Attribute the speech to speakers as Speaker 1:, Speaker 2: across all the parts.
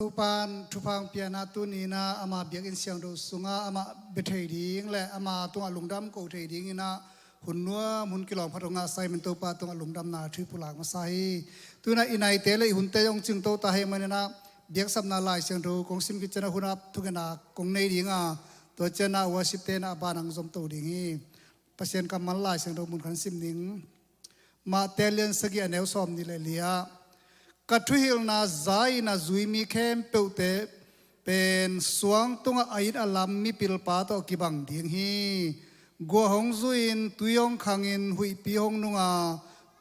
Speaker 1: ทุปานทุพังเปียนาตุนีนาอามาเบียกินเสียงดูสุงาอามาเบทเฮดิงและอามาตัวลุงดำกูเทดิงนะหุ่นนัวมุนกิลองพัดงาไซมันตัวปาตัวลุงดำนาทริปุลากมาไซตัวน่ะอินัยเตเลยหุ่นเตยองจึงโตตาเฮมันนะเบียกสับนาลายเสียงดูกงซิมกิจนะหุ่นอับทุกนากงในดิงอ่ะตัวเจนะวาสิเตนะบานังสมโตดิงีเปอร์เซ็นต์กำมันลายเสียงดูมุนขันซิมดิงมาเตเลียนสกีอันเอวซอมนี่เลยเลียกัทุหิลนาใจนาจุยมีเข้มเปิลเตเป็นสวงตุงอาอินอลัมมีปิลปาโตกิบังดิ่งฮีกัวหงจุยินตุยองขังอินหุยปีหงนุงา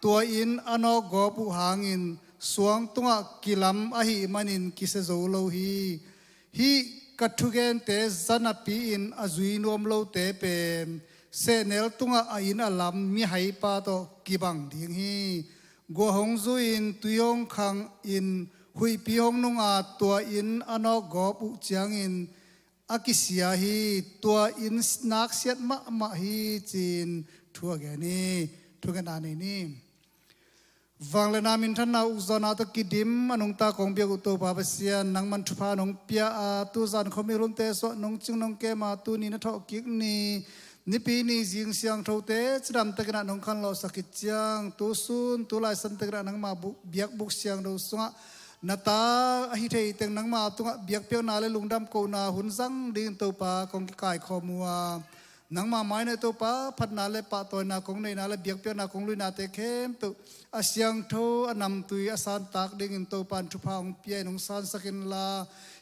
Speaker 1: ตัวอินอนอกกอปุหางอินสวงตุงกิลัมอหิมันินกิเสโซโลฮีกัทุเกนเตจันปีอินอจุยนวมโลเตเป็นเซเนลตุงอาอินอลัมมีไฮปาโตกิบังดิ่งฮีกัวหงจุอินตุยองขังอินหุยปีหงนุงาตัวอินอนอกกอปุจางอินอากิเสียฮีตัวอินนักเสียดมะฮีจีนทั่วแกนี่ทั่วกันนานี่วังเลนามินทันนาอุจนาตกิดิมอนุงตาของเบียกุโตบาบเสียนังมันทุพานงเปียตุจันเขาไม่รุนเตสนงจึงนงเกมาตุนีนัทอกิกนีนิปีนีจิงเสียงเท่าเตจดำตะกันนงคันเราสักจังตุซุนตุลายสันตะกันนังมาเบียกบุกเสียงเราสงะนาตาอหิเทยเต็งนังมาตุงเบียกเปียวนาเลลุงดำโกนาหุนซังดินตัวปาของกิกายขอมัวนังมาไม้ในตัวปาพัดนาเลปะตัวนาของในนาเลเบียกเปียวนาของลุยนาเตเข้มตัวอาเสียงเท่าอนำตุยอาสานตากดิ่งตัวปันทุพางเปียนงสานสักินลา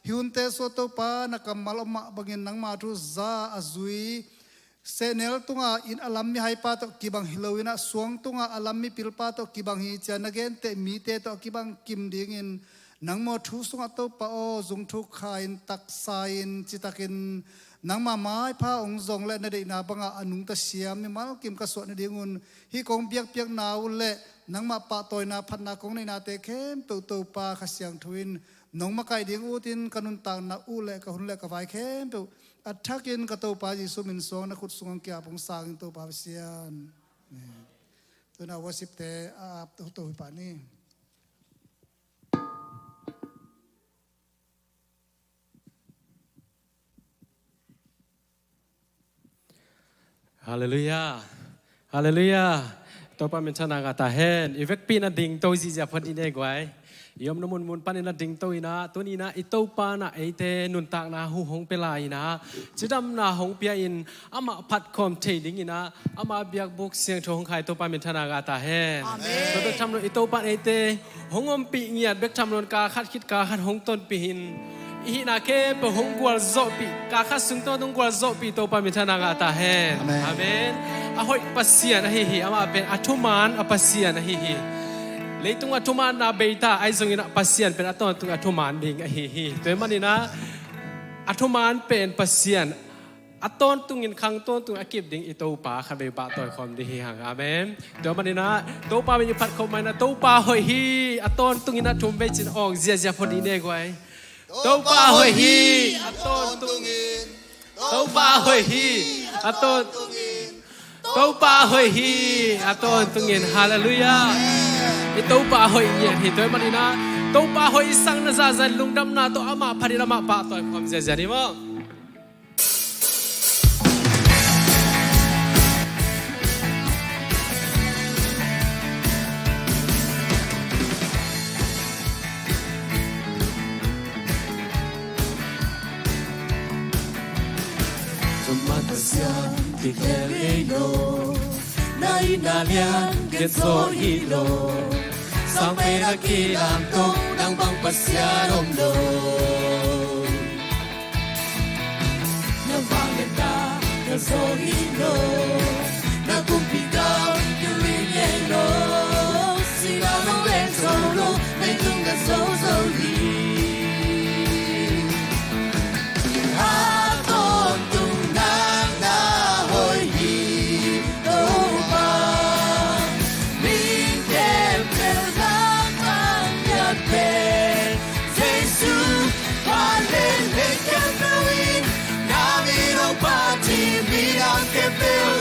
Speaker 1: หิวเตสตัวปานักมัลมาบังเงินนังมาทุซาอาจุยเซเนลตุงอินอลัมมีไฮปาโตกิบังฮิโลวินะสวงตุงอลัมมีปิลปาโตกิบังฮิจานเกนเตมีเตโตกิบังกิมดิงินนังโมทุสุงโตปะโอจุงทุกขาอินตักไซน์จิตากินนังมาไม้พาองจงและนเดนาบังอนุงตะเสียมีมากิมกษวะนดิงุนฮิกงเปียกเปียกนาวและนังมาปะตอยนาพันนาของในนาเตเข้มเตปาขเสียงทวินนงมาไกดิงอูตินกันุนตางนาอูและกะหุนและกะไวเข้มเปอัฐกินกะโตปาจิสุมินสองนักขุดสุงเกียปงสางโตปาเสียนตัวน่าวสิบเตอาโตปานี่
Speaker 2: ฮาเลลูยาฮาเลลูยาตัวปามิชนากาตาเฮนอีเวกปีนัดดิ่งโตซิจะพันอินเอกไว้ยอมนมุนมุนปันนัดดิ่งโตอินะตัวนี้นะอิโตปานะไอเตนุนตากนะหูหงเปลายนะจิดำนะหงเปียอินอามาพัดคอมเทดิ่งอินะอามาเบียกบุกเสียงทงไข่ตัวปามิชนากาตาเฮนตัวเบกทำนนอิโตปาไอเตหงอมปีเงียดเบกทำนนกาคัดคิดกาคัดหงต้นปีหินอีนาเคเปหงกวลโซปีกาคัดสุงต้นกวลโซปีตัวปามิชนากาตาเฮนอาเมนอาหอยปัสเซียนะฮิอามาเป็นอัตุมานอปัสเซียนะฮิเลยตุงอัตุมานนาเบต้าไอซงอินะปัสเซียนเป็นอัตโนตุงอัตุมานดิงฮิตัวมันนี่นะอัตุมานเป็นปัสเซียนอัตโนตุงอินคังต้นตุงอากิบดิงอิโตปาคันเบปาตัวคอมดิฮิฮังอาเมนตัวมันนี่นะโตปาเป็นยุพัดคอมมานะโตปาหอยฮิอัตโนตุงอินะทุมเบจินออกเจียพอดีเนกไว้โตปาหอยฮิอัตโนตุงอินโตปาหอยฮิอัตโนโตปาหอยฮีอาตอนตุงเงินฮาเลลูยาไอโตปาหอยเงียนฮิตัวมันนี่นะโตปาหอยสังนะซาซันลุงดำนาโตอามาพาริลามาปะตัวความเสียใจนี่มั้ง
Speaker 3: ที่แค่เลี้ยงในนาเลียนเก็บโซฮิโลสังเปรักกีลามโตนังบังปัสยานมโลนังบังเล็ดาเก็บโซฮิโลนังกุมพิกาวยูริเยโลสิลาโนเวนโซโลในจุงกับโซโซฮีFeel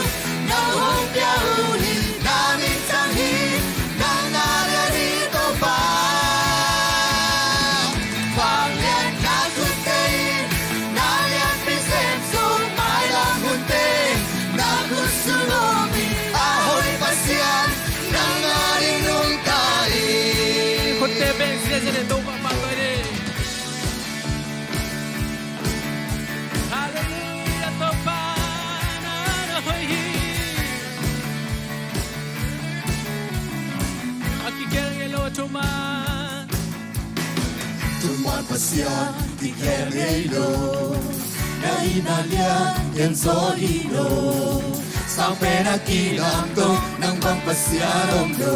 Speaker 3: sia di kerelo na inalia yan solino sampai na kinanto ng pampasyanom do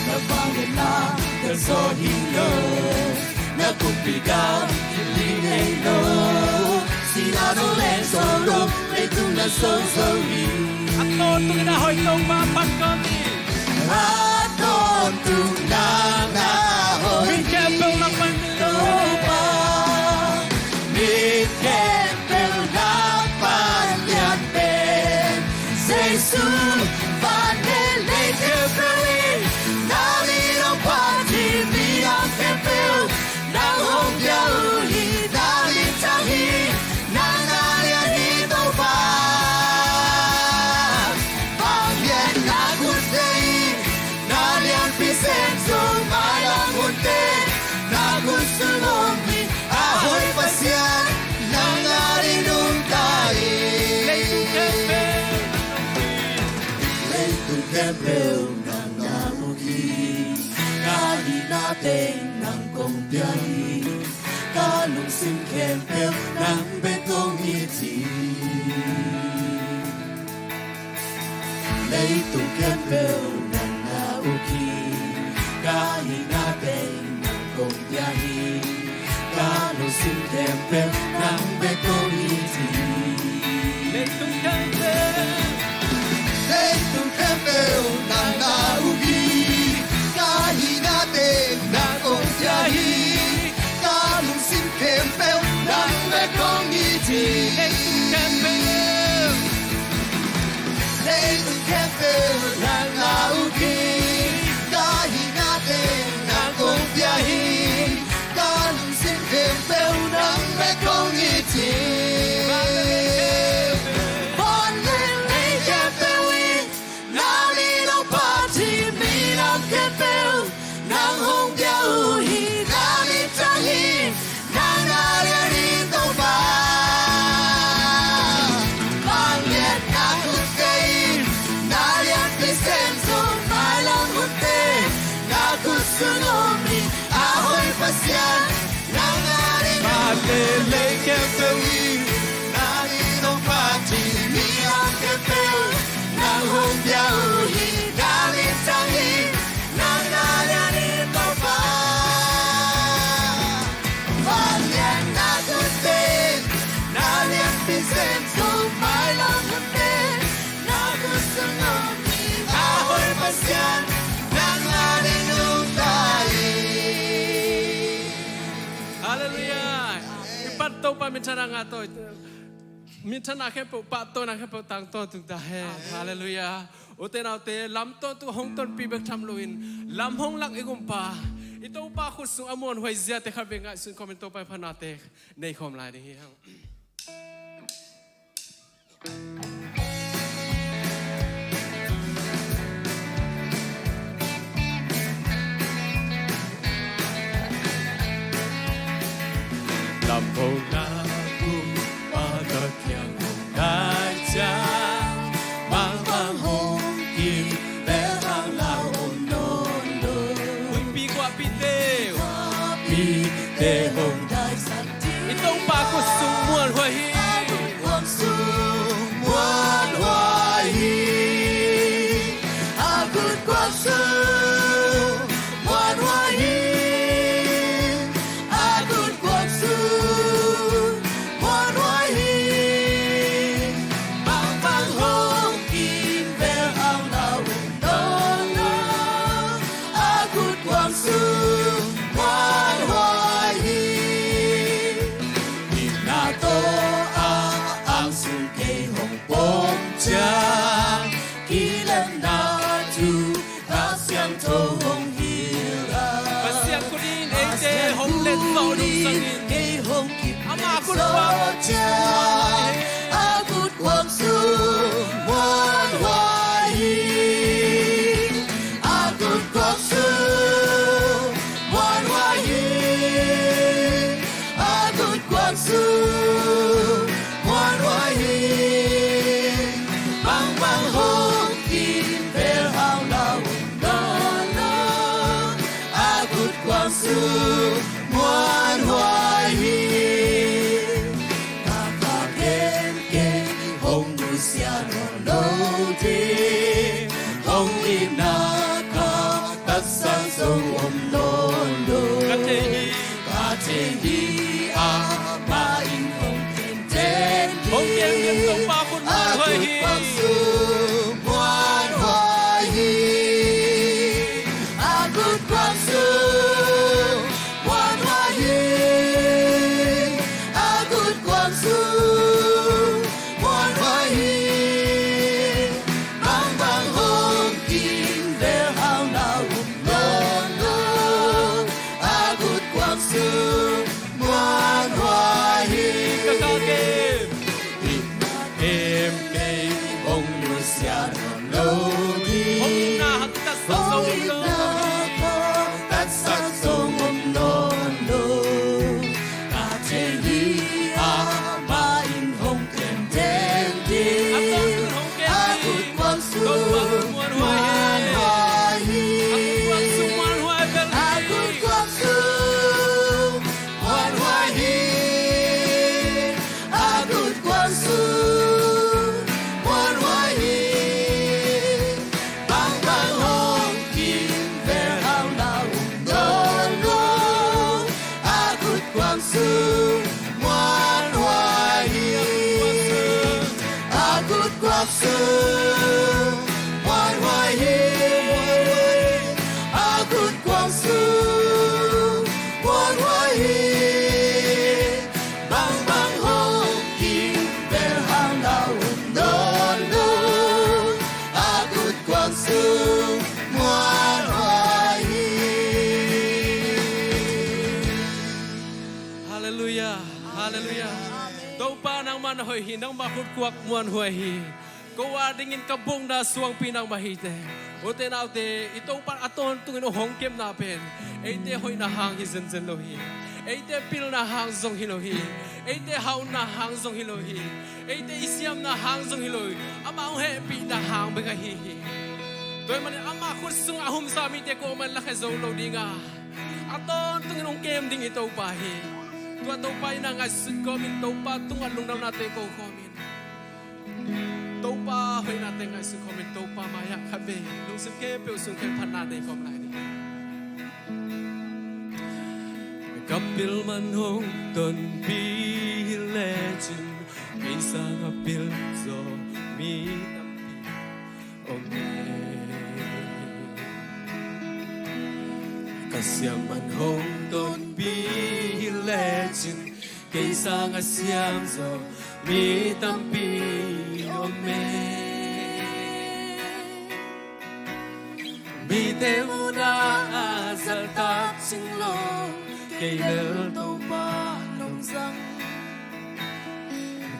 Speaker 3: nabangala yan solino na kumpigaw kilingelo sinano len solo may tuna sosoli
Speaker 2: Ako ito ginahoy itong mapat kami.
Speaker 3: aton tunang nahoy
Speaker 2: Mikepel ng
Speaker 3: lupa Mikepel na panyapen Jesus Vanele Kepelin Nalirang pati Miyang Kepel Nang hongya uli Nalitahi Nang alianito pa Pangyan na gustay Nalian pisenso Malang unti Na gusto mong ahoy pasyan Nang arinong tayo Leitong kempel ng namugi Kali natin ng kumpyahi Kalungsing kempel ng betong ngiti Leitong kempel ng naugi Kali natin ng kumpyahi Kalungsing kempel ng betong ngiti
Speaker 2: Letong kempel
Speaker 3: Leitong kempel ng naugi Kahinatin ng kumpyahi Kalungsing kempel ng betong ngiti
Speaker 2: Kempel
Speaker 3: Leitong kempel ng naugi Kahinatin ng kumpyahi Kalungsing kempel ng betong ngiti Bonlilay kempelin Nalinaw pati minang kempel Nang honggauhi Nalitahin Nang alianito pa Pangyan na kuskain Nalian pisenso Malang unti Na gusto nomi Ahoy pasyan Nang arinong
Speaker 2: Malilay kempelin
Speaker 3: Nalinaw pati minang kempel Nang honggauhi Nalitahin Nang alianito pa Pangyan na kuskain Nalian pisenso Malang unti Na gusto nomi Ahoy pasyan Nang arinong tayo
Speaker 2: Hallelujah. Ipato pa minchana nga to. Minchana kepo pato na kepo tang to tung tahe. Hallelujah. Ute na ute lam to tu hong ton pibek tham luin. Lam hong lak igum pa. Ito pa khusung amon hoi zia te khabe nga sun komento pa phanate nei khom lai ni hang. Lam hong na kum pa ta kyang hong dai cha. Mang mang hong kim be hang lao om non lo. Ui pi kwa pi te. Pi te hong.
Speaker 3: Đại sát đi
Speaker 2: Ito pa khusung muan hoi hi.
Speaker 3: Quang sung muôn hoa hi Agut quang sung muôn hoa hi Agut quang sung muôn hoa hi Bang bang hong kim vel ao lao non non Agut quang sung muôn hoa hi Nato ang suke hong bom cha Kilan na tu asyang to hong hila
Speaker 2: Pasiang ko din ay te hong let so nung sangin.
Speaker 3: Kay hong kip
Speaker 2: Ama ako
Speaker 3: so
Speaker 2: pa.
Speaker 3: cha Agut quang su muan hoa hi Agut quang su muan hoa hi Agut quang su muan hoa hi Bang bang hong kim vel hao lao no no Agut hoài hi ta ta kén kén hồng nu sia no lâu thi hồng in na ka tất sang sông om non lo
Speaker 2: Ka te hi
Speaker 3: a ba in hồng kén kén
Speaker 2: Hong kem kem tông pa kun muan hoài hi
Speaker 3: quang su muan hoài hi a good quang su muan hoài hi a good quang su muan hoài hi bang bang hong kim ve hao nào non non a good quang su muan hoài hi
Speaker 2: Ka ka kem
Speaker 3: em đây ông nu sia no lâu đi
Speaker 2: Hong na hak ta sa sông lo
Speaker 3: tất sắc sông om non lo ta che hi a ba in hong kem ten đi a gut quang su muan hoài hi
Speaker 2: Quang su muan hoài vel
Speaker 3: a gut quang su muan hoài hi a gut quang su muan hoài hi bang bang hong kim ve hao nào non non a gut quang su muan hoài hi a gut quang su muan hoài hi a gut quang su muan hoài hi bang bang hong kim ve hao nào non non a gut quang su muan hoài hi
Speaker 2: Hallelujah Hallelujah Tau pa nang man hoy hi nang makut kuak muan hoy hi Ko wa dingin kabong na suang pinang mahite Ote na te ito pa aton tungin hong kem na pen Eite hoy na hang hi zen zen lo hi Eite pil na hang zong hi lo hi Eite hau na hang zong hi lo hi Eite isiam na hang zong hi lo hi Ama he pi na hang bega hi hi Toy man ama khut sung ahum sa mi te ko man la khe zo lo dinga Aton tungin hong kem ding ito pa hi Tua tau pai na ngai sun komin tau pa tung alung dam na te ko komin tau pa hoi na te ngai sun komin tau pa ma ya khabe lung sun ke pe sun ke phan na te kom lai ni kapil man hong ton pi legend kai sa kapil zo mi tam pi om Kasyam man hong ton pi legend kaysa nga siyam zo mi tampi ome mi te una asal tak sing lo kay lel to pa nong sang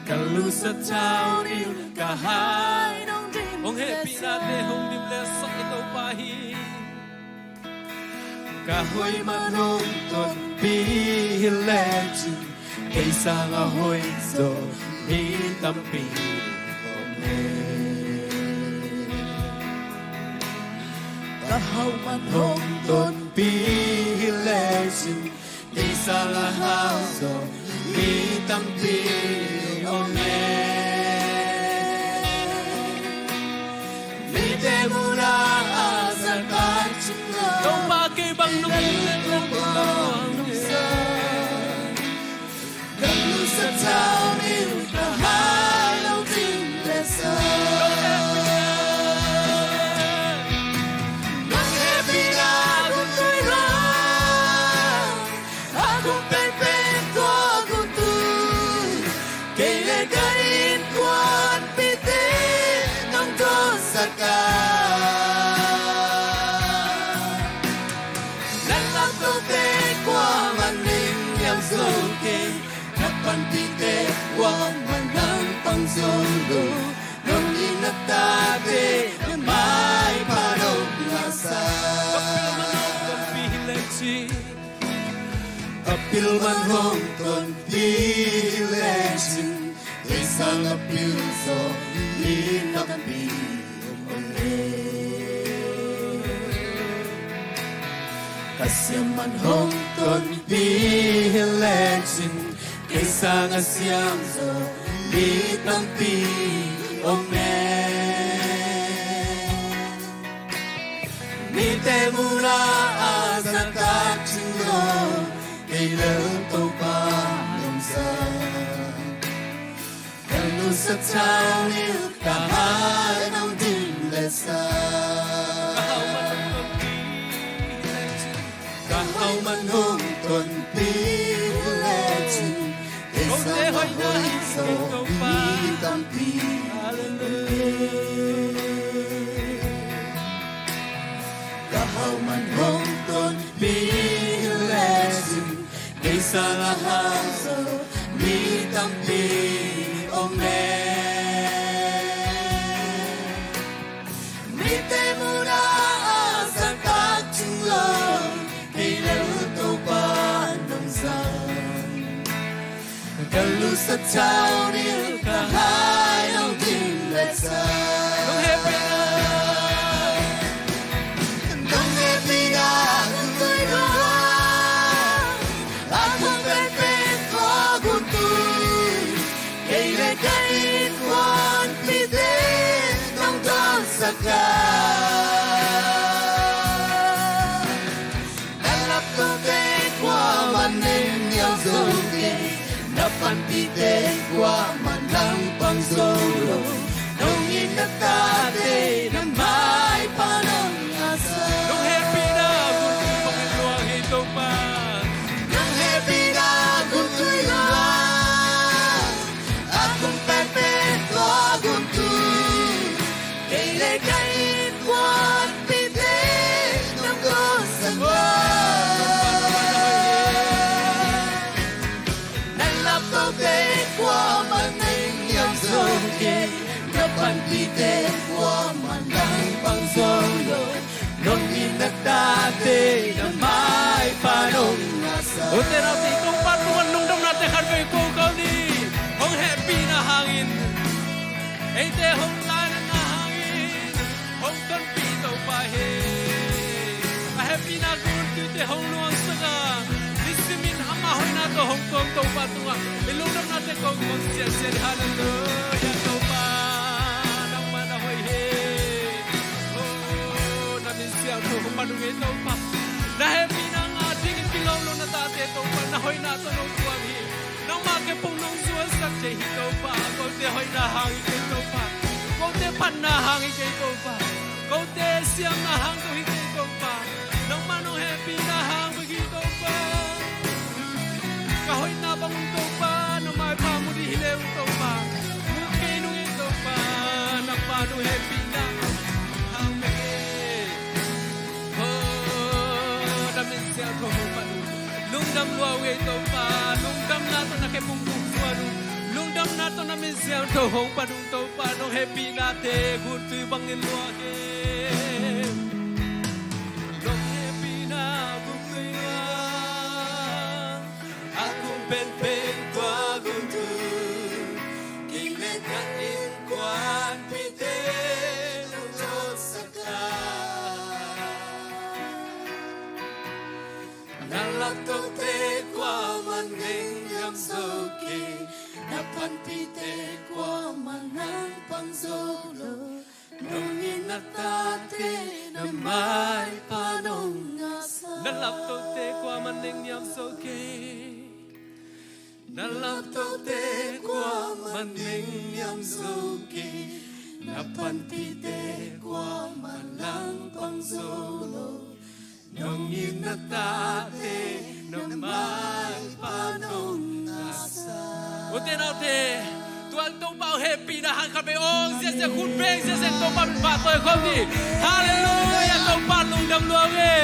Speaker 2: kalu sa chao ni kahai nong dim ong happy na te hong dim le so ito pa hi Kahoy manong ton pi legend kaysa nga hoy so mi tampi ome Kahaw manong ton pi legend kaysa nga haw so mi tampi ome Mi te muna asal kachilo Tau pake bang nung Kalu sa tao ni kahal ang tinglesa Nang happy na kung to'y lang Akong perfecto akong tuy Kailan kain ko ang pitin ng Diyos sa ka Pantite wang manang pangzolo nung inatate may parog nasa Kapil man hong ton pilesin isang apil so itapi Kasya man hong ton pilesin
Speaker 3: chừng cây sang a xiang zo mi tâm pi amen mi te mula a zakat chulo cây lớn tô ba nông dân cần lu sắc trao liu cả hai nông tin lệ sa cả hậu man hùng tuần pi lệ chừng cây sang a hoi zo mi tâm pi cả hậu man hùng tuần pi lệ chừng cây sang a hoi zo mi tâm pi mi te mura sang các chung lo cây leu tô ba nông dân cần lu sắc trao điêu cả hai ông tin lệ sa không happy na không tôi đó không bên bên có buồn tôi cây lệ cây quan pi te nông dân sắc ca Napan pite kwa manang pang solo Nung inatate na may panang asa
Speaker 2: Nung happy na kung pangluang ito pa
Speaker 3: Nung happy na kung tu'y luwag Akong pepe ko kung tu'y Kailay kain kwan pite Nung ko sa kwa qua man anh nhắm dâu kê Nắp bàn đi tê qua man lang băng dâu lô Nông nhìn nắc ta tê na mai pa nông nga sa
Speaker 2: O te na ti kong patuan nung dam na te kan ve ko kau ni hong happy na hangin ei te hong lai na hangin hong ton pi to pa he a happy na kun tu te hong luang saga Simin ama hoy na to Hong Kong to pa tunga ilunam na te kong conscience hallelujah to pa nang mana hoy he oh na min siya to manungi to pa na happy na nga tingin pilong no na tate to pa na hoy na to no tuang hi nang make pong nong suwan sak che hi to pa ko te hoy na hangi ke to pa ko te pan na hangi ke to pa ko te siam na hang to hi ke to pa nang manong happy na hang bagi to pa Kahoy na bang ito pa na may pamuli hilew ito pa Mukinong ito pa na paano happy na ang may Oh, namin siya ko paano Lungdam luawi ito pa Lungdam nato na kay pungkong suwano Lungdam nato namin siya ito Hong panong ito pa nung happy nate Guto bangin luawi Nung happy na gusto
Speaker 3: Ben ben qua gun tu Kinh lệ cắt in quan pite Nung chốt saka Nalak tog te qua man nghênh nhâm dâu kì Napan pite qua man nang pang zolo Nung inatate na may panong ngasa
Speaker 2: Nalap to te kwa maning yam so ke Nalap to te kwa maning yam so ke
Speaker 3: Napan pite kwa manang pang solo Nung inatate na may panong nasa
Speaker 2: O te na te Tuan to bao happy na hang kape ong Siya siya kun beng siya siya to pa pa to kom ni Hallelujah to pa lung dam luawi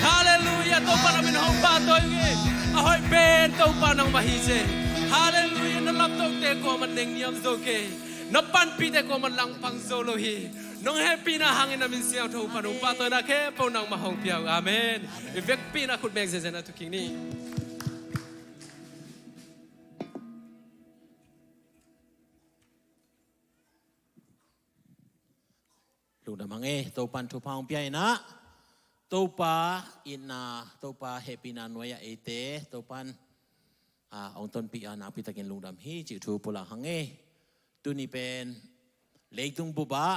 Speaker 2: Hallelujah to pa namin hong pa to ngi Ahoy ben to pa nang mahise Hallelujah nalap to te kwa maning yam so ke Napan pite kwa man lang pang solo hi Nung happy na hangin namin siya to pa nung pa to na ke po nang mahong piyaw Amen Ivek pina kun beng siya siya na to king ni
Speaker 4: Lu na mange topan tupang piay na topa ina topa happy na noya ete topan องต้นปีนาพิตากินลุงดำฮีจิทูปุลังหังเอตัวนี้เป็นเล็กตุงบุบะ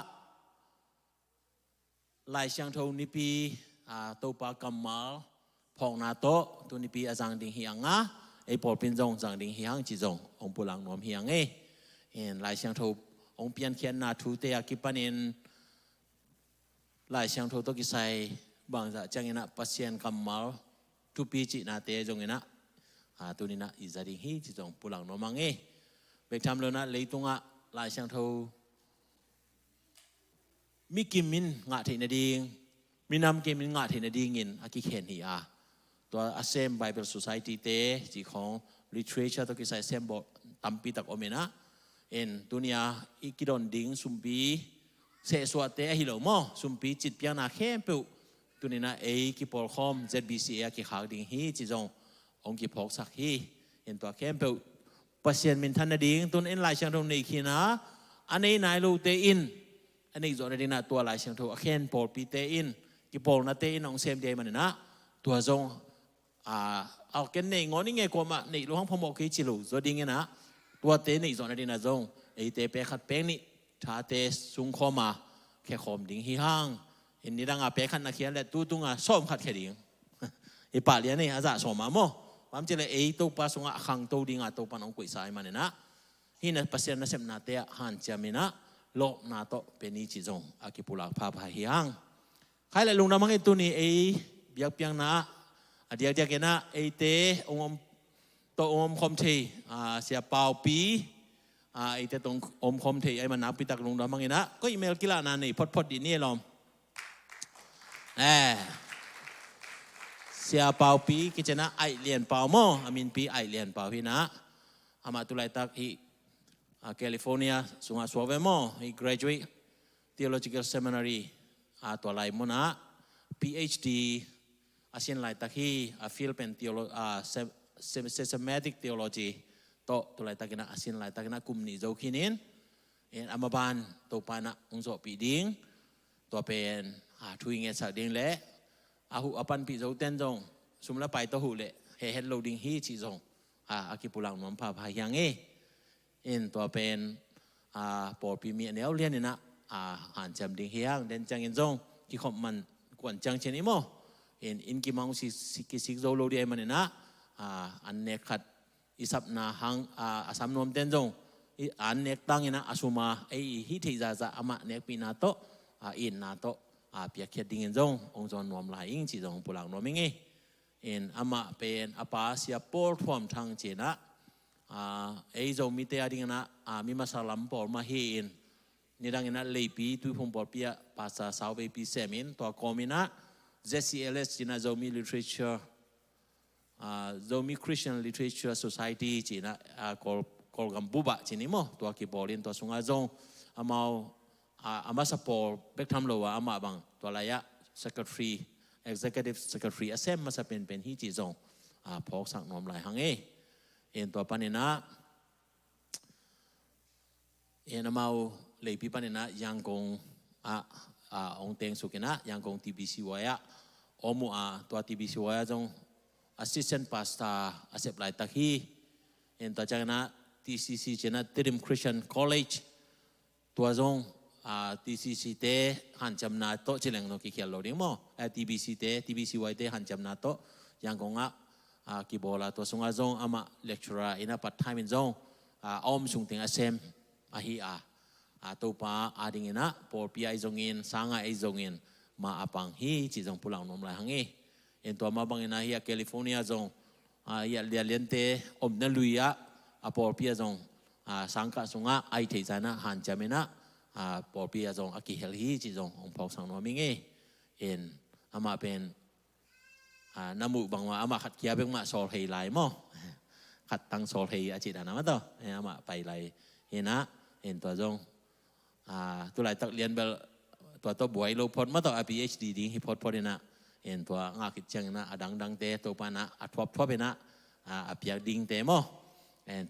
Speaker 4: ลายช่างทงนิปีตัวปากำมาพองนาโตตัวนี้ปีอาจารย์ดิงฮิยังไอปอเป็นจงจังดิงฮิยังจิจงองปุลังนวมฮิยังเห็นลายช่างทงองเปียนเขียนนาทูเตะกิปันินลายช่างทงตัวกิไซบางจะจังเงินะปัสเซียนกำมาทุปีจินาเตะจงเงินะตัวนี้นะอิจาริงฮีจิจงปุลังนวมังเบกทำเลยนะเลยตรงลายช่างทงมีกิมมินงาเทนดิงมีนำกิมมินงาเทนดิงอินอากิเคนฮีตัวอาเซมไบเบิลโซไซตี้เตจีของลิเทเรเชอร์ตัวกิไซเซมบอตัมปีตักโอเมนะตัวนี้อีกิดอนดิงสุมปีเสสวดเตะฮิโลโมสุมปีจิตเปียนาเข้มเปิวตัวนี้นะกิปอลคอม ZBC กิขาวดิงฮีจิจงองกิพอกสักฮีตัวเข้มเปิวปัสเซียนมินทันดิงตัวนี้ลายช่างทงในขีนะอันนี้นายลูเตอินอันนี้จอร์ดินาตัวลายเชียงทูเคนปอลปีเตอินกิปอลนาเตอินองเซมเดมันนะตัวจงเอาเกนเนงอนี่ไงกว่ามาในหลวงพ่อบอกคือจิลุจอดิงนะตัวเตนี่จอร์ดินาจงเตเปขัดเป้งนี่ถ้าเตสุงคอมาแค่คอมดิ่งฮีห้างเห็นนี่ดังเปขัดนักเขียนและตู้ตุงส้มขัดแค่ดิ่งป่าเลี้ยนี่อาจจะสมมาโมความจริงเลยตัวปัสสาวะขังตัวดิ่งตัวปันองกุยสายมันนะฮินัปัสเซียนนัเซมนาเตะหันจามินะโลกนาโตเป็นนิจิจงอากิปุลักพาพาฮิยังใครเลยลุงน้ำมันตัวนี้เบียกเปียงนะเดียกกันนะเตองตัวคอมเทเสียเปล่าปีเตตรงคอมเทมันนับปีตักลุงน้ำมันนะก็อีเมลกีฬานานี่พอดดีนี่ลอมเสียเปล่าปีกิจนะไอเลียนเปล่าโมอามินปีไอเลียนเปล่าพี่นะอามาตุไลตักฮีแคลิฟอร์เนียสุงาสวาเวโมฮี graduate theological seminary ตัวไลมุนะ PhD อาเซียนไลตักฮีฟิลเป็นsystematic theology ตัวไลตักนะอาเซียนไลตักนะกลุ่มนี้เจ้าขี้นินอามาบานตัวปานะองค์โสปีดิ้งตัวเป็นทุยเงี้ยสักดิ้งเละหูอปันปีเจ้าเต้นจงสุมละไปตัวหูเละเฮดโลดิ้งฮีจีจงอากิปุลังนวมพาพายังตัวเป็นปอปีมีเนวเลียนนี่นะหันจำดิ่งเฮียงเดินจังอินจงที่ขอมันกวนจังเช่นนี้โมอินกิมังสิกโซโลเดียมันนี่นะอันเนขัดอิสับนาหังอาสามนวมเต้นจงอันเนกตั้งนี่นะอาสุมาฮิติจาจาอามาเนกปีนาโตอินนาโตเปียกเขียดดิ่งอินจงองค์จอนนวมลายอิงจีจงปุลังนวมมิงอามาเป็นอาปาเสียปอลทวมทางเจนะจงมีเตอดิ่งนะมีมาสลัมปอลมาเฮียนนี่ดังนั้นเลยปีตุยพงปอลเปียภาษาสาวเบปีเซมินตัวคอมินะ ZCLS จีน่าจงมี literature จงมี Christian Literature Society จีน่ากอลกัมบุบะจีนี่มั้งตัวกีบอลินตัวสุงอาจงอามาสปอลเบกทำโลวะอามาบังตัวอะไรอะ Secretary Executive Secretary อาเซมมาสเป็นฮีจีจงพอกสังนอมหลายหังตัวปันนี่นะมาเลยพี่ปันนี่นะยังคงองเต็งสุกินะยังคง TBC วายะอมูตัว TBC วายะจง Assistant Pastor อาเซปไลตักฮีตัวจังนะ TCC เจนะ Trim Christian College ตัวจงTCC เตหันจำนาโตเจริญโนกิเขียนโลดิ้งมั้งTBC เต TBC วายเตหันจำนาโตยังคงกีบอลตัวสุงอาจงอามาเลคเชอร์อินาปัตไทมินจงอมสุงติงอาเซมฮีตัวป้าดิ่งนะปอปีไอจงอินสังไอจงอินมาอปังฮีจีจงปุลังนมลายหังตัวมาบังอินะฮีแคลิฟอร์เนียจงฮีเลียนเตอมนั่นลุยปอปีจงสังกัดสุงาไอเทจานะหันจามินะปอปีจงอากิเฮลฮีจีจงองพอกสังนมิงอามาเป็นน้ำมูกบางว่าอามาขัดเกียร์เป็นมาโซลเฮไลมั้งขัดตั้งโซลเฮอาจิตานะมั้งต่ออามาไปไลนะตัวจงตัวไหลตักเรียนตัวบวยโลพอดมาต่อ PhD ดิ้งฮิพอดนะตัวงาคิดจังนะดังเตะตัวปานะทวบเป็นนะเปียกดิ้งเตะมั้ง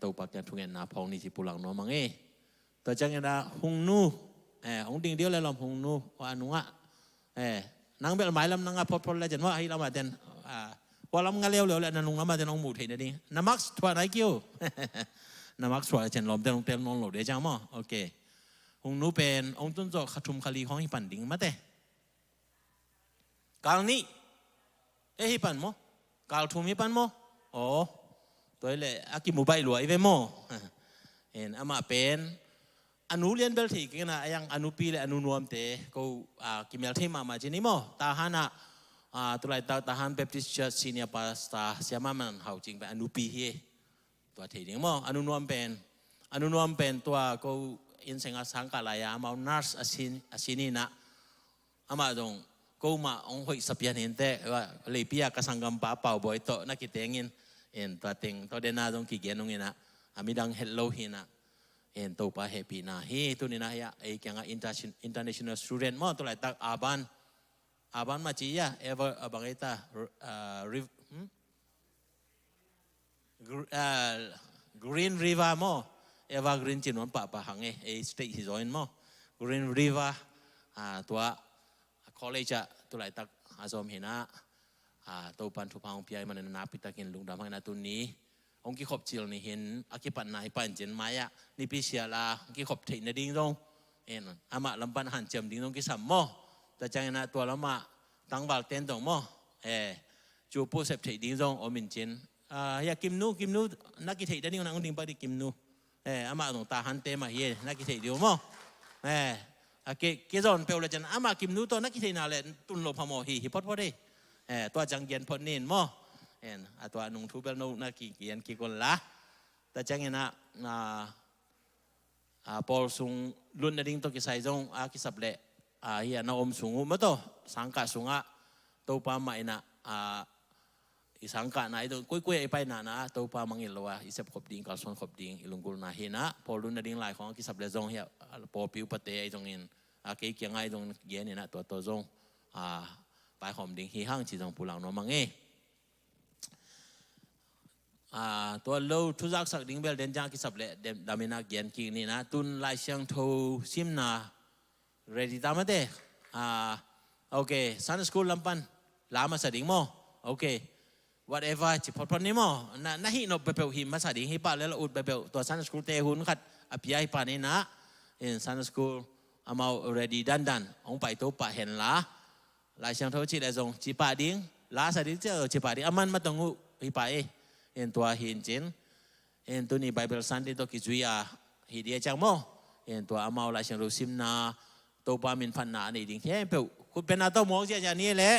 Speaker 4: ตัวปักจะทุ่งเงินนาพองนี่ที่ปุลังน้องมังตัวจังนะหงนูหงดิ้งเดียวเลยลำหงนูว่าหนูนางเบลหมายลำนางพอดแล้วจันว่าให้เรามาเต้น พอลำงานเร็วๆแล้วนั่นลงน้ำมาจะน้องหมูเทนนี่น้ำมักส์ถั่วไหนกิ้วน้ำมักส์ถั่วเช่นลมแต่ลงเต็มลงโหลดเดี๋ยวจังมั้งโอเคหงนู้เป็นองค์ต้นจอกขัดทุมคลีของฮิปันดิ่งมาเตะกาลนี้ฮิปันมั้งกาลทุมฮิปันมั้งโอ้ตัวเล่อากิมูใบหลวงอีเวมั้งเห็นอามาเป็นอนุเรียนเบลทีกันนะยังอนุปีและอนุนวมเตะกูกิมเมลเทมาจีนี่มั้งตาฮานะตัวไรตาฮันเบปติสเชอร์ซีเนียร์พาสตาเสียมามันเขาจริงเป็นอนุปีเฮตัวเทียงมั้งอนุนวมเป็นตัวกูอินเซงอาสังกาลายามานัสอาศินีนะอามาตรงกูมาองค์หอยสัพยันเห็นแต่ว่าเลยพิยากสังกัมป้าเป่าบ่อยโตนักกิเตงินเห็นตัวเต็งตัวเดน่าตรงกี่เกนตรงนี้นะอามิดังเฮลโลฮินะเห็นตัวป้าเฮปีนะเฮตัวนี้นะไอ้ยังinternational student มั้งตัวไรตักอาบันมาจียาever บางไอ้ตาgreen river มั้งever green จีนวันป่าป่าหังไอ้ state ฮิโซอินมั้ง green river ตัว college ตัวไรตักอาสมเห็นนะตัวปันทุพางพิยมันนาปิตากินลุงดำให้นาตุนนี้องค์กิขบจิลนี่เห็นอากิปันนายปันเจนไม้อะนี่พิเศษละองค์กิขบเทนดิ้งตรงอามาลำปันหันเจิมดิ้งตรงกิสัมมั้งแต่จังนะตัวละมาตั้งบาลเต้นตรงมั้งจูปูเสพเทดิ้งตรงอมินเจนอยากกิมนูนักกิเทดิ้งนั่งดิ้งไปดิกิมนูอามาตรงตาหันเตมาเย่นักกิเทดิ้งมั้งเกจอนเปลวเลยจันอามากิมนูตัวนักกิเทน่าเลยตุนโลพามอฮีฮิปอดพอดีตัวจังเย็นพอนินมั้งตัวนุ่งทูเปลนูนักกิเย็นกิคนละแต่จังนะพอสุงลุนดิ้งตัวกิไซจงกิสับเละเฮียน้าอมสูงมั้งตัวสังกัดสูงตัวปาไม่นะสังกัดไหนตัวกุ้ยไปนะตัวปามังอิลวะอิเสพขบดิ้งกัลซอนขบดิ้งอิลุงกุลนาเฮนะพอลุนดิ้งลายของกิสับเละจงเฮียพอผิวปะเตยจงอินเกี่ยงไงจงเย็นนี่นะตัวจงไปหอมดิ้งฮีห้างจีจงปูหลังน้องมังเอตัวโลทุจักสักดิ้งเบลเดนจางกิสับเละดามินักเย็นกินนี่นะตุนลายเชียงทูซิมนา ready ตามมาเด้โอเค Sunday school ลำปันลามาสดิ้งมั้งโอเค whatever จิพอดพอนี่มั้งน่าหินอบไปเปลหิมมาสดิ้งฮิปะแล้วอุดไปเปลตัว Sunday school เตะหุ่นขัดอภิยาฮิปะนี่นะSunday school อามา ready ดันองไปตัวปะเห็นละลายเชียงทูจิเลยจงจิปะดิ้งลาสดิ้งเจอจิปะดิ้งอามันมาตรงฮิปะตัวหินจินตัวนี้ Bible Sunday ตัวกิจุยฮิดีจังมั้งตัวอามาลายเชียงรูซิมนาตัวปามินพันนานี่ดิ้งแค่เปล่าคุณเป็นอาตัวมองเสียอย่างนี้แหละ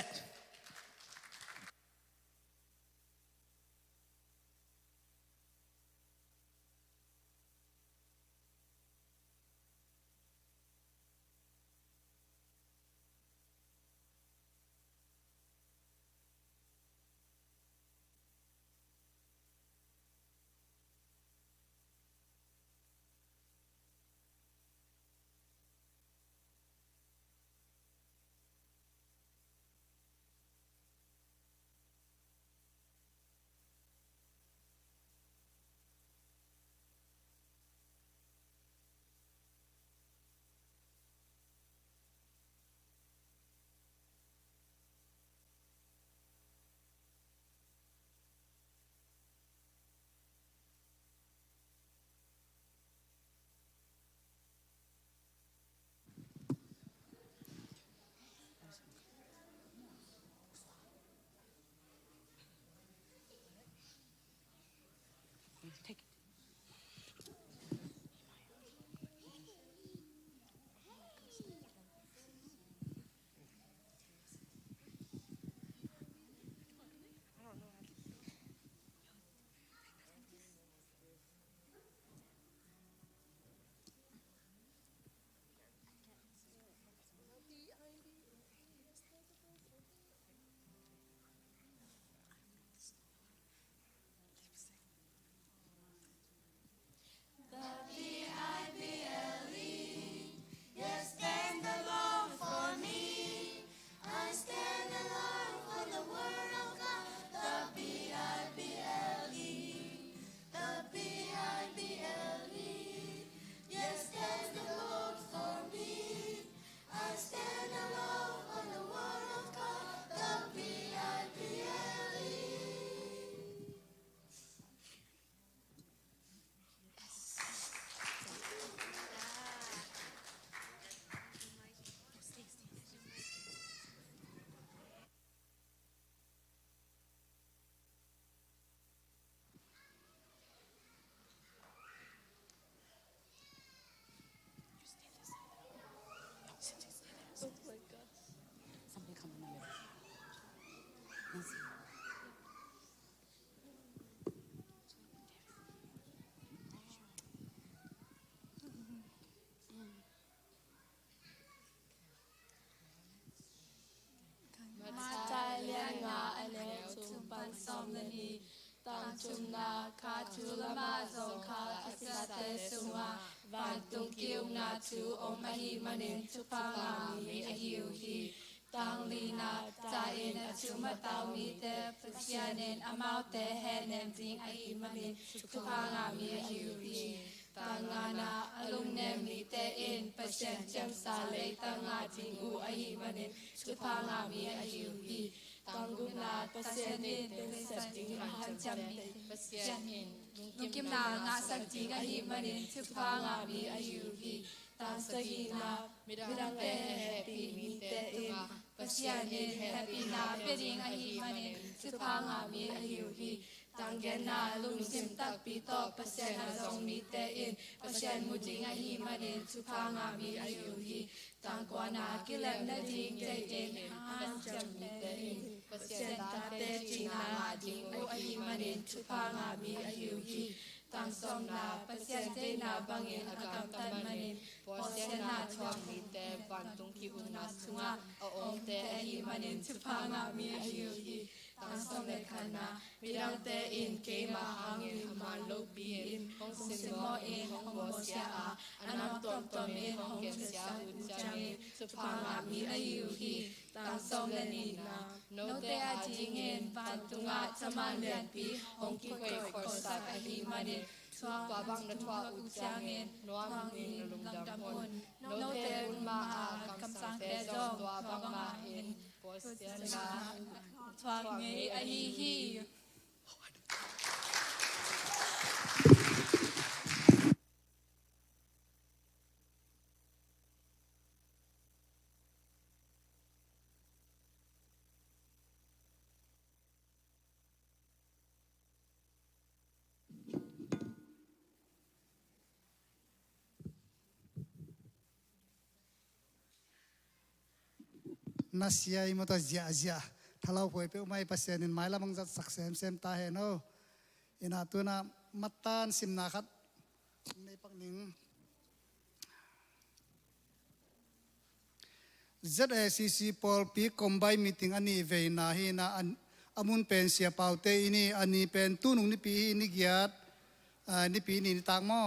Speaker 3: ชุมนาคาทูละมาสงคาอสิสเตสุงาวันตุงกิวนาทูอมหิมนินทุพังอามีอหิวฮีตังลีนาจาเอ็นอชุมตามีเตปเสียเนนอมาวเตเฮเนมจิงอหิมนินทุพังอามีอหิวฮีตังานาอลุมเนมีเตเอ็นปเชนจังสาเลตังอาจิงอูอหิมนินทุพังอามีอหิวฮีตังกุนาปเสียเนนเป็นสัจจิงหันจัมมีปเสียเนนนุกิมนางาสัจจิงอหิมนินทุพังอามีอหิวฮีตังสกีนามิรังเตแฮปีมีเตเอ็นปเสียเนนแฮปีนาเป็นยิงอหิมนินทุพังอามีอหิวฮีตังเกนาลุงสิมตักปีโตปเสียนาซงมีเตเอ็นปเสียนมุจิงอหิมนินทุพังอามีอหิวฮีตังกวานากิเลมนาจิงเจเอ็นหันจัมมีเตเอ็นปเสียนตาเตจินาจิงโออหิมนินทุพังอามีอหิวฮีตังสมนาปเสียนเจนาบังเอ็นอากำตันมนินปเสียนาทวงมีเตวันตุงกิอุนาสุงาอองเตอหิมนินทุพังอามีอหิวฮีตังสมเลขานามิรังเตอินเกมาหังอินมาโลบีอินฮงสิมออินฮงบอเสียอาอนันตตมอินฮงเกเสียหุนจังอินสุพังอามีอายุฮีตังสมเลนีนาโนเตอาจิงอินปันตุงาจามันเลียนปีฮงกิเวคอสักอหิมานินทวาบังนทวาอุจังอินนวามินลุมดำมุนโนเตอุนมาอากำสังเตจอมทวาบังมาอินโพสเตียนาทวงเงยอหิฮี
Speaker 1: นัสยาอิมตัสยาเจียถ้าเราป่วยเป็นไม่ปัสเซนินไม่ละมังจะสักเซมตาเห็นเอาอินาตัวน่ะมัตตานสิมนาคัดในปักหนึ่ง ZACC Paul P combine meeting ani veina hi na amun pen sia paute ini ani pen tunung ni pi ni giat ni pi ni tak mo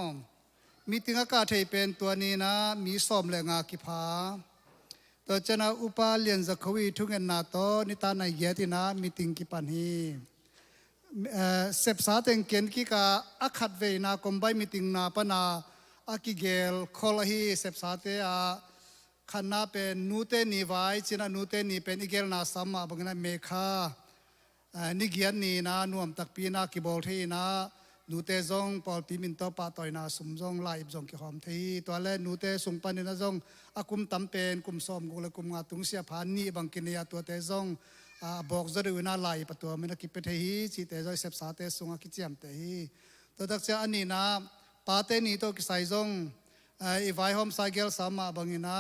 Speaker 1: meeting aka thei pen to ni na mi som le nga ki pha to chana upa lian zakhawi thungen na to ni ta na yati na meeting ki pan hi sep sa teng ken ki ka akhat veina combine meeting na pana akigel khol hi sep sa te aขันนาเป็นนูเตนีไว้จินะนูเตนีเป็นอีเกลนาสัมมาบังนะเมฆานิเกียนนีนะนวมตักปีนากิบอลทีนะนูเตจงปอลปีมินโตปาตอยนาสุมจงไลบจงกิหอมทีตัวแรกนูเตสุงปันนะจงอากุมตำเป็นกุมซอมกุลกุมงาตุงเสียผานนี่บังกินยาตัวเตจงบอกจะดูน่าไลปตัวมันกิเปเทฮีจิเตจอยเสพสาเตสุงอากิจามเตฮีตัวตักเจ้าอันนี้นะปาเตนีตัวกิไซจงอีไวฮอมไซเกลสามาบังอินา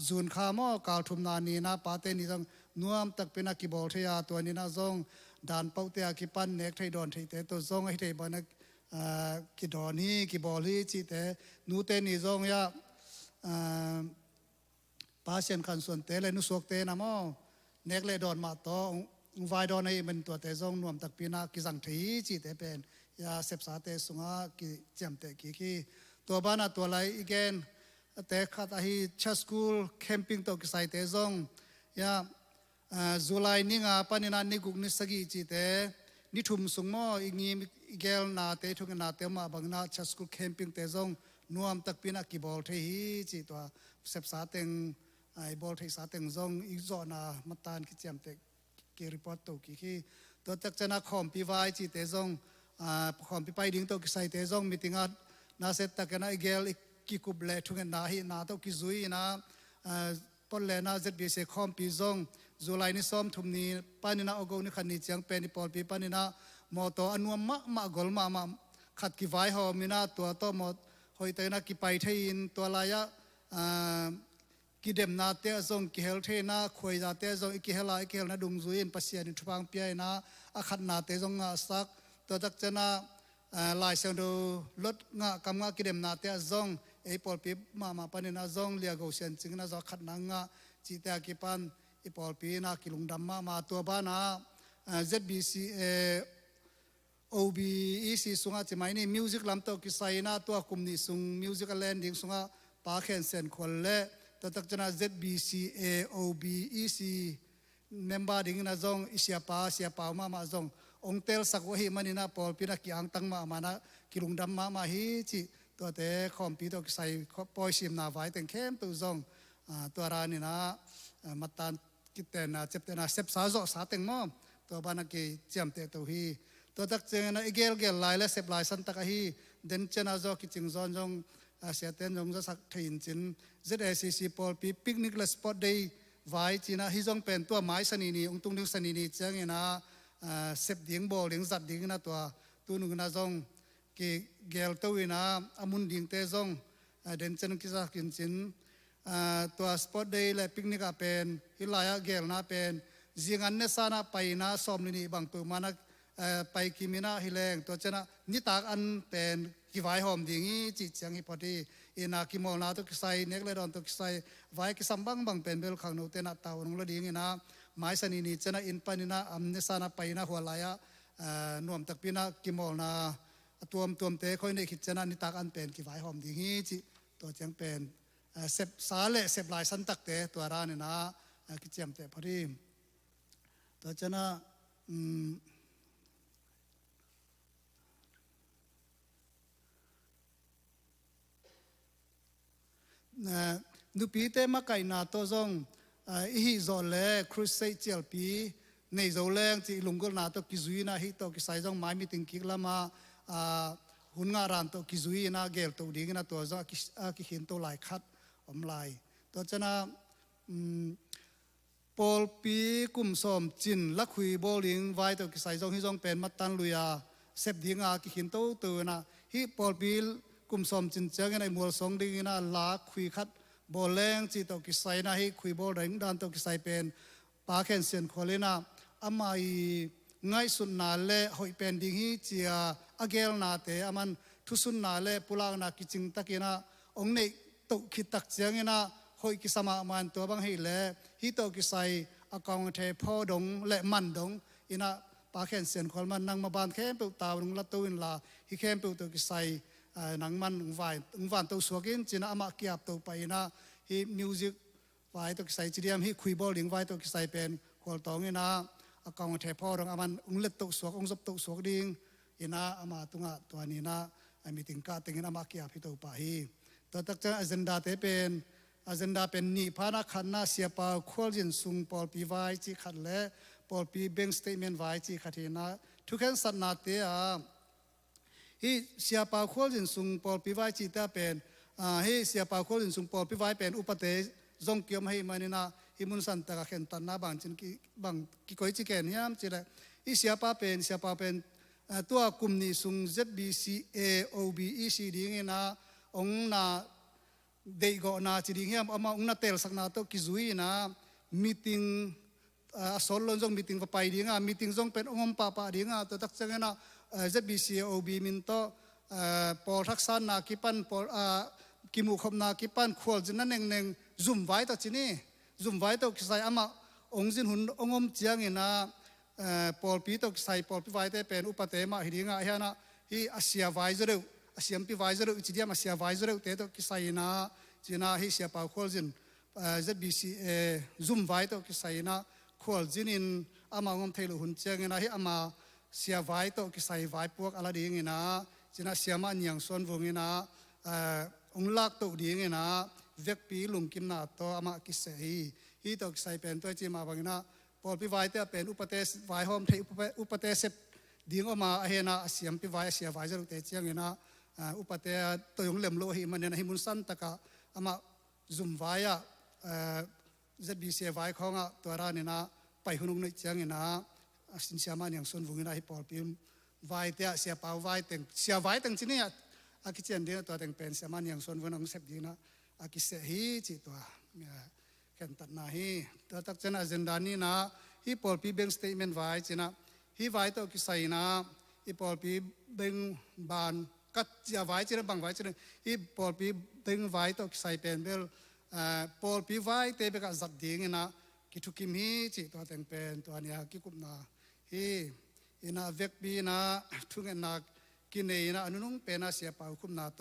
Speaker 1: จูนข้ามอกาลทุมนานีนะปาเตนีจงนัวมตักเป็นนักกิบอลเทียตัวนี้นะจงด่านเป้าเตียกิปันเนกไทยดอนไทยเตตัวจงไอเทบันนักกิดอนี้กิบอลฮีจิเตนูเตนีจงยาปาเซียนขันส่วนเตเลยนุสวกเตนะมอเนกเลยดอนมาต่อไวดอนให้เป็นตัวเตจงนัวมตักเป็นนักกิจังทีจิเตเป็นยาเสพสาเตสุงากิเจียมเตกิตัวบ้านตัวไรอีกแกนแต่ขัดที่ชัสกูลแคมปิ้งตัวกิไซเตจงยาจุลัยนี่งาปานินันนิกุกนิสกิจิเตนิทุมสุงมออีงี้อีเกลนาเตทุกนาเตมาบังนาชัสกูลแคมปิ้งเตจงนวมตักปีนักกีบอลเทีจิตัวเสพสาเต็งไอบอลเทีสาเต็งจงอีกจอนามาตานกิจามเตกีรีพอร์ตตัวกี่ตัวตักจะนักคอมพิวายจิเตจงคอมพิไปดิ้งตัวกิไซเตจงมีติงานาเสตตะกันไอเกลกิคุบเลทุกันนาฮีนาตัวกิซุยนะปนเลนาเจ็ดบีเซคอมปีซงจุลัยนิซอมทุมนีปานินาโอโกนิขันนิจังเป็นนิปอลปีปานินามอโตอนุมมะกอลมาขัดกิไวหอมินาตัวโตมดหอยเตนะกิไปเทียนตัวลายะกิเดมนาเตซงกิเฮลเทนะควยนาเตซงกิเฮลากิเฮลนะดุงซุยนปัสยานิทุพังเปียนะอาขัดนาเตซงสักตัวจักเจนะลายเสียงดูลดงะกำงะกิเดมนาเตะซงไอปอลปีมาปนินาซงเลียกเสียนจึงน่าจะขัดนังงะจิตากิปันไอปอลปีนากิลุงดำมาตัวบ้านา ZBC OBEC สุงาจิไม่นี่มิวสิกลำตัวกิไซน่าตัวกลุ่มนี้สุงมิวสิกแลนดิ้งสุงาปาเคนเซนคนเล่ตัวตักจนา ZBCA OBEC เมมเบอร์ดิ้งน่าจงอิเสียปามาจงองเทลสักวะฮีมันนี่นะพอลปีนักกีอังตั้งมานะกิลุงดำมาฮีจิตัวเตะคอมพิวเตอร์กิไซปอยชิมนาไว้แต่งเข้มตัวจงตัวรานี่นะมาตันกิเตนะเจ็บเตนะเซปซาโจสาเต็งมอตัวบ้านกีเจียมเตตัวฮีตัวตักเจนะอีเกลไลและเซปไลสันตักฮีเดินเจนะโจกิจิงจอนจงเสียเต็นจงจะสักถินจิน ZSCC พอลปีปิกนิกและสปอร์ตเดย์ไว้จีนะฮิจงเป็นตัวไม้สนีนีองตุงดิ้งสนีนีเจงนะเซปดิ้งบอลดิ้งจัดดิ้งนะตัวนึงนะจงกีเกลตัวนะอามุนดิ้งเตจงเดินเจนกิจกินจินตัวสปอร์ตเดย์และปิกนิกเป็นฮิลายาเกลนะเป็นจิงันเนสานะไปนะสอมลินีบางตัวมานะไปกิมินะฮิเลงตัวเจนะนิตากอันเป็นกิไวหอมดิ้งจิตยังฮิพอดีอินากิมอลนาตัวกิไซเนกเลดอนตัวกิไซไว้กิสัมบังบางเป็นเบลขังโนเตนะตาวนงละดิ้งนะไม้สนีนีเจนะอินปานินะอัมเนสานะไปนะหัวลายะนวมตักปีนะกิมอลนาตัวเตะคอยในขิดเจนะนิตากอันเป็นกิไวหอมดิ้งจิตัวจังเป็นเสพสาเลเสพลายสันตักเตตัวร้านเนี่ยนะกิจเจียมเตพอดีตัวเจ้านะดูปีเตมาไก่นาตัวจงอีโซเล่ครุสเซเจลปีในโซเล่จีลุงก็นาตัวกิจุยนะฮิตัวกิไซจงไม้มีติงกิกละมาหุ่นงารานตัวกิจุยนะเกลตัวดีกันนะตัวจงกิหินตัวลายคัดอมลายตัวเจ้านะปอลปีกุมสมจินลักคุยโบลิงไว้ตัวกิไซจงฮิจงเป็นมัตตันลุยาเสพดิ้งกิหินตัวนะฮิปอลปีกุมสมจินเจ้ากันในมัวสงดิ้งนะลาคุยคัดบอลแรงจีตัวกิไซนะฮิคุยบอลแรงด้านตัวกิไซเป็นปาเคนเซียนโคเลนะอามาง่ายสุดนาเล่หอยเป็นดิ้งฮิจีอาเกลนาเตอามันทุสุนนาเล่ปุลางนากิจิงตักินะองในตุคิตักเจียงนะหอยกิสมามันตัวบางฮิเล่ฮิตัวกิไซอากองเทพอดงและมันดงอินะปาเคนเซียนโคลมันนั่งมาบานเข้มเปิลตาวนุงละตัวอินลาฮิเข้มเปิลตัวกิไซนังมันวานตัวสวกินจีน่าอามาเกียบตัวไปนะฮีมิวสิกไว้ตัวกิไซจีเดียมฮีคุยบอลลิงไว้ตัวกิไซเป็นโคลตองนะอากองเทพอดงอามันเล็ดตัวสวกจบตัวสวกดิ้งอินะอามาตัวนี้นะมีติงกาติงอามาเกียบฮีตัวไปตัวตักจังอเจนดาเตเป็นอเจนดาเป็นนิพานะขันนาเสียปาควอลจินซุงปอลปีไว้จีขัดเล่ปอลปีเบงสเตเมนไว้จีขัดนะทุกแห่งสันนาเตะฮีเสียปาควอลจินซุงปอลปีไว้จีตาเป็นฮีเสียปาควอลจินซุงปอลปีไว้เป็นอุปเตจงเกี่ยมให้มันนะฮิมุนสันตะกะเข็นตันนาบางจินกีบางกิโกยจีแกนยามจีเลยฮีเสียปาเป็นตัวกลุ่มนี้ซุง ZBCA OBEC ดิ้งนะองนาเด็กก็นาจีดิ้งเฮียมเอามาองนาเตลสักนาตัวกิจุยนะมีติ้งสอนลงจงมีติ้งไปดิ้งมีติ้งจงเป็นองค์ป้าดิ้งตัวตักเจงนะ ZBCA OB มินโตปอทักษะนากิปันปอกิมุขบนากิปันขวลจินนั่นเองซุ่มไว้ตัวจีนี่ซุ่มไว้ตัวกิไซอามาองค์จินหุ่นองค์เจียงนะปอลปีตัวกิไซปอลปีไว้แต่เป็นอุปเตมาหิดิ้งเฮียนะฮีอาเซียไว้จะเร็วอาเซียมปีไว้จะเร็วจีเดียมาเซียไว้จะเร็วแต่ตัวกิไซนะจีน่าฮีเสียปาขวลจินZBCA ซุ่มไว้ตัวกิไซนะขวลจินินอามาองค์เทลุหุ่นเจียงนะฮีอามาเสียไว้ตัวกิไซไว้พวกอะไรดิ้งนะจีน่าเสียมันยังส่วนวงนะองค์ลักตัวดิ้งนะเวกปีลุงกิมนาตัวอามากิเซฮีตัวกิไซเป็นตัวจีมาบางนะพอปีไว้แต่เป็นอุปเทศไว้หอมเทอุปเทศดิ้งออกมาเฮนะเสียมปีไว้เสียไว้จะรู้แต่เจียงนะอุปเทศตัวยงเล่มโลหิมันเนี่ยหิมุนสันตะกะอามาซุ่มไว้ZBCA ไว้ของตัวร้านเนี่ยนะไปหุ่นงในเจียงนะสินเสียมันอย่างส่วนวงนะฮิปอลปีไว้แต่เสียเปล่าไว้แต่เสียไว้ตั้งที่นี่อากิเจนเดียตัวแต่งเป็นเสียมันอย่างส่วนวงของเสพดีนะอากิเสฮีจิตัวแข่งตัดนาฮีตัวตักเจนอาเจนดานี่นะฮิปอลปีเบงสเตทเมนต์ไว้จีนะฮิไว้ตัวกิไซนะฮิปอลปีเบงบานกัดจะไว้จีนะบางไว้จีนะฮิปอลปีเบงไว้ตัวกิไซเป็นเบลปอลปีไว้เตเบกัดจัดดิ้งนะกิทุกิมฮีจิตัวแต่งเป็นตัวเนี้ยกิกุมนาฮี อินาเวกปีนาทุกเงินนักกินเองนะอนุนุ่งเป็นอาเซียเป่าคุมนาโต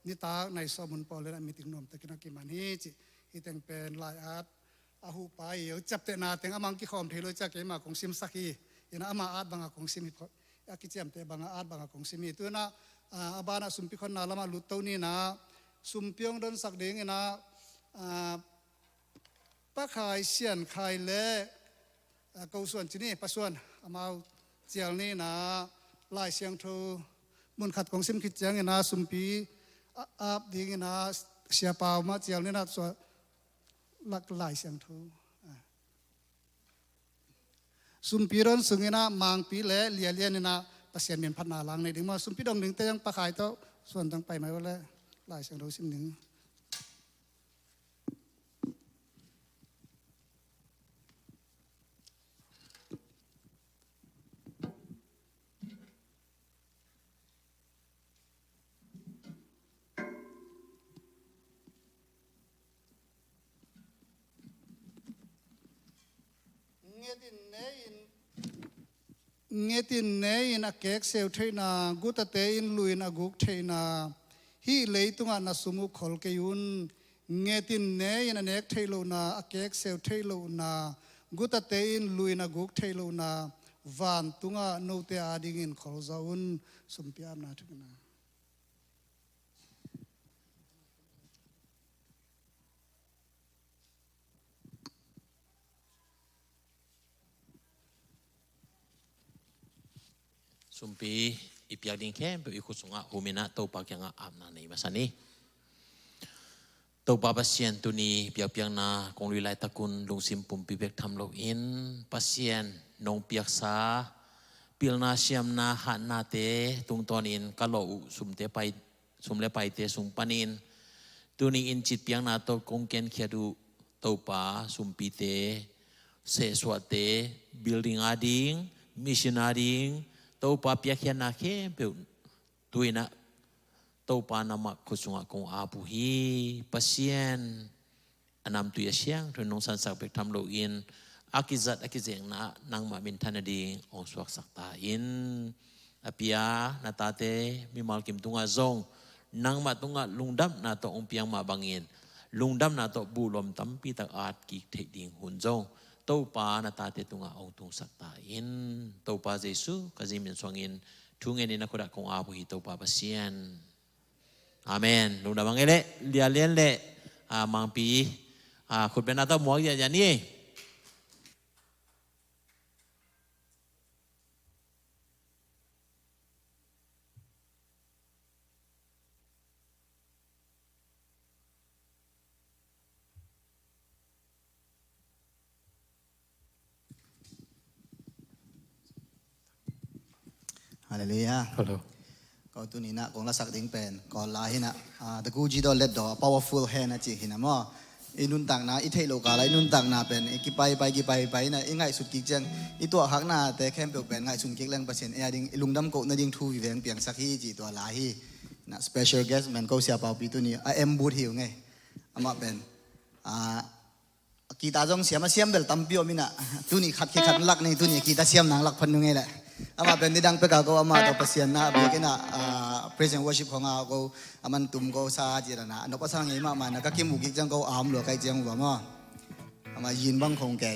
Speaker 1: นิตาในสมุนปอเลยนะมีติงนมตะกินักกิมันฮีจิอีแตงเป็นลายอาร์ตอาหูไปเอาจับเตนาแตงอามังกิคอมเทโลจากเกมาของซิมสักีอินาอามาอาร์ตบางของซิมิอากิเจมเตบางอาร์ตบางของซิมิตัวน่ะอาบานาสุมพิคนนาละมาลุตตัวนี้นะสุมเปียงโดนสักเด้งนะป้าขายเสียนขายเล่เกาส่วนจีนี่ป้าส่วนอามาเจียงนี่นะลายเสียงทูมุนขัดของซิมคิดเจียงนะสุมปีอาบดิ้งนะเสียเปล่ามาเจียงนี่นะส่วนลักลายเสียงทูสุมปีร้อนสุงนะมังปีเล่เลียเลียนี่นะภาษาเมียนพัฒนาลังในดึงมาสุมปีดองหนึ่งแต่ยังป้าขายโตส่วนตั้งไปไหมว่าแล้วลายเสียงทูซิมหนึ่งเงตินเนยนะเก็กเซลเทนากุตเตอินลุยนะกุกเทนาฮีเลยตุงานะสมุขลเกยุนเงตินเนยนะเนกเทโลนาอเก็กเซลเทโลนากุตเตอินลุยนะกุกเทโลนาวานตุงาโนเตอาดิงินขอลซาอุนสมพิอามนาทุกนา
Speaker 4: สุมปีอีพิยาดิงเข้มไปอีกุศงะโฮมินะโตปากยังอาบนาในมาสันนี้โตปาปัสเซียนตุนีเปียกเปียงนาคงลุยไลตะกุนลงซิมปุ่มปีเบกทำโลอินปัสเซียนนงเปียกสาปิลนาเชียมนาหันนาเตตุงตอนอินกะโลสุมเตไปสุมเลไปเตสุมปานินตุนีอินจิตเปียงนาโตกงเกนเขียดูโตปาสุมปีเตเสสวเตบิลดิ้งอาดิงมิชชันนาดิงโตปาเปียกเขียนนาเข้มเปิลตุยนะโตปานามักคุสุงะคงอาบุฮีปัสเซียนอันนำตุยเชียงทุนนงสันสักเบกทำโลอินอากิจัดอากิเจงนะนางมามินทันดีองสวกสักตาอินอภิยานาตาเตมีมัลกิมตุงะซงนางมาตุงะลุงดับนาโตองเปียงมาบังอินลุงดับนาโตบูลมตัมปีตักอาดกิเทดิงหุนซงโตปานาตาเตตุงะองตุงสักตาอินโตปาเจสุกะจิมินสวงอินทุงเงินนักขุดคงอาบุฮีโตปาปัสเซียนอาเมนลุงดับบังเอเล่เลียเลียนเล่มังปีขุดเป็นนาโตหมวกอย่างนี้
Speaker 5: ฮาเลลูยา
Speaker 2: ฮัลโหล
Speaker 5: ก็ตัวนี้นะของเราสักดิ้งเป็นก่อนลาหินะตะกูจีดอลเล็ดดอ powerful hand นะจีหินะมั่วอินุนต่างนะอิเทโลกาลอินุนต่างนะเป็นกี่ไปนะอิง่ายสุดกี่จังอิตัวหักนะแต่แค่เป็นง่ายสุดกี่แรงเปอร์เซ็นต์ดิ้งลุงดำโกนะดิ้งทูวิเวงเปียงสักฮีจีตัวลาฮีนะ special guest มันก็เสียเปล่าปีตัวนี้เอ็มบูดหิวไงอามาเป็นกีตาจงเสียมาเสียมเบลตัมปิโอมินะตัวนี้ขัดลักนี่ตัวนี้กีตาเสียมนางลักพันนึงไงแหละอามาเป็นที่ดังเปกาก็อามาตัวเปอร์เซ็นต์นะเบกินะpresent worship ของเราก็อามันตุ่มก็ซาจีระนะนกภาษาไงมามันนะก็คิมบุกิจังก็อามหลวงไก่เจียงหัวมั่วอามายินบังคงแก่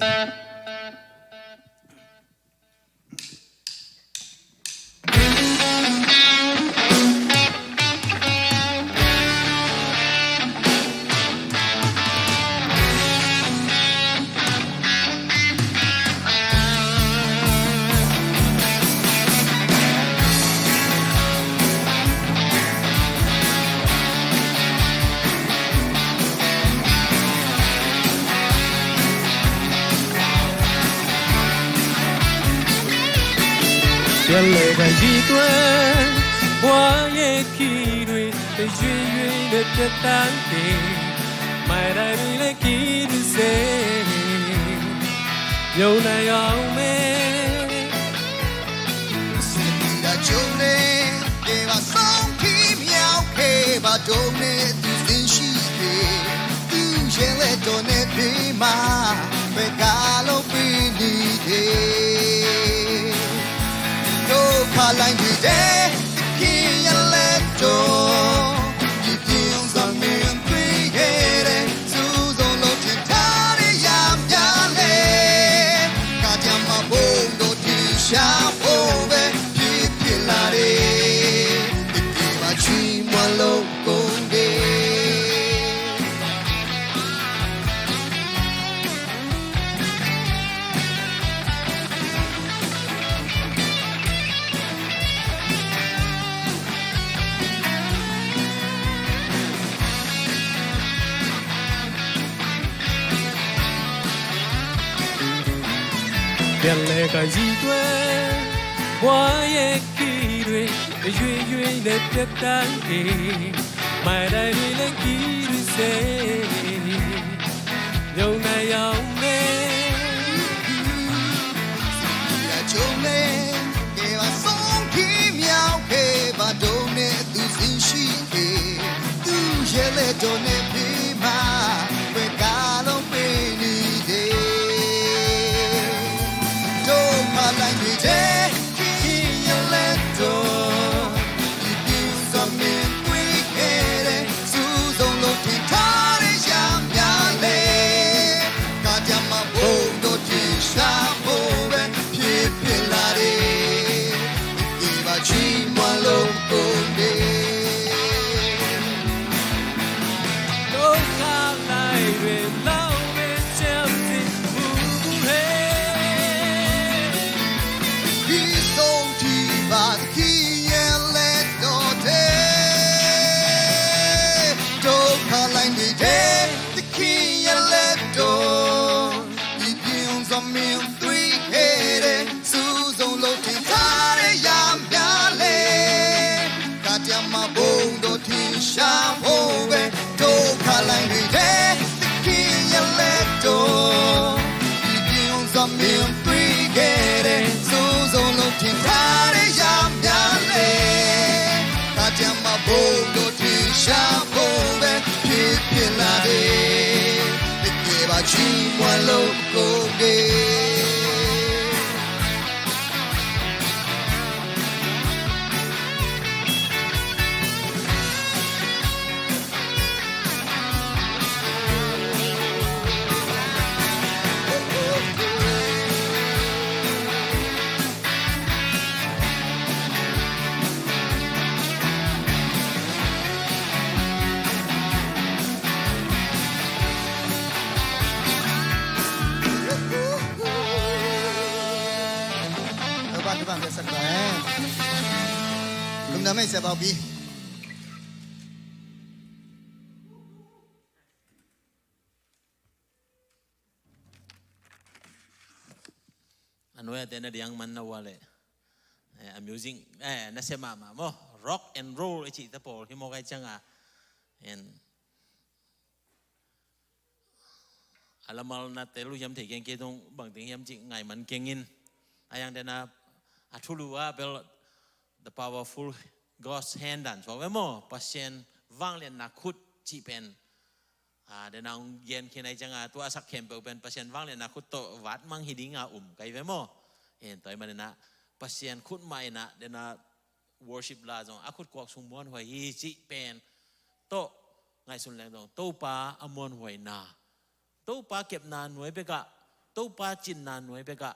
Speaker 2: 眼泪在一堆，我也体会被远远的别当地，买来对来给的谁，有那样美。
Speaker 5: 是你的酒呢，给我送去庙去，把酒呢都真是的，丢下来多呢别嘛，别搞了别你的。
Speaker 2: ပြန်လဲကကြီးတွေဘွားရဲ့ခီတွေရွေရွေနဲ့ပြတ်တန်းနေမိုင်တိုင်းတွေလည်းခီတွေစေညုံနေအောင်နေ
Speaker 5: 穷嘞，给我送去庙给把东内都心虚给，都夜来东内皮马，为家拢被你的，都怕来你这，今夜来东，一定上面归给的，苏中路听他的响呀嘞，大家嘛不都听啥不呗。去马路公的，
Speaker 2: 都看来人老人将军不黑，
Speaker 5: 一送提把气也来到的，都看来你的气也来到，一定上面对黑的，苏中路听他的呀。下后边都看来你的天也来到，一定用生命对给的，手中路听他的呀呀嘞，大家嘛不都听下后边偏偏来的，你给把情关路过的。ไม่เสียเบาบี
Speaker 4: อันนู้นแต่นั่นยังมันนวเลยamusingนั่นเสียมาโม rock and roll ไอจีตะโพที่โมไกจังอ่ะอะไรมาแล้วนะแต่รู้ย้ำถึงเก่งๆตรงบางทีย้ำจริงไงมันเก่งอินอย่างเดน่ะทุลุว่าเป็น the powerful God's hand ดันเพราะว่าโมปัศยันว่างเรียนนักขุดจีเป็นเดี๋ยวนางเย็นที่ไหนจังตัวสักเข็มเป็นปัศยันว่างเรียนนักขุดโตวัดมังฮิดิงไกลไว้โมเห็นตัวมันนะปัศยันขุดไม่นะเดี๋ยวนะ worship ลาจงขุดกวกสมบูรณ์หวยฮีจีเป็นโตไงสุนแรงตรงโตปลาอมวนหวยนาโตปลาเก็บนานหน่วยไปกะโตปลาจินนานหน่วยไปกะ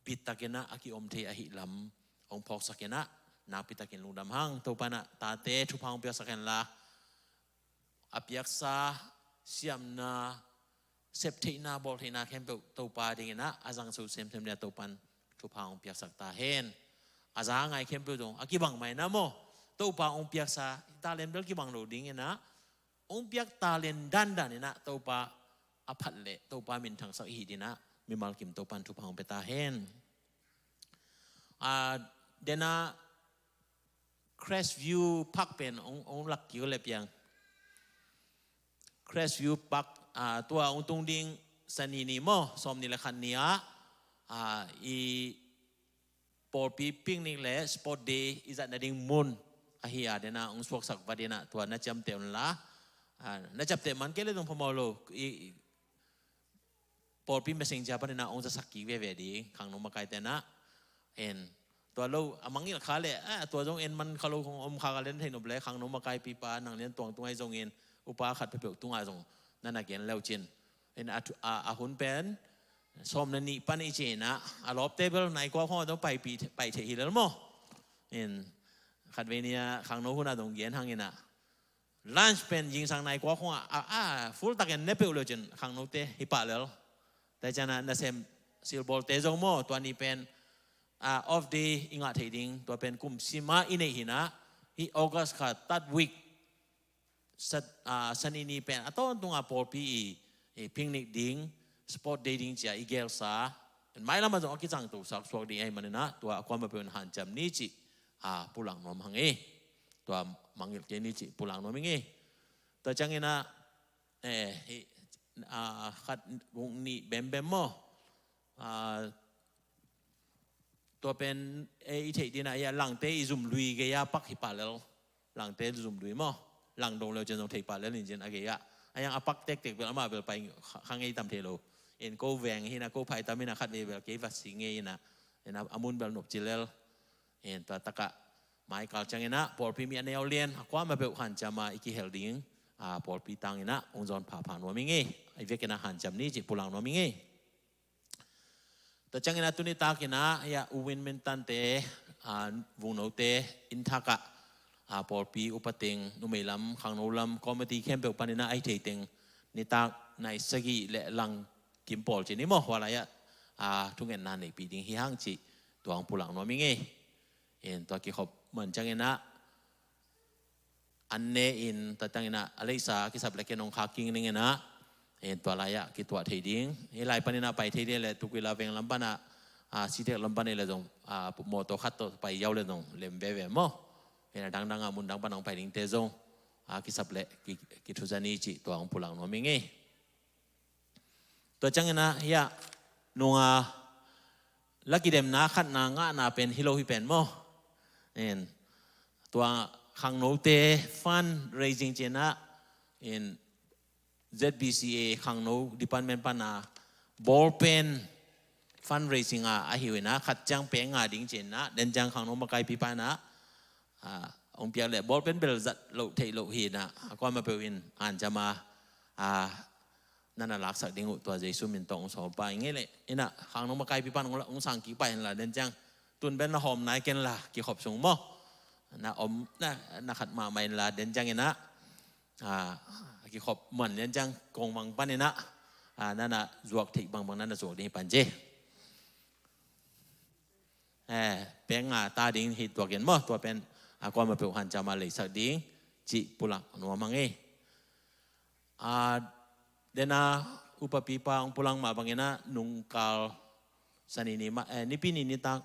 Speaker 4: ปิดตะเกนะอากิอมเทอหิลำองพอกสักนะนาปิตากินลุงดำหังตัวปานะตาเตทุพังเปียสักละอภิยักษาเสียมนาเสพตินาบอลเทนาเข้มตัวปาดิ่งนะอาจังสูเซมเนี่ยตัวปันทุพังเปียสักตาเฮนอาจังไงเข้มตัวตรงอากิบังไม่นะโมตัวปาองเปียกษาตาเลนเบลกิบังโหลดิ่งนะองเปียกตาเลนดันนี่นะตัวปาอภัตเละตัวปามินทางสักหีดีนะมีมาลกิมตัวปันทุพังเปตาเฮนเดน่าCrestview Park เป็นองหลักกี่เลยเพียง Crestview Park ตัวองตุงดิงสนีนิโมสมนิลคันเนียอีปอปีปิ้งนี่แหละสปอร์ตเดย์อีจัดนาดิงมุนเฮียเดน่าองสวกสักวันเดน่าตัวนัดจำเต็มละนัดจำเต็มมันก็เลยต้องพมอโลอีปอปีเมสเซนเจอร์ปะเดน่าองจะสักกี่เวดีขังนมาไกลแต่นะตัวเราอามังนี่ละขาเลยตัวจงเอ็นมันเขาเราของอมขากันเล่นให้หนุบเลยขังนมาไกลปีปานังเลี้ยนตัวไอ้จงเอ็นอุปาขัดไปเปลือกตัวไอ้จงนั่นนักเรียนเลี้ยวจินหุ่นเป็นสมนันนี่ปันอีเจนะลอบเทเบิลไหนกว่าพ่อต้องไปเที่ยวแล้วมั้งขัดเวนีขังโน้หุ่นตรงเย็นทางเงินลันช์เป็นยิงสังไหนกว่าพ่อฟูลตักเงินเนเปิลเลยจินขังโน้เตฮิปะแล้วแต่จากนั้นนั่นเซมซิลบอลเตจงมั้งตัวนี้เป็นoff day อิงอาทิตย์ดิ้งตัวเป็นกลุ่มซิมาอินเอหินะที่ออกัสขาดตัดวิกสันนี้เป็นตัวตรงอาปอปีพิงนิกดิ้งสปอร์ตเดย์ดิ้งจะอีเกลซ่า ไม่ละมาจงกิจังตัวสักสวกดีไอ้มันนะตัวความมาเป็นหันจำนี้จิปุลังนอมหังเอตัวมังเกลเจนี่จิปุลังนอมเอตัวจังเงินะขัดวงนี้เบมเบมโมตัวเป็นอีเทดีนะยาหลังเตยซุ่มลุยเกียปักหิปาเลลหลังเตยซุ่มลุยโมหลังดงเราจะต้องเทปาเลลนี่จริงๆอะไรอ่ะยังปักเต็กๆเป็นอามาเป็นไปข้างไอ้ตำเทโลเอ็นโกแวงที่นะโกไผ่ตามินะขัดเบลเกวัดสิงเงี้ยนะเอ็นอามุนเบลนบจิเลลเอ็นตัวตะกะไม้กาลจังเงินะพอพิมีอันเนลเลียนความมาเป็นหันจะมาอีกเฮลดิ้งพอปีตังเงินะองค์จอนผ่าผ่านว่ามิงเงี้ยไอ้เวกนะหันจำนี้จิปุลังว่ามิงเงี้ยแต่จังเงินะตุนิตากินะยาอุวินเมนตันเตวุงโนเตอินทักะพอปีอุปติงนุเมลัมขังโนลัมคอมเมดี้เข้มเปลวปานินะไอเทติงนิตาในสกีและลังกิมปอลจีนี่มั้งว่าอะไรทุกเงินนานในปีดิ้งฮิฮังจีตัวของปุลังว่ามิงเงี้ยเอ็นตัวกี่ขบเหมือนจังเงินะอันเนอินแต่จังเงินะอะไรสักกิสับเล็กน้องขากิ้งนี่เงินะเอ็นตัวอะไรกิตัวเทดิ้งเฮลัยปานินะไปเทดิ้งเลยทุกเวลาเวงลัมปานะสิเดลัมปานี่เลยตรงโมโตขัดตัวไปยาวเลยตรงเล็มเบเวมั้งเห็นดังๆมุนดังปานองไปดิ้งเตจงกิสับเล็กกิทุจานีจิตัวของปุลังว่ามิงเงี้ยตัวจังเงินะเฮียนัวลักกิเดมนาขัดนางะนาเป็นฮิโลฮิเป็นมั้งเอ็นตัวขังโนเตฟันเรซิงเจนะเอ็น ZBCA ขังโนดิพาร์ตเมนต์ปานาบอลเป็นฟันเรซิงอาหิวนะขัดจังเปงดิ้งเจนะเดินจังขังโนมาไกลปีปานะองเปียเล่บอลเป็นเบลจัดโลเทโลฮีนะก็มาเป็นอ่านจะมานั่นน่ะลักษณะดิ้งตัวเจสุมินตองสอบไปงี้เลยนี่นะขังโนมาไกลปีปานองสังกีไปละเดินจังตุนเป็นหอมนายกันละกี่ขอบสูงมั้งนะอมนะขัดมาไม่ละเดินจังนะกี่ขอบเหมือนเดินจังกงบังปันนี่นะนั่นน่ะจวกถิบางนั่นน่ะจวกนี่ปันเจเป็นตาดิ้งหิตัวเกินมั้งตัวเป็นความมาเป็นหันจะมาเลยสักดิ้งจิปุลังนัวมังเอเดน่าอุปปีปางปุลังมาบางอย่างนะนุงกาลสันนิมานี่ปีนี้ตัก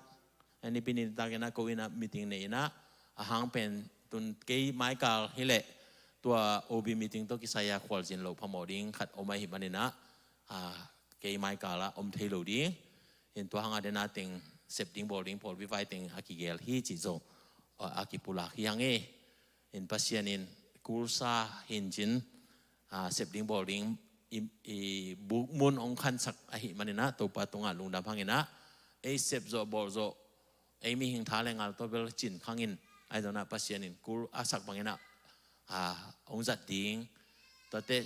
Speaker 4: นี่ปีนี้ตักนะกูอินะมีติ้งเนี่ยนะหางเป็นตุนเกย์ไม้กาลฮิเล่ตัวโอบีมีติ้งตัวกิสายาควอลจินโลพมอดิ้งขัดอมหิบันนี่นะเกย์ไม้กาลละอมเทโลดิ้งเห็นตัวหางเดน่าติ้งเซปติ้งบอลดิ้งพอลวิไฟติ้งอากิเกลฮีจิโซอากิปุลักยังเอเห็นปัสยานินกูซาเห็นจินเซปติ้งบอลดิ้งบุกมุนองคันสักอหิมันนะตัวปะตรงลุงดำพังเงินะเซปโซบอลโซมีหิงท้าแรงงานตัวเบลจินขังอินไอ้ตัวน่ะปัสยานินกูอาศักบังเงินะองจัดดิ้งตัวเตะ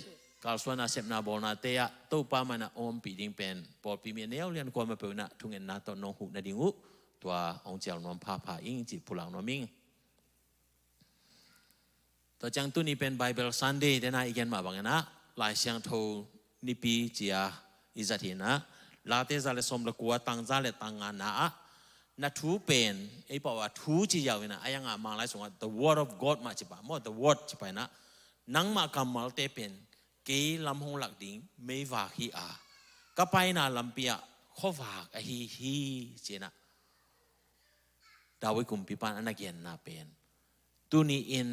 Speaker 4: กาลสวนาเซปนาบอลนาเตะตัวปะมันนะอมปีดิ้งเป็นบอลปีเมียเนียวเรียนความมาเป็นนะทุกเงินนะตัวน้องหุนาดิ้งตัวองเจ้านวมพาอิงจิปุลังนวมิงตัวจังตุนี่เป็นไบเบิลซันเดย์เดน่าอีกยันมาบังนะหลายเสียงโทนิปีจียอิจัดเห็นนะลาเตซาเลสมละกัวตังซาเลตังงานนะนัทูเป็นไอ้บอกว่าทูจียาวนะไอ้ยังมาหลายส่วน the word of God มาจิบะมั่ว the word จิบะนะนังมากำมัลเตเป็นเกยลำหงหลักดิ่งไม่วาฮีก็ไปน่ะลำเปียข้อฝากไอ้ฮีเจนะดาวิกุมพิปานอันนักเรียนน่าเป็นตุนีอิน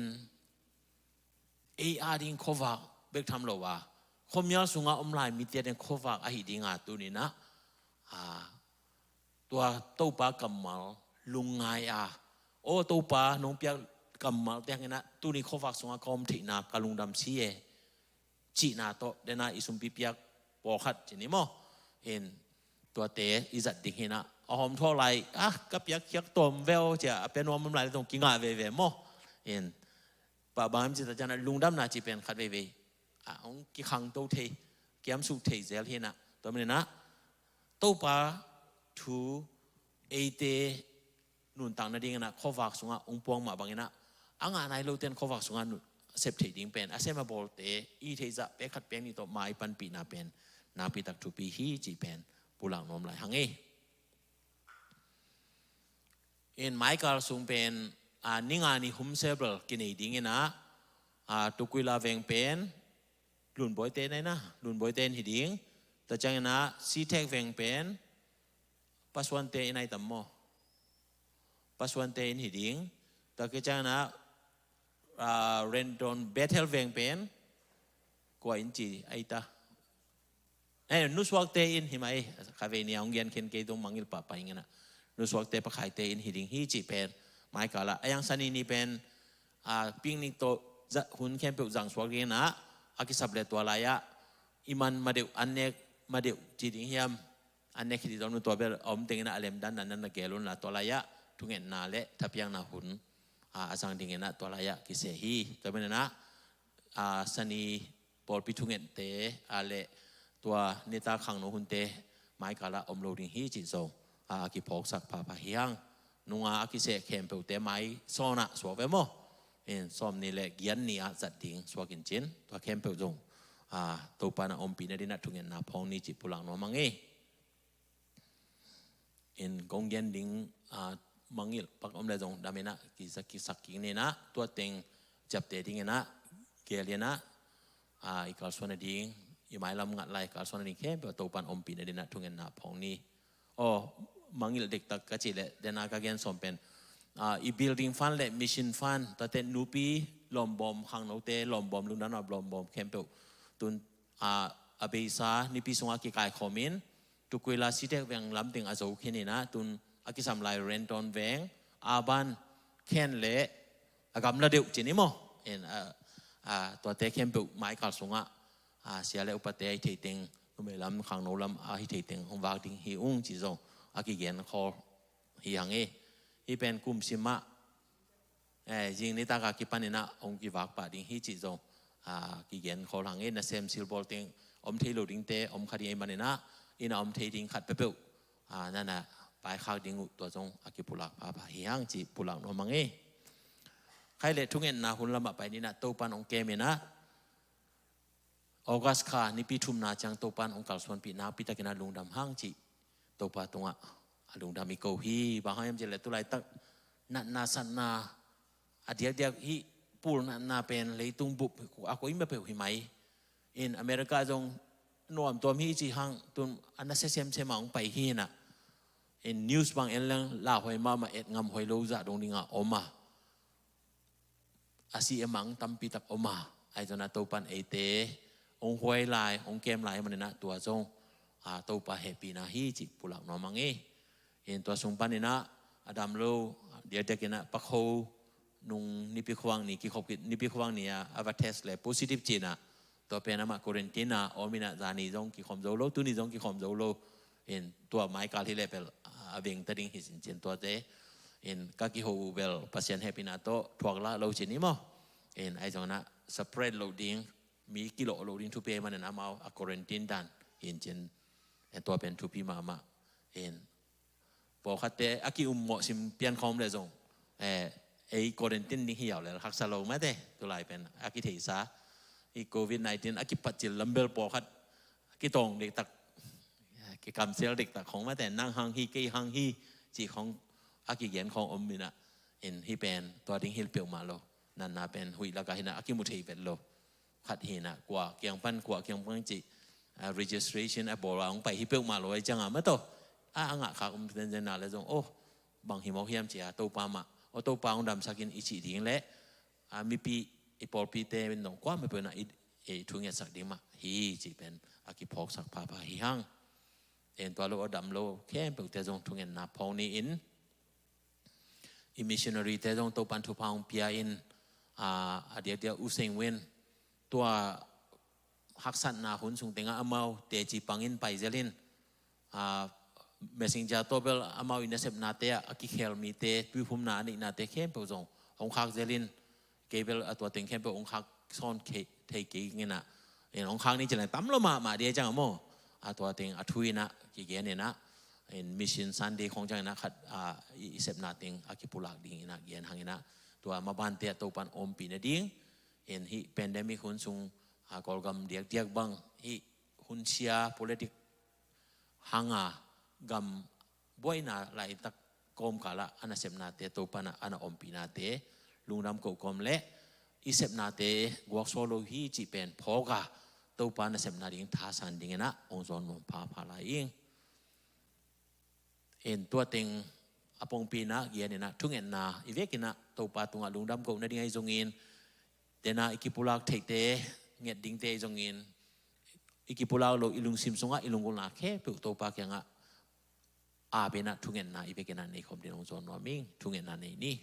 Speaker 4: ดิ้งข้อฝากเบกทำเราว่าคมยาสุงาอมลายมีเตียนข้อฝากไอ้ดิ้งตุนีนะตัวตู้ปากำมัลลุงไงโอ้ตู้ปาน้องเปียกำมัลเตียงนะตุนีข้อฝากสุงาคอมถินากาลุงดำซีจีนาโตเดน่าอิสุมพิเปียกปอขัดจีนี่มั้งเห็นตัวเตะอิจัดดิ่งเห็นนะหอมเท่าไรกับยักยักตัวเวลจะเป็นว่ามันหลายตรงกินง่ายเว่ๆมั้งเห็นป่าบางทีจะนะลุงดำน่าจะเป็นขัดเว่ๆองกี่ครั้งโตเทเกี่ยมสุเทเซลเห็นนะตัวมันนะโตป่าทูเตนุนต่างนั่นเองนะข้อฝากสุงาองปวงมาบางอย่างนะงานไหนเราเต้นข้อฝากสุงาเซฟเทดิ้งเป็นเซมาบอลเตอีเทจะไปขัดเป็นนี่ตัวไม้ปันปีนาเป็นนาปีตักทุปีฮีจีเป็นปุลังนมไหลหังเอ็นไม้กาลสูงเป็นนิงานิฮุมเซเบิลกินดิ้งนะตุกุยลาเวงเป็นลุนบอยเตนนะลุนบอยเตนหิดิ้งแต่จังนะซีเทกเวงเป็น ปัสวันเตอินไอตัมโมปัสวันเตอินหิดิงตะกี้จังนะเรนดอนเบเทลเวงเป็นกว่าอินจีไอตานุสวักเตอินหิมายคาเวนียองเกียนเคนเกตงมังอิลปะไปงั้นนะนุสวักเตปะขายเตอินหิดิงฮิจิเป็นหมายกาละยังสันนี่เป็นปิ้งนิโตจะหุ่นแคมเปิลจังสวักเรียนะอากิสับเลตัวลายะอิมันมาเดียวอันเนกมาเดียวจีดิงเฮียมอันเนกที่ตอนนู้นตัวเบลอมเต็งนะอเลมดันนั้นนะเกลุนละตัวลายะทุเงินนาเละทับยังนาหุ่นอาสังดิงนะตัวลายะกิเสฮีตัวเป็นนะสันนี่ปอลพิทุเงินเตอาเละตัวเนตาขังโนหุ่นเตหมายกาละอมโลดิงฮีจิโซอากิพอกสักพาพาฮิยังนุงอากิเสแคมเปิลเตไม้โซนะสวกเวโมซ้อมนี่แหละเกียนนี่อาจัดดิ่งสวกินจินตัวแคมเปิลจงตัวปานาอมปีนดินัดทุงเงินนาพองนี่จิปุลังโนมังเอกงเย็นดิ่งมังอิลปักอมเลจงดามินะกิสักกินนี่นะตัวเต็งจับเตดิ่งนะเกลียนะอีกาลส่วนดิ่งอีหมายลำงัดไล่กาลส่วนดิ่งแคมเปิลตัวปานอมปีนดินัดทุงเงินนาพองนี่มังอิลเด็กตักกะจิเลเดนากาเกนสมเป็นอีบิลดิ้งฟันและมิชชั่นฟันแต่เต็นนูปีลอมบอมขังโนเตลอมบอมลุนนั้นลอมบอมแคมเปิลตุนอาเบซานิพิสงอากิกายคอมินตุกุยลาสิเดกเวงลำติงอาโจคินีนะตุนอากิสัมไลเรนตอนเวงอาบันเคนเละอากำละเดียวจินิโมตัวเตแคมเปิลไม้กาลสงเสียแล้วอุปเตยเทติงนุเมลำขังโนลำอาฮิเทติงองวากติงฮิอุงจิโซอากิเกนคอฮิยังที่เป็นกลุ่มสิมะยิงในตากากิปันนี่นะองค์กิวักปะดิ่งฮิจิโซกิเกนขอหลังนะเซมซิลบอลติงอมเทลูดิ่งเตอมคดีมันนี่นะอินอมเทดิ่งขัดเปเปิลนั่นนะไปข้าวดิ่งตัวจงอากิปุลักพาพาฮิยังจิปุลักโนมังใครเละทุกเงินนะหุ่นละมาไปนี่นะตัวปันองเกมนะออกัสคานี่ปีทุมนาจังตัวปันองกัลส่วนปีนาปีตะกินาลุงดำห้างจิตัวปันตรงลุงดำมีโกฮีบางอย่างจะเละตัวไรตักนาสันนาเดียกฮีปูนนาเป็นเลยตุงบุบakuอิมเปลหิไหมอินอเมริกาจงนวมตัวมีจีหังตุนอันนั้นเซมมังไปฮีน่ะอินนิวส์บางเอ็นเรื่องลาหอยมาเอ็ดงำหอยโลจะตรงนี้งะอมาอาศัยมังตั้มปีตักอมาไอจนาตัวปันเอเตองหวยลายองเกมลายมันนะตัวจงตัวปะเฮปีนาฮีจิปุลักนอมังเห็นตัวสงปันนี่นะอดัมโลเดี๋ยวจะกินนะปักโฮนุงนิพิควางนี่กิขบกินิพิควางนี่อวัตเทสเลยโพซิทีฟจีนะตัวเป็นน้ำมันโคเรนตินะอมินะจานีจงกิขมโจโลตุนี่จงกิขมโจโลเห็นตัวไม้กาที่เล็บเวงตะดิ่งหิสินเจนตัวเตเห็นกากิโฮเบลพัศยันเฮปินาโตทวกละโลจินิโมเห็นไอจงนะสเปรดโลดิ้งมีกิโลโลดิ้งทุเปมันนะมาเอาโคเรนตินดันเห็นเจนตัวเป็นทุพีมาเห็นพอคัดเตะอากิอุมโมซิมเปียนคอมเลยจงไอ้โคเรนตินนี่เหี่ยวเลยหักสโลงไหมเต้ตัวลายเป็นอากิเทสาไอ้โควิด-19อากิปัจจิลลัมเบลพอคัดอากิตองเด็กตักกิกรรมเซลเด็กตักของแม้แต่นั่งหังฮีกี่หังฮีจีของอากิเย็นของอมมินะเอ็นฮีเป็นตัวดิ้งฮิลเปียวมาโลนั่นน่ะเป็นหุยแล้วก็เห็นนะอากิมุทีเป็นโลคัดเห็นนะกว่าเกียงปั้นกว่าเกียงปั้นจีregistration ไอ้บอกว่าองไปฮิเปียวมาโลไอ้จังอ่ะไม่โตอ่างะขาอุ้มเป็นเจนาเลยจงโอ้บางหิมะเฮียมเจียตัวปามาโอตัวปาองดำสักินอิจิดิ่งเละมีปีไอปอลปีเตเป็นหนองกว่าไม่เป็นอะไอทุ่งเงี้ยสักดิ่งมาฮีจีเป็นอากิพอกสักพาฮิฮังเอ็นตัวโลดำโลแค่เป็นแต่จงทุ่งเงี้ยนาพองนี่อิมิชชันนารีแต่จงตัวปันทุพองเปียอินเดียวอุเซงเวนตัวฮักสันนาหุ่นสุงเต็งอามาเตจีปังอินไปเจลินmessenger to bel amau ina sep na te aki khel mi te pi phum na ni na te khem pe jong ong khak zelin kebel atwa teng khem pe ong khak son ke thei ki ngena en ong khak ni chela tam lo ma de chang mo atwa teng athui na ki ge ne na en mission sunday khong chang na khat i sep na teng aki pulak ding ina gen hangina to ma ban te to pan om pi na ding en hi pandemic hun sung kolgam diak bang hi hun sia politic hanga gam boy na lai tak kom kala ana sep na te to pana ana ompi na te lungnam ko kom le i sep na te gwak solo hi chi pen phoga to pana sep na ding tha san ding na ong zon mom pha la ing เอ็นตัวเต็งอปงปีนะเกียเนี่ยนะทุ่งเอ็นนาอีเวกินะตัวปาตุงอาลุงดำกูนั่นยังไงจงอินเดนาอิกิปุลากเทกเตเงียดดิ้งเตจงอินอิกิปุลากโลอิลุงซิมสงะอิลุงกุลาแค่เปิดตัวปากยังอะอาเบนะทุ่งเอ็นนาอีเวกินะในคอมเดนองจอนวามิงทุ่งเอ็นนาในนี่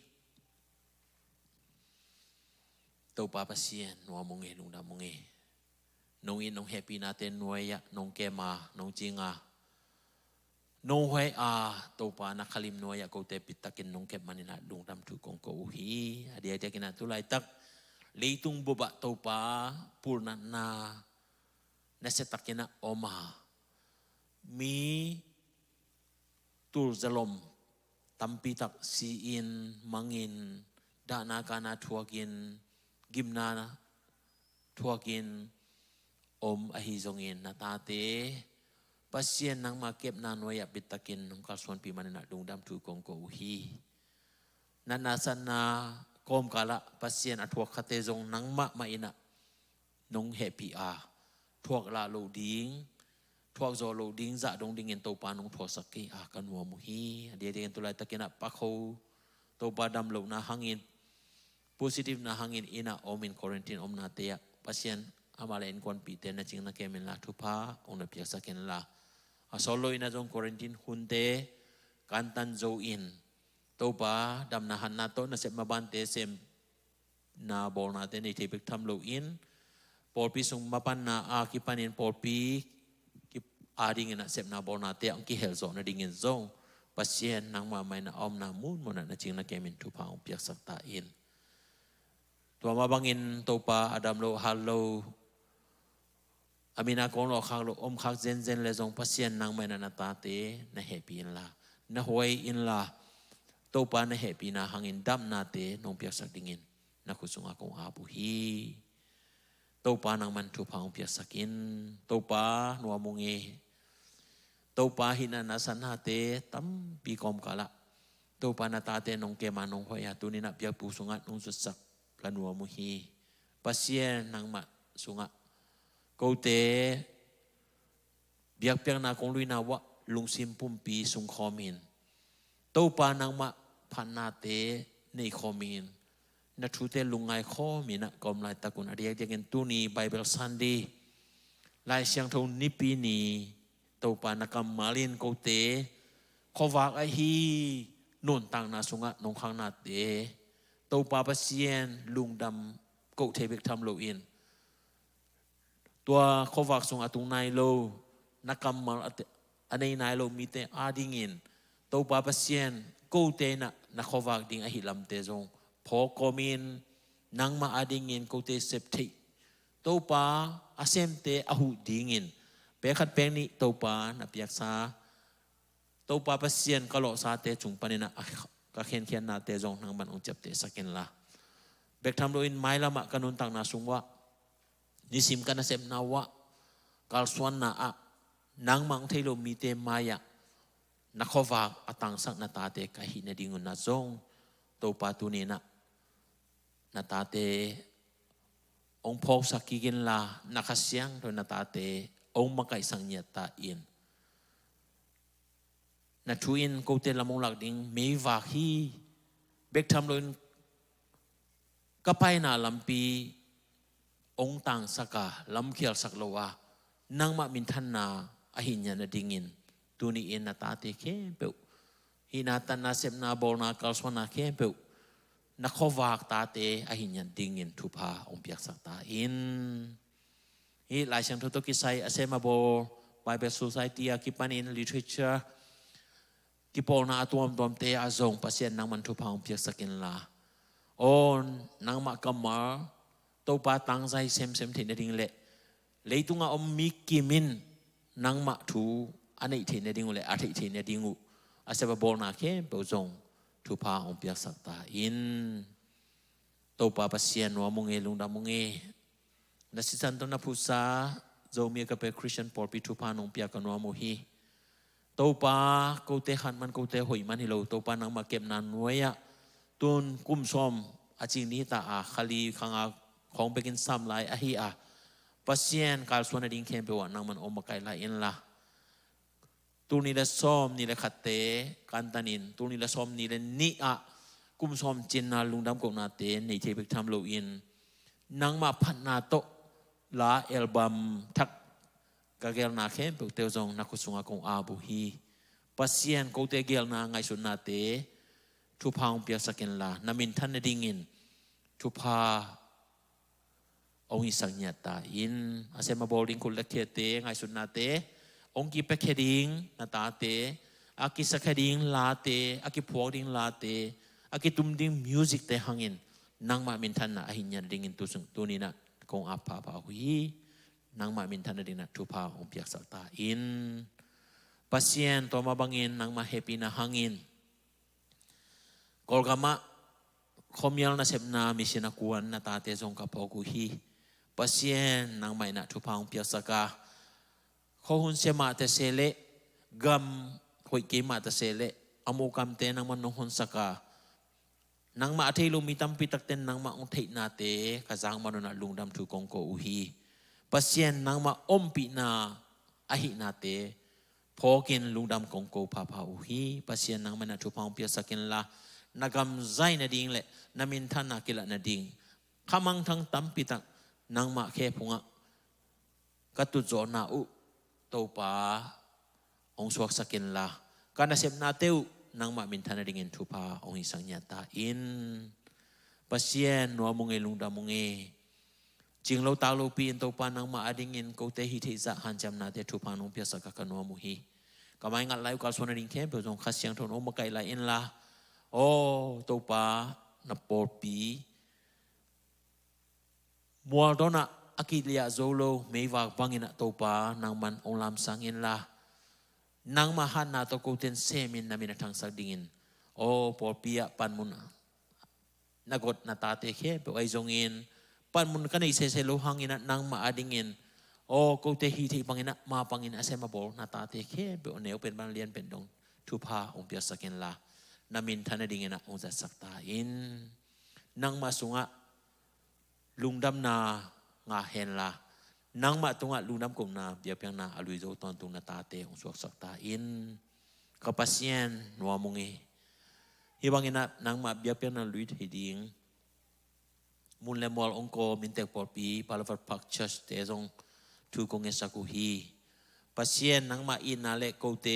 Speaker 4: ตัวปาปัสเซียนนัวมงเอลุงดำมงเอนงอินนงแฮปปี้นาเตนนวยะนงเกมานงจิงานงหวยตัวปานักขลิมนวยะกูเตปิตตะกินนงเก็บมันนะลุงดำทุกองกูฮีเดียจะกินตุไลตักลีตุงบุบะตัวปาปูรนาเนสตักกินอมามีตุลจลมตัมปีตักซีอินมังอินดานาการนาทัวกินกิมนาทัวกินอมอหิจงอินนาตาเตปัสเซียนนังมาเก็บนานวยบิตตะกินนงกาส่วนปีมันนะดุงดำถูกกงโกฮีนันนาสันนากอมกาละปัสเซียนอทวกคเตจงนังมะมาอินะนงเฮปีทวกลาโลดิงทวกโซโลดิงจะดงดิงเงินตัวปานงทวสักกีกันหัวมุฮีเดียเดียนตัวไรตะกินะปะเขาตัวปาดำโลนาหังอินpositif na hangin ina omin quarantine om na te pasien amala in kon pite na ching na kemen la thupa ong na piasa ken la a solo ina jong quarantine hunte kantan zo in to ba dam na han na to na sep mabante sem na bol na te ni tebek tham lo in por pi sung mapan na a ki panin por pi ki ading na sep na bol na te ang ki hel zo na dingin zo pasien nang ma mai na om na mun mo na ching na kemen thupa ong piasa ta inตัวมาบังอินตัวปาอดัมโลฮัลโลอามินากงโลคักโลอมคักเจนเจนเลยจงพัศยันนางไม่นานาตาเตนะเฮปีนละนะหวยอินละตัวปานะเฮปีนาหังอินดัมนาเตนงเปียกสักดิ่งนะคุสุงอากงอาบุฮีตัวปานางมันทุพังเปียกสักินตัวปาหนัวมุงเอตัวปาหินานาสันหาเตตั้มปีกอมกาละตัวปานาตาเตนงเกมานงหวยตุนินะเปียกปูสุงะนงสุดสักละนัวมุฮีปัสเซียนางมาสุงะกูเตเบียกเปียงนาคงลุยนาวะลุงซิมปุ่มปีสุงคอมินตัวปานางมาพันนาเตในคอมินนัทุเตลุงไงคอมินะกอมลายตะกุนอเดียกเกนตุนีไบเบิลซันดีลายเสียงทงนิปีนีตัวปานากรรมมาลินกูเตขวากไอฮีนุ่นต่างนาสุงะนงข้างนาเตตัวปาปัสเซียนลุงดำกูเทเบกทำโลอินตัวขวากสุงะตุงนายโลนักกรรมอันในนายโลมีแต่อาดิงินตัวปาปัสเซียนกูเตนะนักขวากดิ่งอหิลำเตจงพอกอมินนังมาอาดิงินกูเตเซปติตัวปาอาเซมเตอหุดิ่งินเปขัดเปงนี้ตัวปานับยักษาตัวปาปัสเซียนก็หลอกซาเตจุงปานินะก็เขียนเขียนนาเตจงนังมันองจับเตสักินละเบกทำโดยไม้ละมะกันุนต่างนาสุงวะนิสิมกันนาเซมนาวะกาลสวนนาอะนังมังเทโลมีเตมายะนักขวากอตังสักนาตาเตกะหินดิงุนนาจงตัวปาตุนีนะนาตาเตองพกสักกินละนักเสียงโดยนาตาเตองมาไกสังเนียตาอินนัทวินกูเตละมงหลักดิ่งมีวาฮีเบกทำโดยก็ไปนาลำปีองต่างสักลำเขียลสักโลวานังมามินทันนาอหินยานาดิ่งินตัวนี้เอ็นนาตาเตเข้มเปวหินาตันนาเซมนาบอลนากัลสวนาเข้มเปวนักขวากตาเตอหินยาดิ่งินทุพาองเปียกสักตาอินฮีหลายเชิงทุกกิไซอาเซมาโบไบเบิลโซไซตี้กิปันอินลิเทเรเจอร์กิปอลนาตัวมตัวเตะอาจงปัสเซียนนังมันทุพาองเปียกสักินลาโอนนังมากำมาตัวปาตังใจเซมเทนดิ่งเละเลยตุงอาอมมิกิมินนังมาทูอันนี้เทนดิ่งเละอาทิเทนดิ่งอาเซบาบอลนาเข้มเปจงทุพาองเปียกสักตาอินตัวปาปัสเซียนวัวมงเอลุงดามงเอนัสิสันตนาพุษาโจมีกับเป็นคริสเตียนปอร์ปีทุพาองเปียกันวัวโมฮีตัวปากูเตหันมันกูเตหอยมันฮิโลตัวปานังมาเก็บนานนวยะตุนกุมซอมอาจิงนี้ตาอาคลีขังอาของไปกินซ้ำลายอาฮีอาปัสเซียนการส่วนดิ่งเข้มไปว่านังมันอมมาไกลลายอินละ ตูนี่ละซ้อมนี่ละขัดเตกันตันินตูนี่ละซ้อมนี่ละนี่อะกุมซ้อมจินนาลุงดำกนาเตในเทปทำโลอินนังมาพันนาโตลาอัลบัมทักกะเกลนาเข้มเปิดเตวจงนักสุงากงอาบุฮีปัสเซียนกูเตเกลนาไงสุนนาเตทุพาองเปียสักเกนลานามินทันนดิ่งทุพาองค์สังญาตาอินอาเซมาบอลิงคุลเลเตไงสุนนาเตองค์กิเปเคดิงนาตาเตอากิสักเคดิงลาเตอากิพวกดิงลาเตอากิตุมดิงมิวสิกเตหังอินนางมามินทันนะอหิญญาดิ่งอินตุสุงตัวนี้นะคงอาภาพาหุยนางมามินทันนะดิ่งนะทุพาองค์เปียสักตาอินปัสเซียนตัวมาบังอินนางมาเฮปีนะหังอินกอลกามะคอมยัลนะเซบนามิชินักวนนาตาเตจงกับพอกุฮีปัสเซียนนางไม่นะทุพาองเปียสกาเขาหุ่นเสมาเตเซเลกัมหอยเกมาเตเซเลอโมกัมเตนางมันนหุ่นสกานางมาเทลุมิตัมปิตักเตนนางมาองเทนาเตกะจางมาโนนะลุงดำทุกงโกอุฮีปัสเซียนนางมาอมปีนาอหินาเตพอกินลุงดำกงโกพาพาอุฮีปัสเซียนนางไม่นะทุพาองเปียสกินละนักำใจนาดิ่งเลยนามินท่านนักกิลนาดิ่งข้ามังทั้งตั้มปิตักนางมาแค่พงะกัตุจอนาอุตัวป่าองสวกสกินละการเสพนาเตวนางมามินท่านนาดิ่งทุพาองอิสังญาตาอินปัสเซียนนัวมุงเอลุงดามุงเอจิงเราตาเราปีนตัวป่านางมาอดิ่งอินกูเตหิทิจะหันจำนาเตทุพานองเปียสกักนัวมุฮีก็ไม่งัดไล่กัลสวนดิ่งแค่เพื่อจงขัดเสียงทนอมไกลไล่อินละโอ้ตัวป่านับปอปีมัวตอนน่ะอากิเลียโซโลไม่ว่าบังอินะตัวป่านางมันองลำสังอินละนางมาหันนาตัวกูเต็นเซมินนามินะทางสักดิ่งโอ้ปอปีอะปันมุนนักกดนาตาเตะเข้ไปไว้จงอินปันมุนกันในเซเซโลหังอินะนางมาอดิ่งอินโอ้กูเตหิที่บังอินะมาบังอินะเซมาบอลนาตาเตะเข้ไปเอาเนวเป็นบางเรียนเป็นดงทุพาองเปียสักอินละนามินท่านดิ่งนะองจัดสักตาอินนางมาสุงะลุงดำนางาเฮนละนางมาตุงะลุงดำกงนาเบียเพียงนาอลุยโจตอนตุงนาตาเตองสวกสักตาอินกับปัสเซียนนัวมงเอฮิบังอินะนางมาเบียเพียงนาลุยที่ดิ่งมุนเลมอลองโกมินเตกปอปีปาลฟัดพักเชสเตจงทุกงเงสักุฮีปัสเซียนนางมาอินนาเลโกเต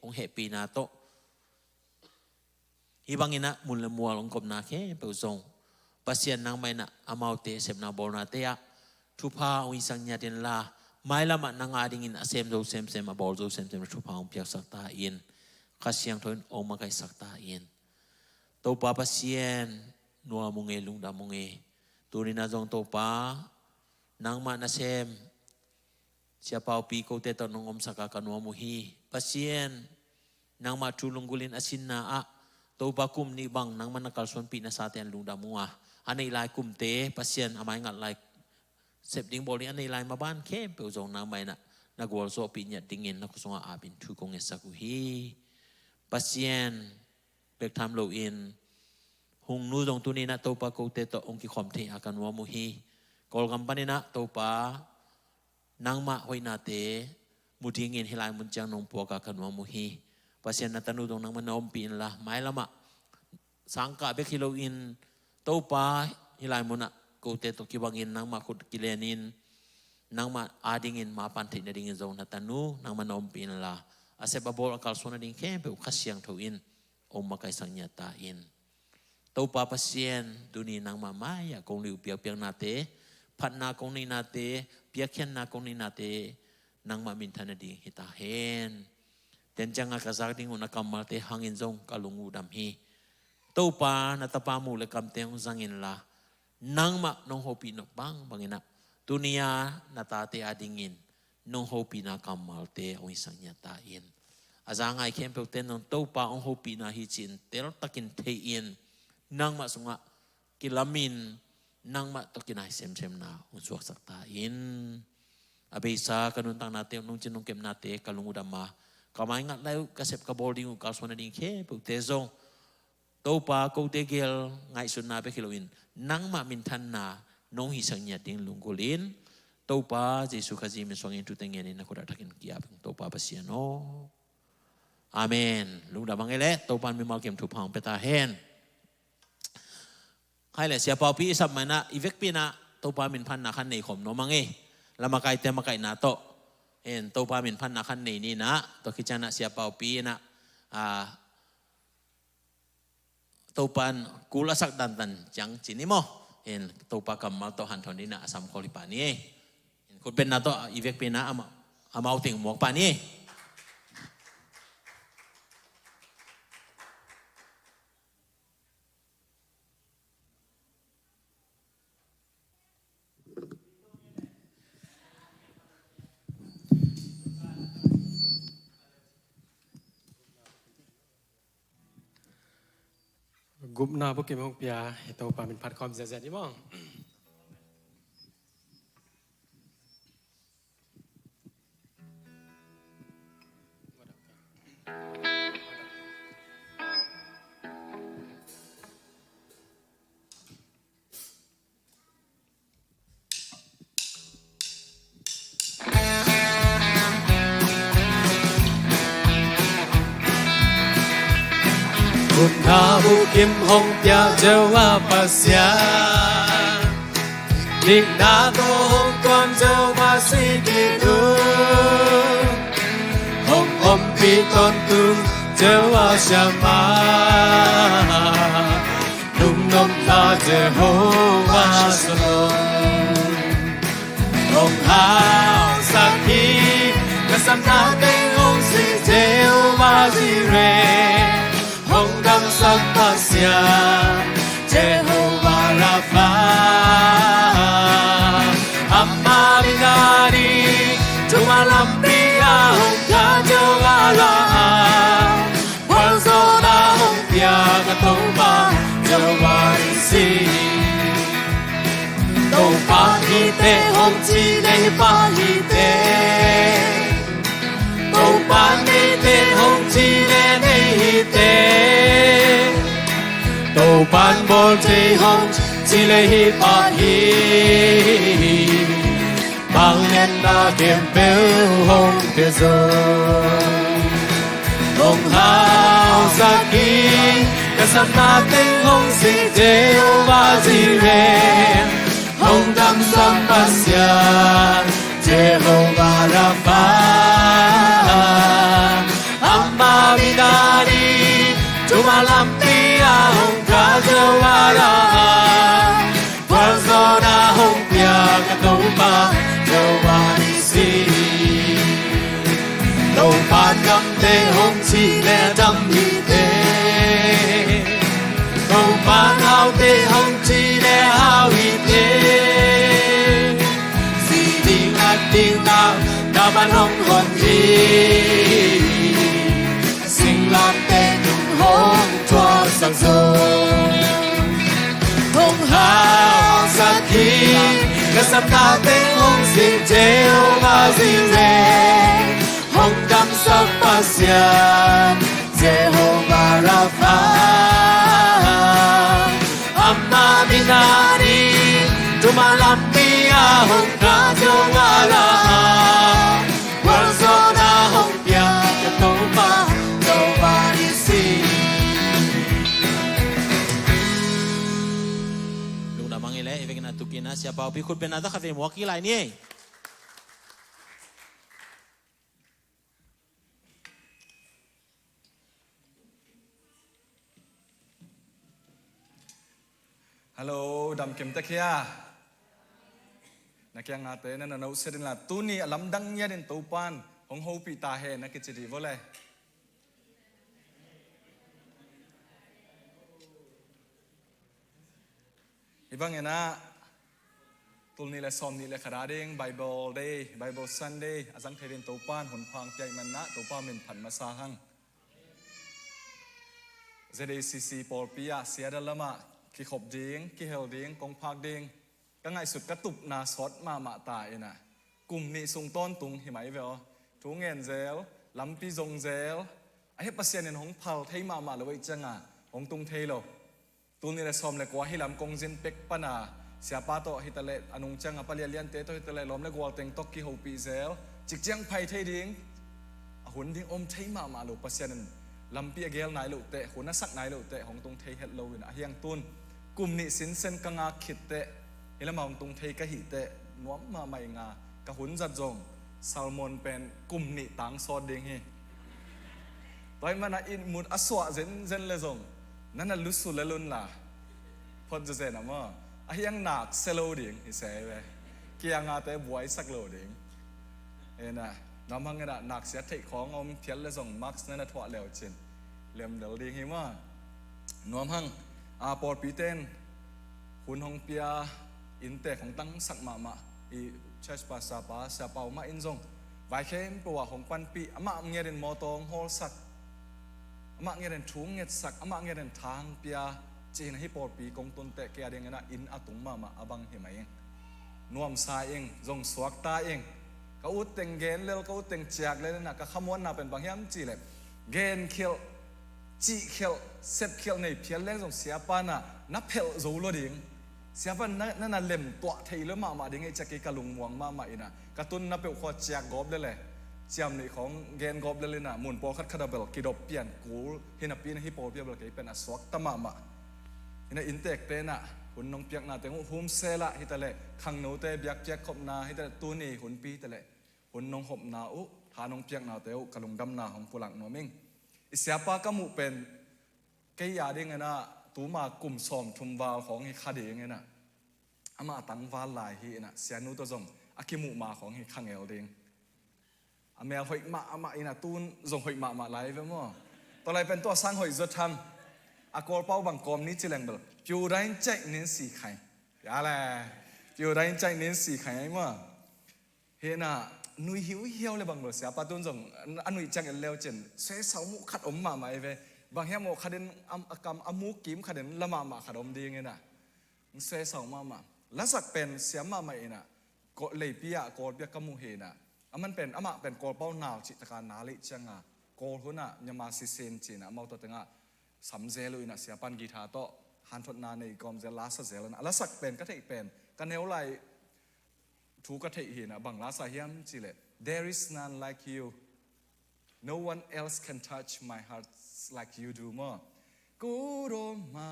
Speaker 4: องเฮปีนาโตฮิบังอินะมุนเลมัวลงกบนาแค่เปิลซงปัสเซียนนางไม่นะอามาวเตเซมนาบอลนาเตะทุพาองอิสังญาเดนลาไม่ละมันนางอาดิ่งอินเซมโจเซมมาบอลโจเซมทุพาองเปียกสักตาอินข้าเสียงทนองมาไกสักตาอินตัวป้าปัสเซียนนัวมงเอลุงดามงเอตัวนี้นาจงตัวป้านางมานาเซมเสียเปาปีโกเตตนงอมสักกันนัวมุฮีปัสเซียนนางมาจูลุงกุลินอสินนาอะตัวปากุมนี่บังนางมันนักการส่วนปีนาซาเตนลุงดามัวอันนี้ลายกุมเตปัสเซียนอามายงัดลายเสพดิ้งบอลนี่อันนี้ลายมาบ้านเข้มเปิลจงนางไม่นะนักวอลโซปีเนี่ยดิ้งเงินนักสงอาบินทุกงเงสักุฮีปัสเซียนเปิกทำโลอินหงนูจงตัวนี้นะตัวปาโกเตตองค์กิคอมเทอากันวัวมุฮีกอลกัมปานีนะตัวปานางมาหอยนาเตมุทิงเงินให้ลายมุนจังนงปัวกากันวัวมุฮีปัสเซียนนัตนูตรงนั้นมันอมปีนละไม้ละมะสังกะเบคิโลอินโตปาฮิลายมุนะกูเตตกิบังอินนางมาขุดกิเลนินนางมาอาดิงินมาปันตินดิงินโซนัตนูนางมันอมปีนละอาเซบบบอลอากาศส่วนดิ่งแค่เปอุคัสยังทวินอมมาไกสังญาตาอินโตปาปัสเซียนตุนีนางมาไม้ยากงลิวเปียกเปียกนาเตพัดนากงนีนาเตเปียกเขียนนากงนีนาเตนางมามินทันดิ่งฮิตาเฮนเดนจังกะซักดิ่งอุณกรรมมาเตหังอินจงกะลุงูดำฮีตัวปานาตาปามูเลกำเตงสังอินละนางมะนงโฮปีนกบังบังอินะตุนียานาตาเตอดิ่งอินนงโฮปีนากรรมมาเตองสังญาตาอินอาจารย์ไงเข้มเปลเตนนตัวปาองโฮปีนาฮิจินเตลตักินเทอินนางมะสงะกิลามินนางมะตกินไอเซมเซมนาอุนสวกสักตาอินอเบซากันุนตังนาเตนงจินงเก็มนาเตกะลุงูดำมากำไมงัดแล้วกระเสพกระบอกดิ่งกาสวนดิ่งเข้เปลเตจงตัวปาโกเตเกลไงสุนนาเปคิโลอินนังมามินทันนานงฮิสังญาดิ่งลุงกุลินตัวปาเจสุขจีมิสวงอินทุเตงเงินนักขุดทักินกิยาเป็นตัวปาปัสเซียโน อาเมนลูกดาบังเอเล่ตัวปันมีมาเก็มถูกพังเปตาเฮนใครเลยเสียเปาพี่สับมันนะอีเวกปีนะตัวปันมีพันนักขันในขมโนมังเอแล้วมาไกลเตมาไกลนาโตเห็นตัวปันมีพันนักขันในนี่นะตัวคิดจะนะเสียเปาปีนะตัวปันกูละสักดันตันจังจีนี่มั้งเห็นตัวปากกำมาตัวหันทอนนี่นะสามคอลิปานี่คุณเป็นนาโตอีเวกปีนะอามาเอาติ่งหมวกปานี่
Speaker 2: กุบนาบุกิมฮงเปียโตปามินพัดคอมเซนี่มั้งกุบนาบุกิมฮงเปียเจว่าปัสยาดิกนาโตฮงกวนเจว่าสิกิดูฮงอมปีตอนตุงเจว่าชามานุ่มนมตาเจโฮวาสโลฮงฮาวสักทีก็สำนักเป็นฮงสิเจว่าสิเรHong Dam Sapasya Jehovah Rapha Amma Binari Tumalampiya Hong Kajawala Wanzona Hong Pia Katoba Jawarisi Topa Hite Hong Chile Pa Hite Topa Hite Hong Chile Hite Tô ban bồn chi hông chi lê hi ba hi Bằng nhân đã kiếm béo hông kia rồi Hông hào xa kỳ Cả sắp na tên hông xì đeo và dì rè Hông đăng sắp bát xa Jehovah Rapha Amma Bidari Tumalampiya Hong Kajawala Wanzona Hong Pia Katoba Jawarisi Đâu Pan Gam Te Hong Chi Le Dam Hi Te Đâu Pan Hao Te Hong Chi Le Hao Hi Te Si Ding Na Na Ban Hong Hong Hi Sing La Te Hong Chua Sang Song Hong Hao Sa Ki Ka Sam Na Te Hong Sin Jehovah Jireh Hong Dam Sapasya Jehovah Rapha Amma Binari Tumalampiya Hong Kajawala Wanzona Hong Pia Katoba Jawarisi
Speaker 4: ลูกดาบังเอเล่เวกนาตุกินะเสียเปาพี่คุณเป็นนาตะคาเฟ่หมวกกี่ไรนี่
Speaker 6: ฮัลโหลดำเข็มตะเคียนักยังอาเตนั่นเราเสด็จละตูนี่ลำดังเย็นตูปานของโฮปีตาเฮนักกิจดีวะเลยอีบังเงนะตูนี่ละซอมนี่ละขราเด้งไบเบิลเดย์ไบเบิลซันเดย์อาจังเทเรนตูปานหนพังใจมันนะตูปานเป็นผันมาซาหังเจดีซีซีปอลปียเสียดละมาqui khop ding qui hel ding kong phak ding ka ngai sut ka tup na sot ma ta ina kum ni sung ton tung hi mai veo thu ngen zel lampi zong zel a he pasien en hong phal thei ma loi changa hong tung thei lo tu ni le som le kwa hi lam kong jin pek pana sia pa to hi tale anung changa palian lian te to hi tale lom le gwal teng tok ki ho pi zel chik chang phai thei ding a หุ่นดิ้งอมเทมาลูกปัสยันลำเปียเกลนายลูกเตะหุ่นนัสักนายลูกเตะของตรงเทเฮดโลวินะเฮียงตุนกลุ่มนี้สินเซนกังอาขิดเตะเฮลมาของตรงเทกะหิเตะน้วมมาไม่งากะหุ่นจัดจงซาลมอนเป็นกลุ่มนี้ต่างสอดดิ้งเฮตอนมันอินมุดอสวะเซนเลยจงนั่นน่ะลุสุเลลุนล่ะพอจะเซนะมั้งเฮียงหนักเซโลดิ้งฮิเซ่เวเกียงอาเตะบวยสักโลดิ้งเอ็นะน้ำมันก็หนักเสียเทของอมเพียรเลยส่งมาร์คนั่นถั่วเหลวจินเลี่ยมเดลดีหิมะน้ำมันปอดปีเต้นหุ่นหงเปียอินเตของตั้งสักมาอีเชสปาซาปาเสียเป่ามาอินซงไว้เข้มตัวของปันปีอามาเงียดินมอตองฮอลสักอามาเงียดินถุงเงียดสักอามาเงียดินทางเปียจีนให้ปอดปีกงตุนเตะเกียดิงนะอินอาตุงมาอบังเห็นไหมเองนวมสายเองซงสวกตาเองก็อุดเต็งเกนเลยก็อุดเต็งเจียกเลยนะก็ขมวนน่ะเป็นบางอย่างจีเลยเกนคิลจีคิลเซฟคิลในเพียรเล่นส่งเสียปานะนับเพลจูโลดิ่งเสียปานนั่นน่ะเล่มตัวไทยแล้วมาดิ่งไอ้จักรีกะลุงมวงมาอีน่ะกระตุ้นนับเป็นขวดเจียกกอบเลยเจียมนี่ของเกนกอบเลยนะมุนปอคัดคาราเบลกิดอบเปลี่ยนกูเห็นปีนฮิปโปเปียบเลยเป็นอสวกตะมาเห็นอินเตกเตน่ะหุ่นน้องเปียกน่ะแต่หุ่นเซละฮิตะเล่ขังโนเตเบียกเปียกขบนาฮิตะตัวนี่หุ่นปีตะเล่หุ่นน้องหบนาอุทาน้องเปียกนาเตวกะลุงดำนาของฝรั่งนัวมิงอิเสียปากะมุเป็นเกียร์ดิ่งนะตูมากลุ่มสอมทุมวาลของฮิคาเดียงนะอามาตั้งวาลลายฮีนะเสียนุตัวจงอากิมุมาของฮิคังเอลดิ่งอาเมลหอยมาอามาอินะตูนจงหอยมาลายเว้มั้งตอนไรเป็นตัวสร้างหอยจะทำอากอลเป้าบังกอมนี้จิเลงเบลพิวไรน์ใจเน้นสีไข่ยาแหละพิวไรน์ใจเน้นสีไข่ไอ้มั้งเฮน่ะนุยหิวเหี่ยวเลยบางเบลเสียปะตุนจงอันนุยจังเอลเลวเจนเสสาวมุขัดอมมาไอ้เวบางแห่งโมขัดเดินกำอามูกิมขัดเดินละมาขัดอมดีไงน่ะเสสาวมาแล้วสักเป็นเสียมาเองน่ะก็เลยปียกอดเบียกมูเฮน่ะมันเป็นอามาเป็นกอเป้าหนาวจิตการนาลิจังอ่ะกอหุ่นอ่ะยามาซิเซนจีน่ะมาตัวตึงอ่ะสำเจลุยน่ะเสียปันกีตาร์โตฮันทนาในกอมเจลาสเซลนะแล้วสักเป็นก็เทเป็นกันเฮลไลถูกก็เทเห็นนะบางลาสาเฮียมจิเล There is none like you No one else can touch my heart like you do มั้งกูโรมา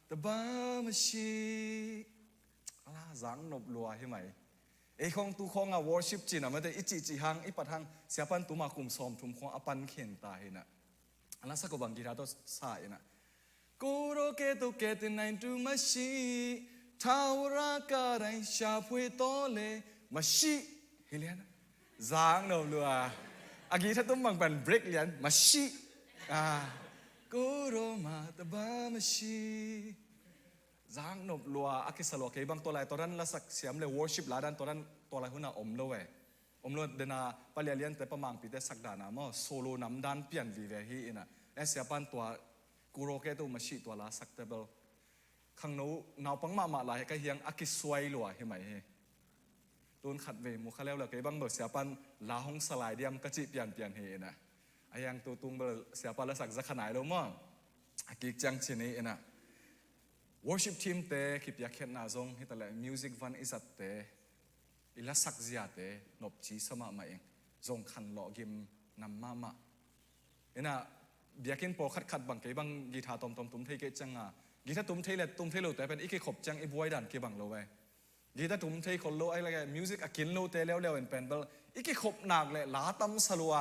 Speaker 6: ตะบามาชีลาจังนบลัวใช่ไหมไอ้ของตัวของworship จีน่ะมันแต่อิจิหังอิปัดหังเสียปันตัวมาคุมซ้อมทุมของอปันเขียนตาเห็นน่ะแล้วสักบางกีฬาตัวสายน่ะกูโรเกตุเกตินัยดูมาชีทาวราการัยชาพุยโตเลมาชีเฮียนจังนบลัวอากีถ้าตุ้มบางเป็น break เลียนมาชีกูโรมาตะบามาชีจังนบลัวอากิสโลเกบางตัวไรตัวนั้นละสักเสียมเลย worship ลาดันตัวนั้นตัวไรหุ่นน่ะอมโลเวอมโลเดน่ะปะเลียนแต่ประมังปีแต่สักดานะมั้งโซโลน้ำดันเปลี่ยนวีเวฮีน่ะเอเสียปันตัวกูโรเกตัวมาชีตัวละสักเตเบิลข้างโน้นาวปังมาลายก็เฮียงอากิสวยลัวเห็นไหมเฮตูนขัดเวมุขแล้วเลยก็บางเบอร์เสียปันลาห้องสลายเดียมกะจิเปลี่ยนเฮน่ะไอ้ยังตัวตุงเบอร์เสียปันละสักจะขนาดแล้วมั้งอากิจังเชนี่น่ะ worship team เตะคิดอยากเห็นน่าจงให้แต่ละ music van อิสัตเตะอิละสักเสียเตะนบจีสมาเองจงขันหล่อกิมนำมาเอ็น่ะเบียกินโปขัดบังเกบังกีตาร์ตุ้มเทเกจังอ่ะกีตาร์ตุ้มเทเลแต่เป็นอีกขบจังอีบวยดันเกบังโลเวกีตาร์ตุ้มเทคนโลไอ้อะไรมิวสิกกินโลเตแล้วเป็นเบลอีกขบหนักเลยลาตั้มสลัว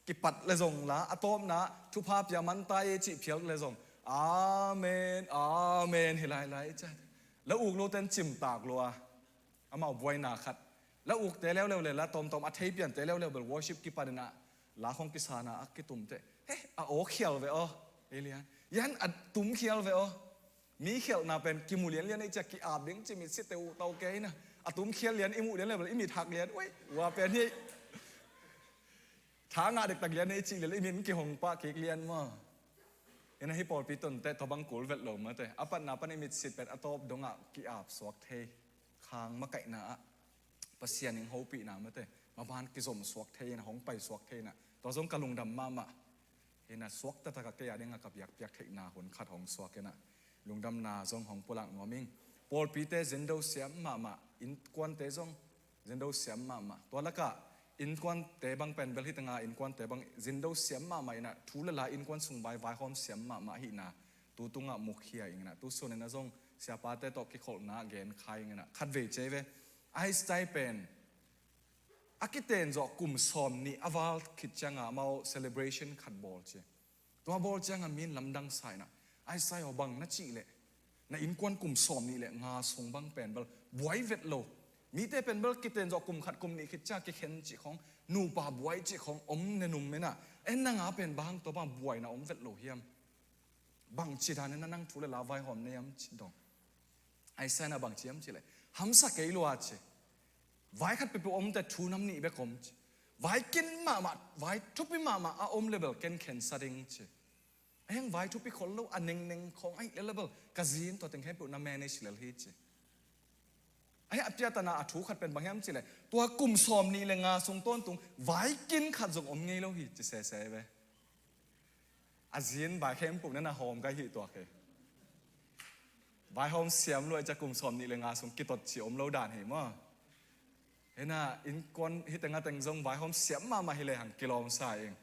Speaker 6: กิปัดเลยจงลาอะตอมนะทุภาพยามันตายจิเพียวเลยจงอาเมนเฮลัยจ้ะแล้วอุกโลเตนจิมตากลัวเอามาบวยนาขัดแล้วอุกเตแล้วเลยละตอมอัฐิเปลี่ยนเตแล้วเบล worship กิปัดนะลาของกิสานะกิตุมเตเฮ้โอเขียวเวอเอเลียนยันอัดตุ้มเขียวเวอมีเขียวน่ะเป็นกิมูเลียนไอ้จากกิอาบเด้งจิมิสิเตวเตาเกยนะอัดตุ้มเขียวเลียนอิมูเลียนเลยอิมีทักเลียนโอ้ยว่าเป็นที่ทางอาเด็กตักเลียนไอ้จิเลยอิมีกี่หงปะเกกเลียนมาเห็นไหมฮิปโปปีต้นแต่ทบังกูลเวทลมมาแต่อปันนาปันอิมิสิเป็นอัตอบดงอ่ะกิอาบสวกเทคางมะไก่นาปัสเซียนิงโฮปีนามาแต่มาบ้านกิสมสวกเทนะหงไปสวกเทนะตัวสงกะลุงดำมาเห็นนะสวกตะตะกะเกียร์เด้งกับอยากเทนาหนขัดหงสวกกันนะลุงดำนาทรงของปุลังงอมิงปอลปีเตเซนโดเสียมมาอินกวนเตทรงเซนโดเสียมมาตัวละกะ อินควันเตบังเป็นเบลฮิตงาอินควันเตบังจินโดเสียมมาไม่นะทุเลลาอินควันสุงใบไวหอมเสียมมาหินะตูตุงะมุขเฮียอิงนะตูส่วนนั้นจงเสียปาเตตอกกิโคลนาเกนใครอิงนะคัดเวเจเวไอสไตเป็นอากิเตนจอกลุ่มสอมนี่อวาลคิดจังอะมาเซเลบรชันขัดบอลเจตัวบอลจังอะมีนลำดังใส่นะไอไซเอาบังนัดจีเละนะอินควันกลุ่มสอมนี่แหละงาส่งบังเป็นเบลบวยเวทโลมีแต่เป็นเบลกิเตนจอกลุ่มขัดกลุ่มนี้คิดจังกิเข็นจีของนูปาบวยจีของอมเนนุมเมนะเอ็นนางาเป็นบางตัวบางบวยนะอมเวทโลเฮียมบางจีดานั้นนั่งทุเลลาไวหอมเนียมจีดองไอไซน่ะบางจีมจีเลยฮัมสักเกลัวเจไว้ขัดไปเป็นอมแต่ทูน้ำนี่เบคอมไว้กินมาไว้ทุบไปมาอาอมเลเบลเกนเข็นสะดิงเจไอ้ยังไว้ทุบไปคนเราอันหนึ่งของไอ้เลเบลกาซีนตัวเต็งให้ปุ่นน้ำแม่ในสิเลฮีเจไอ้อภิญตนาถูขัดเป็นบางอย่างเจเลยตัวกลุ่มสอมนี่เลยงาทรงต้นตรงไว้กินขัดทรงอมไงเราฮีจะเซ่ไปอาซีนไว้เข้มปุ่นนั่นน่ะหอมก็ฮีตัวเคไว้หอมเสียมรวยจากกลุ่มสอมนี่เลยงาทรงกิตดเฉียมเราด่านเห็นมั้ยเห็นน่ะอินควันฮิตงาแต่งจงไว้หอมเสียมมาให้เลยหังกิโลมสายเอง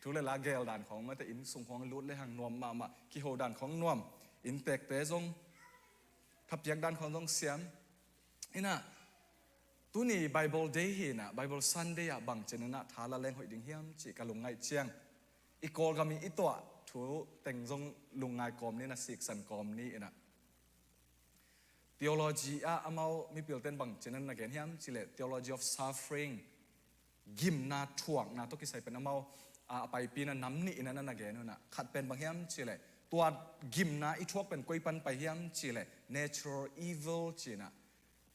Speaker 6: ทุเรลาเกลด่านของมันแต่อินส่งของลุดเลยหังนวมมากิโฮด่านของนวมอินเตกเตจงทับยักด่านของจงเสียมเห็นน่ะตัวนี้ไบเบิลเดย์เห็นน่ะไบเบิลซันเดย์บางเจนน่ะทาละแรงหอยดิ่งเฮียมจีกะลุงไงเชียงอีกอลก็มีอีตัวถูแต่งจงลุงไงกอมนี่นะสิกสันกอมนี่น่ะtheology อามามีเปลี่ยนเป็นบางเช่นนั้นนะแกนเฮียมสิเล theology of suffering กิมนาถ่วงนาตุกิใส่เป็นอามาไปปีนั้นน้ำนี่นั่นนะแกนน่ะขัดเป็นบางเฮียมสิเลตัวกิมนาอีทวกเป็นกุยปันไปเฮียมสิเล natural evil จีน่ะ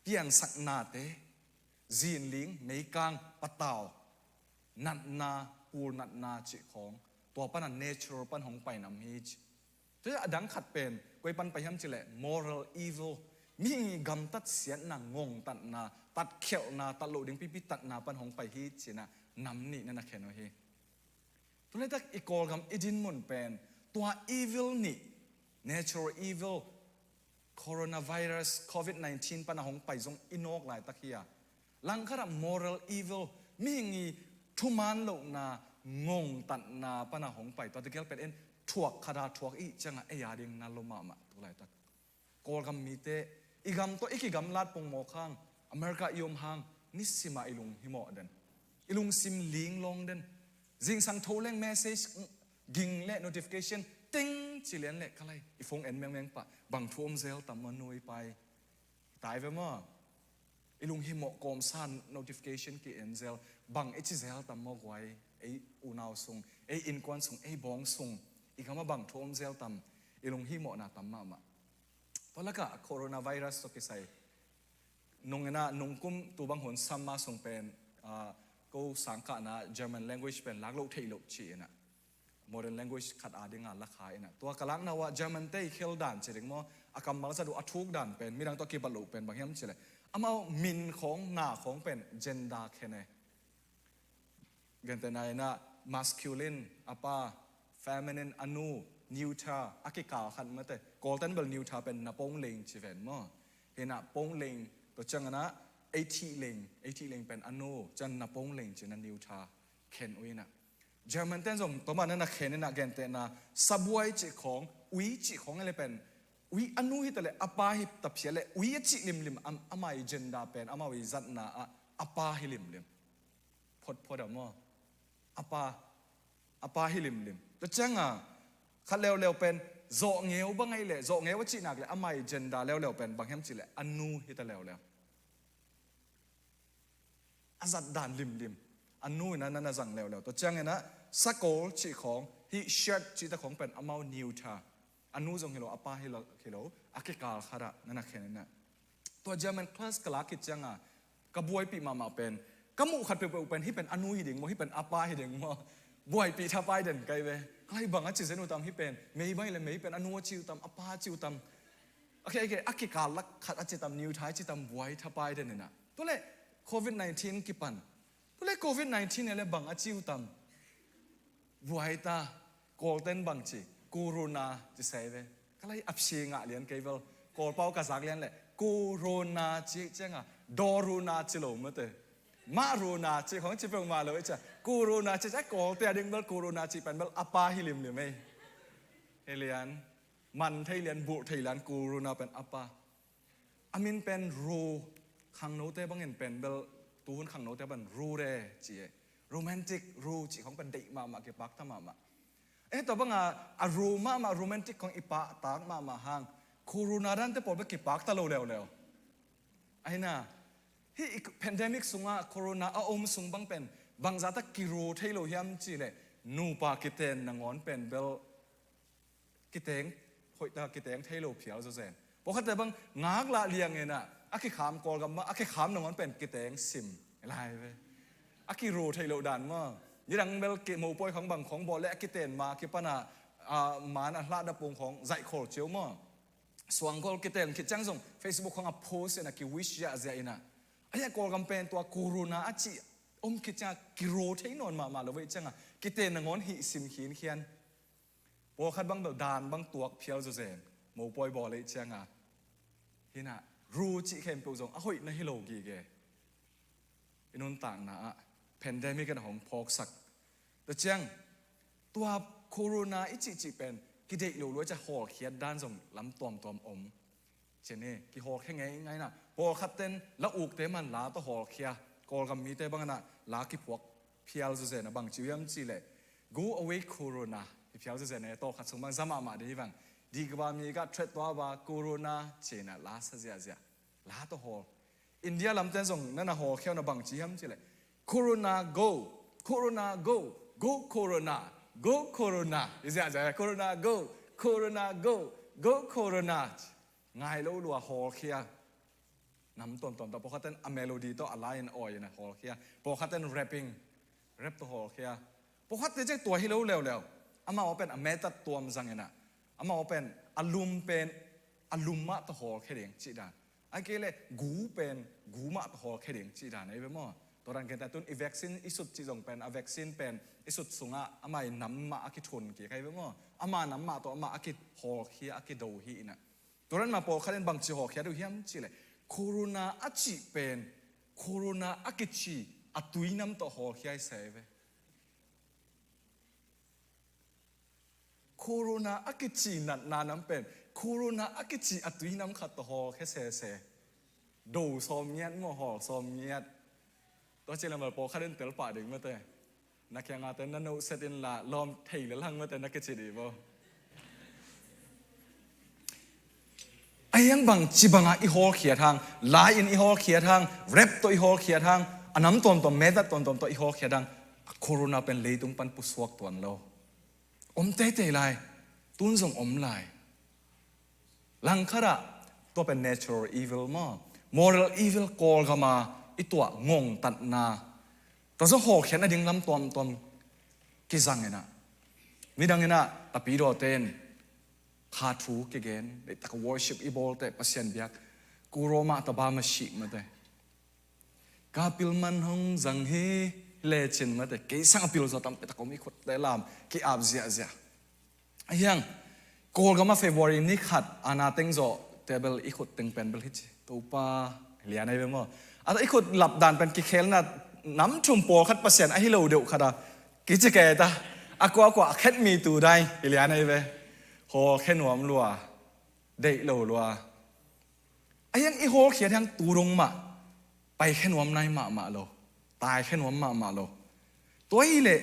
Speaker 6: เปลี่ยนสักนาเตจีนลิงไม่กังปะเต่านัดนาปูนัดนาจีของตัวปันนั้น natural ปันของไปน้ำฮีจีจะดังขัดเป็นกุยปันไปเฮียมสิเล moral evilมีกำตัดเสียนางงตัดนาตัดเขียวนาตัดโลดิ้งปีตัดนาปันหงไปฮีเจนะน้ำนี่นั่นนะแค่น้อยเฮตัวนี้ตักอีกอลกำอีดินมุนเป็นตัว evil นี่ natural evil coronavirus covid-19 ปันหงไปจงอินอกหลายตะเคียลังขรา moral evil มีทุมันโลนางงตัดนาปันหงไปตัวที่เกี่ยวเป็นเอ็นถ่วกขดาถ่วกอีจังไอ้ยาดิงนาลมาตัวหลายตะกอลกำมีเตอีกำตัวอีกกำลาดปงโมข้างอเมริกายอมหางนิสิมาอิลุงหิมอเดนอิลุงซิมลิงลงเดนจิงสังโทเลงเมสเซจกิงเล่ notification ติ้งจิเลียนเล่อะไรอีฟงเอ็นแมงปะบังทุ่มเซลตัมมันนุยไปตายไปมั้งอิลุงหิมอกอมซัน notification กี่เอ็นเซลบังเอชิเซลตัมมอกไว้ไออูนาวซุงไออินควันซุงไอบองซุงอีกคำว่าบังทุ่มเซลตัมอิลุงหิมอนาตัมมาเพราะแล้วก็โคโรนาไวรัสตัวที่ใส่นงนะนงกุมตัวบางหนซัมมาส่งเป็นก็สังกัดนะ German language เป็นลักโลกเทโลชีนะ modern language ขัดอาดิงานลักขายนะตัวกลังนะว่า German เตยเคลด่านเฉลิงมั้งอาการมันจะดูอัทุกด่านเป็นมีดังตัวกีบลูเป็นบางอย่างเฉลิงอามามินของหน้าของเป็น gender แค่ไหนกันแต่ไหนนะ masculine อาป้า feminine อนูนิวทราอากิกาขันมาแต่กอลตันเบลนิวทราเป็นนาปงเลงชีเวนมั้งเห็นนาปงเลงตัวจังนะเอทีเลงเป็นอนูจันนาปงเลงจันนานิวทราเข็นอุ้ยนะเยอรมันเต้นส่งตัวมันนั่นนะเข็นนะแกนเต้นนะซับไวจิของอุ้ยจิของอะไรเป็นอุ้ยอนูฮิตเลยอาปาฮิตับเสียเลยอุ้ยจิลิมอามาอิเจนดาเป็นอามาวิจัดนะอาปาฮิลิมพอดมั้งอาปาฮิลิมตัวจังอ่ะขัดเร็วเป็นโจเงี้ยวบ้างไงเลยโจเงี้ยวว่าจีนักเลยอามาอิเจนดาเร็วเป็นบางแห่งจีเลยอนูฮิตเร็วอาจัดด่านลิมอนูนั่นจังเร็วตัวจังไงนะสกอลจีของฮิเชิดจีตะของเป็นอามานิวทาอนูจงเฮโลอาปาเฮโลอากิกาลขระนั่นแค่นั้นนะตัวเจอมันคลาสกลากิจังอ่ะกระบวยปีมาเป็นกระมูขัดเป็นที่เป็นอนูฮิดิ่งมั้งที่เป็นอาปาฮิดิ่งมั้งบวยปีทับไปเด่นไกลไปใครบางอาจิเซนุตามที่เป็นไม่เลยไม่เป็นอนุจิวตามอาปาจิวตามโอเคอากิกาลักขัดอาจิตามนิวท้ายจิตามบวยทับไปเด่นน่ะตัวเล่โควิด-19กี่ปันตัวเล่โควิด-19เนี่ยบางอาจิวตามบวยตาโกลเด้นบางจีกูโรนาจะใส่ไปก็เลยอับเชียงอ่ะเรียนเกเวลโกลเป้ากระซักเรียนเลยกูโรนาจีเจ้าอ่ะดอรูนาจิโลมั้งเต มารูนาจีของจีเป็นมาเลยจ้ะกูรูนาจีจะก่อแต่ดึงเบลกูรูนาจีเป็นเบลอปาฮิลิมหรือไม่เฮเลียนมันไทยเลียนบุไทยเลียนกูรูนาเป็นอปาอามินเป็นรูขังโนเต้บางเงินเป็นเบลตูนขังโนเต้เป็นรูเร่จีโรแมนติกรูจีของเป็นเด็กมาเก็บปักทำมาแต่บางอารูมาโรแมนติกของอีปะตากมาห่างกูรูนาดันเต้ปอดไปเก็บปักตะโลเร็วไอ้น่ะที่แพนเดมิกสุงะโคโรนาอมสุงบังเป็นบางจากกิโรเทโลยามจีเลยนูปากิเตนนางอนเป็นเบลกิเตงหอยตากิเตงเทโลเพียวจะเซนเพราะเขาแต่บางงากละเลียงเงินอ่ะอากิขามกอลกับมาอากิขามนางอนเป็นกิเตงซิมอะไรไปอากิโรเทโลดันมายี่ดังเบลกิโมปอยของบางของบอลและกิเตนมากิปนามานะลาดปงของใจโคเจียวมาสวงกอลกิเตนคิดจังส่ง Facebook ของอัพโพสเนี่ยคิวิชยาเซียนะไอ้กอลกัมเป็นตัวกูรูนาอาจิคิดจะกิโรเทนอนมาเลยจังอ่ะกิเตนงอนหิสิมขีนเขียนพอคัดบางแบบดานบางตัวเพียวจะเซนโมปอยบอลเลยจังอ่ะฮินะรู้จิเข้มปูจงอ้อยนั่นฮิโลกีเกอินนต่างนะแพนเดมิกกันของพอกสักแต่จังตัวโคโรนาอิจิเป็นกิเดโลรู้จะห่อเขียนด้านส่งลำตอมอมเช่นนี้กี่ห่อแค่ไงนะพอคัดเต้นแล้วอุกเตมันลาตัวห่อเขียกอลกับมีเตบางนะลากี่พวกเพียวจะเสนะบางจิวยัมจีเลย go away corona เพียวจะเสนะโตขัดสมบังสมาดีบังดีกว่ามีก็เทรดตัวว่าโคโรนาเช่นนะลาซะเสียลาตัวห่ออินเดียลำเต้นส่งนั่นนะห่อเขียวนะบางจิวยัมจีเลย corona go corona go go corona go corona อีเสียใจ corona go corona go go corona ง่ายแล้วรัวห่อเขียน้ำต้นแต่พอเขาเต้นเมโลดี้ตัวอะไรนั่นอ่อยนะฮอลเคียพอเขาเต้นแรปปิ้งแรปตัวฮอลเคียพอเขาเต้นตัวให้เร็วอามาว่าเป็นเมตัดตัวมันสังเกตนะอามาว่าเป็นอารมณ์เป็นอารมณ์มาตัวฮอลแค่เดียงจีดานไอ้เกล่กูเป็นกูมาตัวฮอลแค่เดียงจีดานไอ้เว้ยมั้งตัวนั้นเกิดแต่ตุนอีวัคซีนอีสุดจีจงเป็นอีวัคซีนเป็นอีสุดสุงะอามาน้ำมาอากิชนกี่ใครเว้ยมั้งอามาน้ำมาตัวอามาอากิฮอลเคียอากิดูฮีนะตัวนั้นมาพอเขาเล่นบางจีฮอลเคียดูเฮียมจีเลยโคโรนาอาจิเป็นโคโรนาอากิชีอัตุยน้ำต่อหอขี้ไอเสวโคโรนาอากิชีนาน้ำเป็นโคโรนาอากิชีอัตุยน้ำขัดต่อหอแค่เสดูซอมเงียดมั่วหอซอมเงียดตัวเจริญมาพอข้าเดินเตลป่าดึงมาเตะนักแข่งอาเต้นนั่นเอาเซตินละลอมเทยหรือลังมาเตะนักเกจิดีบ่ไอ้ยังบางจีบังอีฮอลเขียทางลายอินอีฮอลเขียทางแรปตัวอีฮอลเขียทางอันน้ำตัวเมตัดตัวอีฮอลเขียทางโคโรนาเป็นเลยตุงปันปุสวกตัวเราเตะลายตุนส่งลายลังคาระตัวเป็น natural evil มั้ง moral evil กอลเข้ามาอีตัวงงตัดนาแต่จะฮอลเขียนอะไรลำตัวกิจังเงนะมีดังเงนะตะปีโดเต้นขาทูกเกนเด็กตะก worship อีโบลเตะปัสยันเบียกกูโรมาตะบามาชิมาเตะกาปิลมันหงจังเฮเลชินมาเตะเกสังปิลจะทำเตะตะกมีขดได้ลามเกอาบเสียไอ้ยังโกลก็มาเฟเวอร์นี่ขัดอานาเต็งโจเตเบลอีขดเต็งเป็นเบลฮิตตัวป้าเลียนไอ้เบมั้งอะไรอีขดหลับด่านเป็นกิเคลน่ะน้ำชุ่มปอขัดปัสยันไอ้ฮิโลเดียวขัดอะกิจเกตาอากว่าแค่มีตัวได้เลียนไอ้เบฮอแค่หนวมรัวเด็กโลรัวไอ้ยังอีโฮเขียนยังตูรงมาไปแค่หนวมในมาโลตายแค่หนวมมาโลตัวอีเล่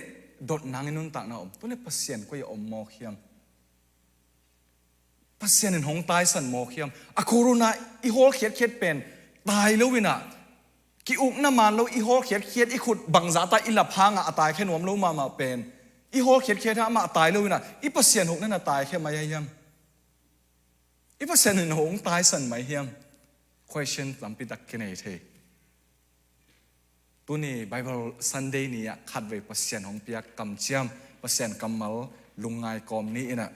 Speaker 6: ดดนางนุนต่างนะตัวเล่ปัสเซียนก็อย่าโมเขียมปัสเซียนหงตายสันโมเขียมอะโคโรนาอีโฮเขียนเป็นตายแล้ววินะกิอุกน้ำมันแล้วอีโฮเขียนอีขุดบังซาตาอิลพังอะตายแค่หนวมแล้วมาเป็นอีโฮเขียนถ้ามาตายเลยนะอีเปอร์เซ็นต์หกนั่นน่ะตายแค่ไม่เยี่ยมอีเปอร์เซ็นต์หงตายสั่นไม่เยี่ยม question ลำปิดักกันเองเทตัวนี้ Bible Sunday นี่ขัดไว้เปอร์เซ็นต์ของเปียกกำเจียมเปอร์เซ็นต์กำมัลลุงไงกอมนี้นะ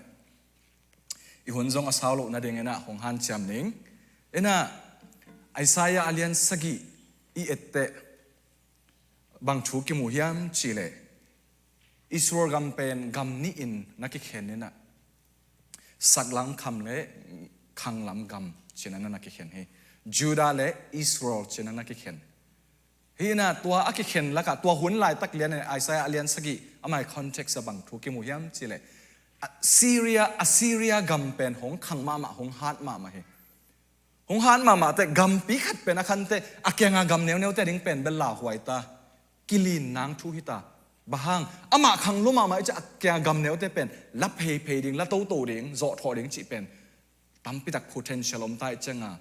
Speaker 6: อีหุ่นจงอาสาวโลนาเดงนะของฮันเจียมนิงนะไอซายาอเลียนสกีอีเอตเตบางชูกิมูเฮียมจีเลอิสราเอลกำเป็นกำนี้อินนักเขียนนี่นะสักหลังคำเล่ขังลำกำเช่นนั้นนักเขียนให้จูดาเล่อิสราเอลเช่นนั้นนักเขียนเฮ ฮีน่ะตัวอักเข็นละกะตัวหุ่นลายตักเลียนในไอไซอาเลียนสกิอามายคอนเท็กซ์บังทุกิมุยามจิเลซีเรียกัมเป็นหงขังมาหงฮาร์ดมาเฮหงฮาร์ดมาแต่กัมปีขัดเป็นอาคันแต่อักยังกัมเนียวแต่ดิ้งเป็นเบลลาหวยตากิลินนางทุหิตาบางอามาขังลุมาจะอักยังกัมเนียวแต่เป็นลับเพย์ดิ้งละโตดิ้งโจทอดิ้งจิเป็นตั้มปิตัก potential อมตายจังอ่ะ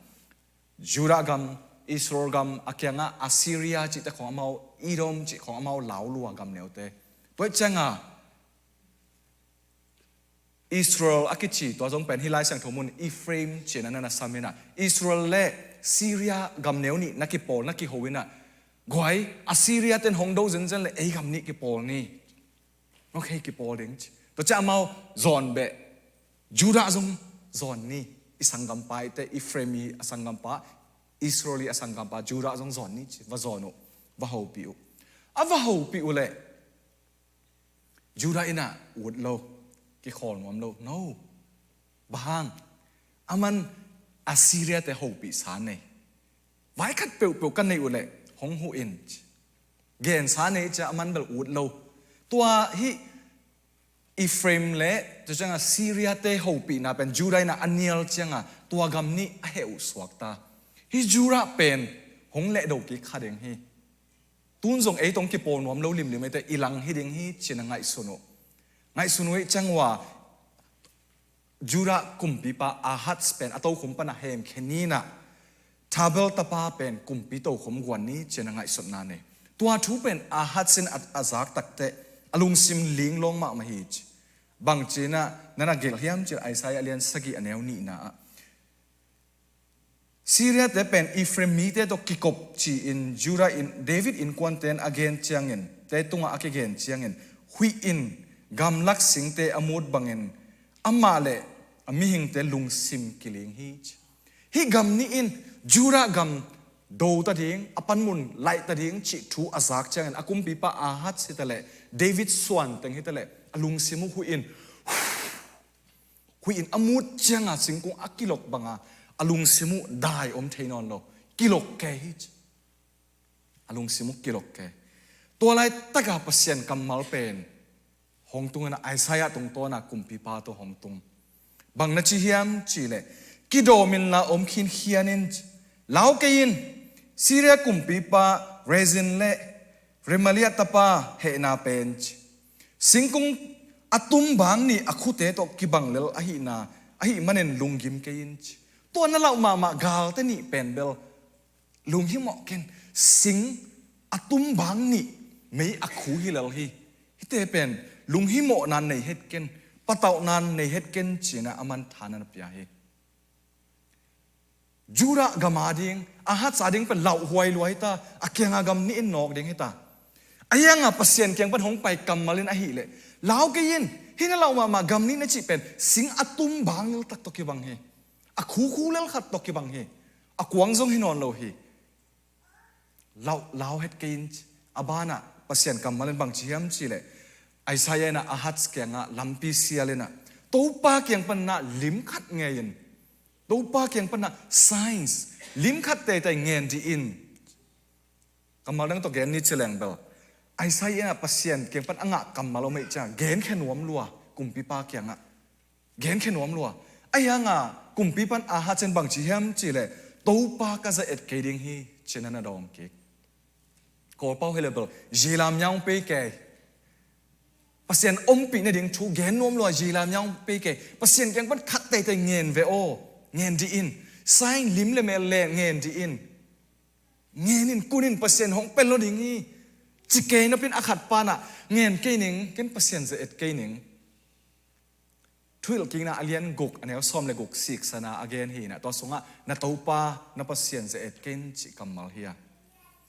Speaker 6: จูรากัมอิสราเอลกัมอักยังอัสซีเรียจิตของอามาอีรอมจิของอามาลาวลัวกัมเนียวแต่ตัวจังอ่ะอิสราเอลอักจิตัวจงเป็นฮิไลสังทมุนอีเฟรมเจนันนัสามินะอิสราเอลและซีเรียกัมเนียวนี่นักกิปอลนักกิโฮวินะกวยอัสซีเรียเต็นฮงโดจันเลยไอ้กัมนี่กิปอลนี่โอเคกิปอลดิ้งตัวจะอามาจอนเบจูราจงจอนนี่อิสังกัมปาแต่อีเฟรมีอสังกัมปาอิสราเอลีอสังกัมปาจูราจงจอนนี่ว่าจอนุว่าฮาวปิวว่าฮาวปิวเลยจูราอินะอุดโลกิขอลงวมโล no บางอามันอัสซีเรียแต่ฮาวปิสานเนไว้คัดเปียวกันในอุดเลยหงหูอินเกณฑ์สานเนจะอามันเบลอุดโลตัวฮีอีเฟรมเล่จะจังอ่ะซีเรียเตฮาวปีน่ะเป็นจูราน่ะอันเนียลจังอ่ะตัวกัมนี่เฮอุสวกตาฮีจูราเป็นหงเล่ดอกกิขาเดงฮีตุนส่งไอ้ตรงกิโปนวมโลลิมลิมแต่อีหลังฮีเดงฮีเชนไงสุนุจังว่าจูรากุมปีปาอาฮัตเป็นอโตคุมปนะเฮมแค่นี้นะทาเบลตาปาเป็นกุมปีโตคุมกวนนี้เชนไงสุดนั่นเองตัวทูเป็นอาฮัตเซนอาซักตักเตอลุงซิมลิงลงมาฮิจบางจีน่ะนั่นเกลเฮียมจีไอไซอาเลียนสกีอันเนวนี่นะซีเรียแต่เป็นอีเฟรมีเตตกิกบจีอินจูราอินเดวิดอินควันเตนอเกนเชียงเงินแต่ตุงอาเกนเชียงเงินหุยอินกำลักสิงเตอมูดบังเงินอามาเลอามิหิงเตลุงซิมกิลิงฮิกำนี่อินจูรากำโดตัดเองอปันมุนไล่ตัดเองจิทูอาซักเชียงเงินอากุมปีปะอาฮัตสิตะเลเดวิดสวนแต่งฮิตะเลลุงซิมุหุยอินอามูดเชียงอาสิงกุงอากิลกบังอาลุงซิมุได้อมเทนอนโลกิลกแกฮิจอาลุงซิมุกิลกแกตัวไรตะกาเปเซียนกำมัลเป็นหงตุงนะไอไซยะตรงตัวนะกุมปีปาตัวหงตุงบางนาจีเฮียมจีเลกิโดมินลาอมคินเฮียนินลาวเกยินซีเรียกุมปีปาเรซินเลเรมาเลียตาปาเฮนาเป็นสิงกุงอตุมบางนี่อคุเตตกิบังเลลอหิมันเนลุงยิมเกยินตัวนั้นเรามากาลแต่นี่เป็นเบลลุงหิมอกเกนสิงอตุมบางนี่ไม่อคุฮิเลลฮิเตเป็นลุงฮิโมนันในเฮ็ดเกนปะเตานันในเฮ็ดเกนจีนะอามันทานันเปียเฮจูระกามาดิงอาฮัตสาดิงเป็นเหล่าหวยรวยตาอาเกียงอากำนี่นอกดิงให้ตาอายังอ่ะปัสเซียนเกียงปันหงไปกำมาเล่นอาหิเลยเหล่าเกยินที่นั่นเรามากำนี่นั่นจีเป็นสิงอตุมบางเลตักตกิบังเฮอาคูเลลขัดตกิบังเฮอากวางซงให้นอนโลเฮเหล่าเฮ็ดเกยินอาบานะปัสเซียนกำมาเล่นบางจีมจีเลยไอไซยนะอาฮัตสเกียงะลัมปีเซียเลยนะตัวปาเกียงปันนะลิมขัดเงียนตัวปาเกียงปันนะไซน์ลิมขัดเตยเงียนดีอินกำมาเรื่องตัวเกนนี่เฉลงเบลไอไซยนะปัสเซียนเกียงปันอ่างกำมาเราไม่จ้าเกนแค่หนวมลัวกุมปีปาเกียงะเกนแค่หนวมลัวไอยังอ่ะกุมปีปันอาฮัตเซนบางจีเฮมจีเลยตัวปาก็จะเอ็ดเกดิงฮีเชนันดอมเกกโกเป้าให้เลยเบลจีรามยังไปเกยปัสเซียนอมปีในดิ่งชูเกนนวมลัวจีรามยังไปเกยปัสเซียนยังปันขัดเตยเงียนเวโอเงียนดีอินไซน์ลิมเลเมลเลเงียนดีอินเงียนินกุนินปัสเซียนของเป็นโลดิ่งฮีจิเกยนับเป็นอาขัดปานะเงียนเกยหนิงเก็นปัสเซียนจะเอ็ดเกยหนิงทุยหลักกิงนะอเลียนกุกอันนี้เขาซ้อมเลยกุกสิกษณะอเกนฮีนะตัวสงะนาตูปานาปัสเซียนจะเอ็ดเกนจิกัมมัลเฮีย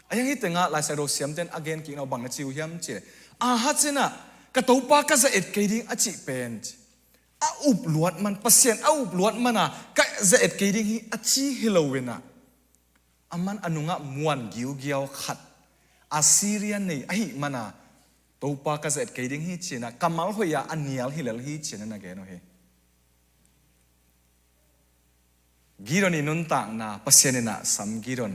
Speaker 6: ไอ้ยังฮิตงะลายไซโรเซียมเต้นอเกนกิงเอาบังนาจิวเฮียมเจอาฮัตเซนะกระตูปาก็จะเอ็ดเกยดิ้งอจิเป็นอาอุบลวดมันเปอร์เซ็นต์อาอุบลวดมันอ่ะก็จะเอ็ดเกยดิ้งฮีอจิฮิโลเวนะอามันอนุงะมวนกิวเกียวขัดอาซีเรียนนี่ไอ้มันอ่ะตูปาก็จะเอ็ดเกยดิ้งฮีเจนะกัมมัลหอยาอันเนียลฮิเลลฮีเจนะนะแกโนเฮกิรอนีนุนต่างนะเปอร์เซ็นต์นะสัมกิรอน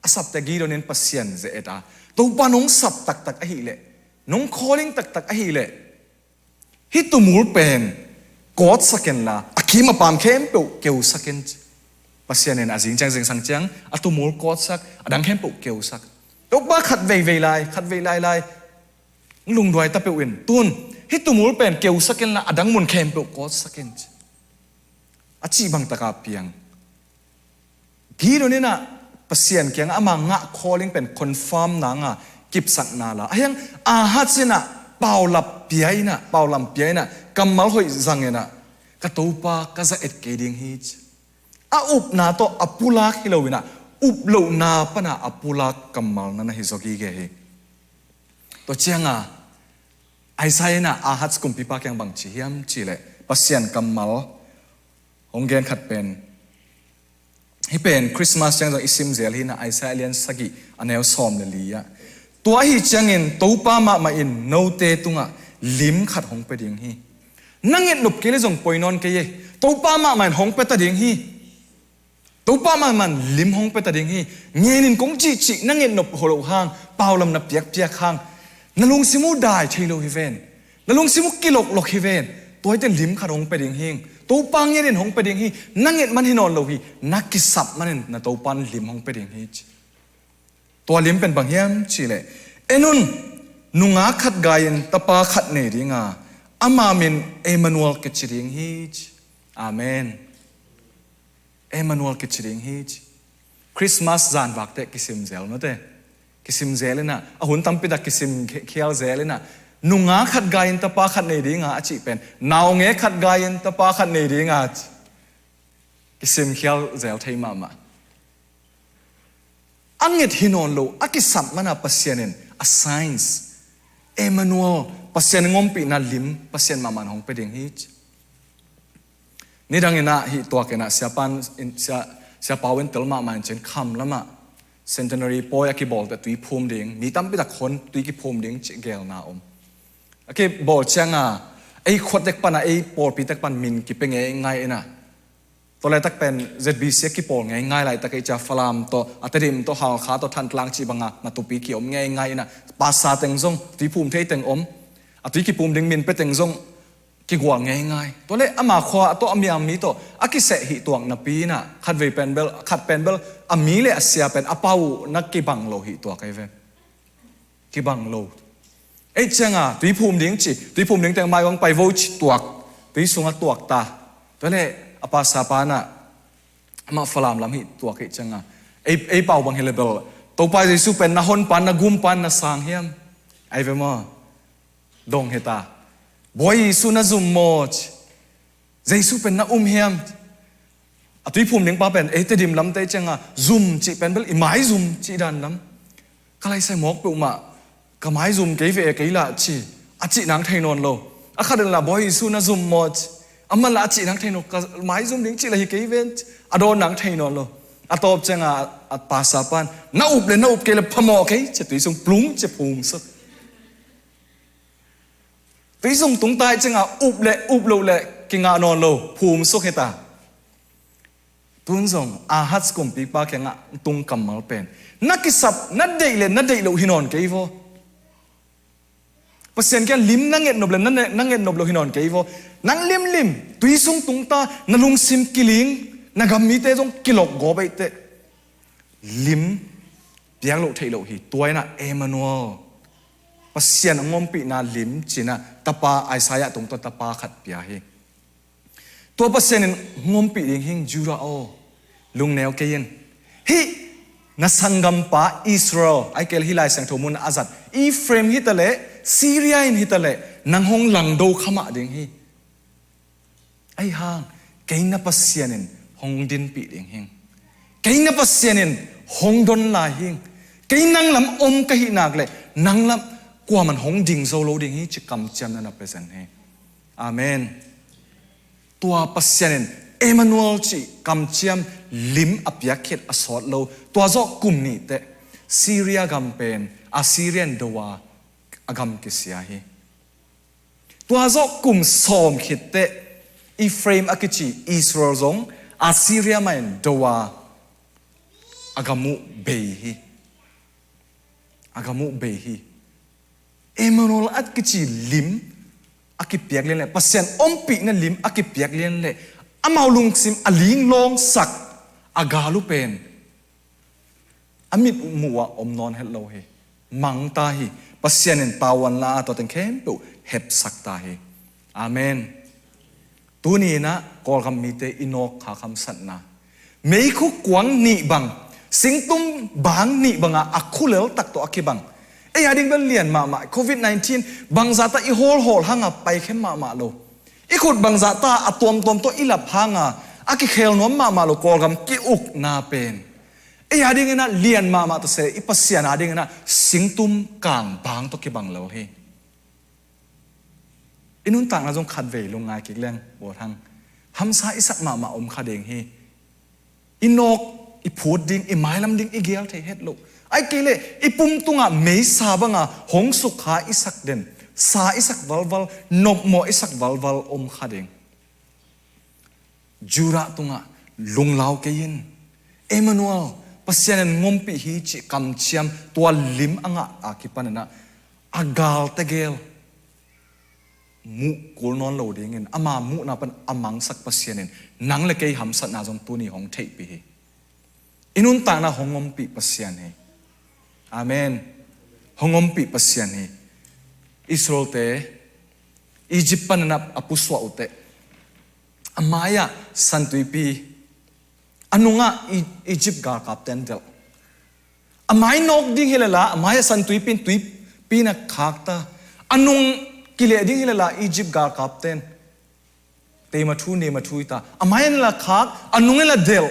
Speaker 6: asap te gi donin pasien ze eta to pa nong sap tak tak a hi le nong calling tak tak a hi le hi tumul pen god saken la akima pam khem pe keu saken pasien en azing chang jeng sang chang atumul god sak adang khem pe keu sak to ba khat vei lai lung doi ta pe win tun hi tumul pen keu saken la adang mun khem pe god saken achi bang taka piang gi donin na pasien kyang ama nga calling pen confirm na nga kip sak na la ayang hat sina paulam piaina kamal hoi zangena ka topa ka za et keding hi a up na to apula hilowina up lo na pana apula kamal na hi zogi ge hi to chianga Isaiah na hat skum pipa kyang bang chi hiam chi le pasien kamal honggen khat pen hi pen Christmas chang isim zel hi na Isaiah lian sagi anel som le liya tua hi changin topa ma in no te tunga lim khat hong pe ding hi nangin nup ke le jong poinon ke ye topa ma man hong pe ta ding hi topa ma man lim hong pe ta ding hi ngenin kong chi nangin nup holo hang paulam na piak hang nalung simu dai thilo hi ven nalung simu kilok lok hi ven toy te lim khat hong pe ding hi topa ngenin hong pe ding hi nangin man hinon lo hi nakisap manin na topan lim hong pe ding hiตัวลิมเป็นบางเฮียมชีเลนุ่นนุงาขัดกายันตะปาขัดเนริงาอามามินเอมานูเอลกิจริงฮิจอาเมนเอมานูเอลกิจริงฮิจคริสต์มาสจานวักเตกิซิมเซลนะเตกิซิมเซลนะอาหุ่นตั้มปิดกิซิมเคียลเซลนะนุงาขัดกายันตะปาขัดเนริงาอาจิเป็นนาวเงขัดกายันตะปาขัดเนริงากิซิมเคียลเซลไทยมาอังเงหินอนโลอากิสัมมันอาปัสยานินa signs Emmanuel ปัสยานงมปีนาลิมปัสยานมามันหงไปดิ่งฮิจนี่ดังนั้นฮิตัวกันนะเสียปันเสียปาเวนเตลมามันเช่นคำละมา centenary ปอยกิบอลแต่ตุยภูมิดิ่งมีตั้มไปแต่คนตุยกิภูมิดิ่งเจเกลนาอมกิบอลเชียงไอ้ขวดเด็กปันไอ้ปอลปีเด็กปันมินกิเป็นไงนะตัวแรกตักเป็น ZBC กิปอลง่ายๆเลยตักไอจะฟลามตัวอัตริมตัวหางขาตัวทันกลางจีบังอ่ะนาตุปีเกี่ยวง่ายๆนะภาษาเต็งซงตีภูมิเทยเต็งอมอัตริกิภูมิดึงมินไปเต็งซงกิกว่าง่ายๆตัวเล็กอามาขวาตัวอามีอามีตัวอากิเสหิตัวนับปีน่ะขัดเวเป็นเบลขัดเป็นเบลอามีเลยเสียเป็นอาเป้านักกิบังโลหิตัวใครเว้กิบังโลไอ้เจ้าตีภูมิดึงจีตีภูมิดึงแต่งไม้วังไปโวจิตัวตีสุงตัวตาตัวเล็กอาภาษาปานะมาฟลามลำหิตัวกิจังไอ้เป่าบังเฮเลเบลตัวไปจะสู้เป็นนาฮอนปันนากุมปันนาสางเฮียมไอ้เวมาดงเฮตาบอยสุนาซุมโมจจะสู้เป็นนาเฮียมอธิภูมิหนึ่งป้าเป็นเอตดิมลำเตจังซุมจีเป็นเบลอีไม้ซุมจีดันลำก็เลยใส่หมอกปุ่มก็ไม้ซุมเกยเวเกยละจีอาจีนังไทยนอนโลอาคาเดนละบอยสุนาซุมโมจอามันละจีนังไทยนอนก็ไม้ซุมดิ้งจีละฮิเกยเวนอโดนนังไทยนอนโลอาตอบจังภาษาปันน่าอุบเลยน่าอุบเกลพมอเกยจะตุยส่งปลุ้งจะภูมิสักตุยส่งตรงใต้จังอุบโลเลยกิงานอนโลภูมิสุขเฮตาตุนส่งอาฮัตสกุมปีปาแข่งตุงกำมัลเป็นนักกิสับนัดเดย์โลหินอนเกยโวเปอร์เซ็นต์แค่ลิมนั่งเงินนบเลยนั่งเงินนบโลหินอนเกยโวนั่งลิมตุยส่งตรงใต้นั่งลุงซิมกิลิงนักกำมีเตจงกิโลกอบไปเตลิมเปียงโลเทโลหิตัวน่ะเอมานูเอลปัสเซียนงมปีน่ะลิมจีน่ะตาปาไอซายะตรงตัวตาปาขัดเปียหิตัวปัสเซียนงมปีเองหิงจูราโอลุงแนวเกยินฮินัสังกัมปาอิสราเอลไอเกลฮิไลสังทมุนอาซัดอีเฟรมฮิตะเลซีเรียอินฮิตะเลนังหงหลังโดขมาเดงฮิไอห่างเกยินนับปัสเซียนหงดินปีเองหิงเกยินนับปัสเซียนหงดนลาหิงเกยินนังลำอมกะหินักเลยนังลำกว่ามันหงดิ่งโซโลดิ่งฮิจะกำจำนั่นนับเป็นสันเฮอาเมนตัวปัสเซียนเอมานูเอลจีกำจำลิมอภิยาเขตอสอดโลตัวจอกกลุ่มนี้เตซีเรียกำเป็นอาซีเรียนดัวกำกิเสียฮีตัวจอกกลุ่มสอมขิดเตอีเฟรมอากิจีอิสราเอลจงอาซีเรียมันดัว agamu behi Emmanuel at kichi lim akipiak len le pasien ompi na lim akipiak len le amaulung sim aling long sak agalu pen amit muwa omnon hello he mang ta hi pasien en pawan la to ten khem pu hep sak ta he amen tu ni na kol kam mi te inok kha kham sat na mei khu kwang ni bang singtum bang ni banga akhulel tak to akibang e ading bel lian ma covid 19 bang zata i hol hanga pai khem ma lo i khut bang zata atom tom to ilap hanga aki khel nom ma lo kol kam ki uk na pen e ading na lian ma to se i pasian ading na singtum kang bang to ki bang lo he inun tang na jong khat ve lo ngai ki leng bo thang hamsa isak ma om kha deng he inok i phut ding i mailam ding i gel the het lo ai kile i pum tunga mei sa banga hong sukha isak den sa isak walwal nok mo isak walwal om kha deng jura tunga lunglaw ke yin Emmanuel pasyanan ngompi hi chi kam chiam tua lim anga akipanana agal tegel mu kulnon lo dingin ama mu na pan amang sak pasyanin nang le kay hamsat na jong tuni hong thei pi hi inun ta na hongom pi pasyan he amen hongom pi pasyan he Israel te Egypt pan na apuswa ute amaya santui pi anunga Egypt gar captain del amay nok ding hilala amaya santui pin tui pi na khakta anung kile ding hilala Egypt gar captain te mathu ne mathu ita amay la khak anung la del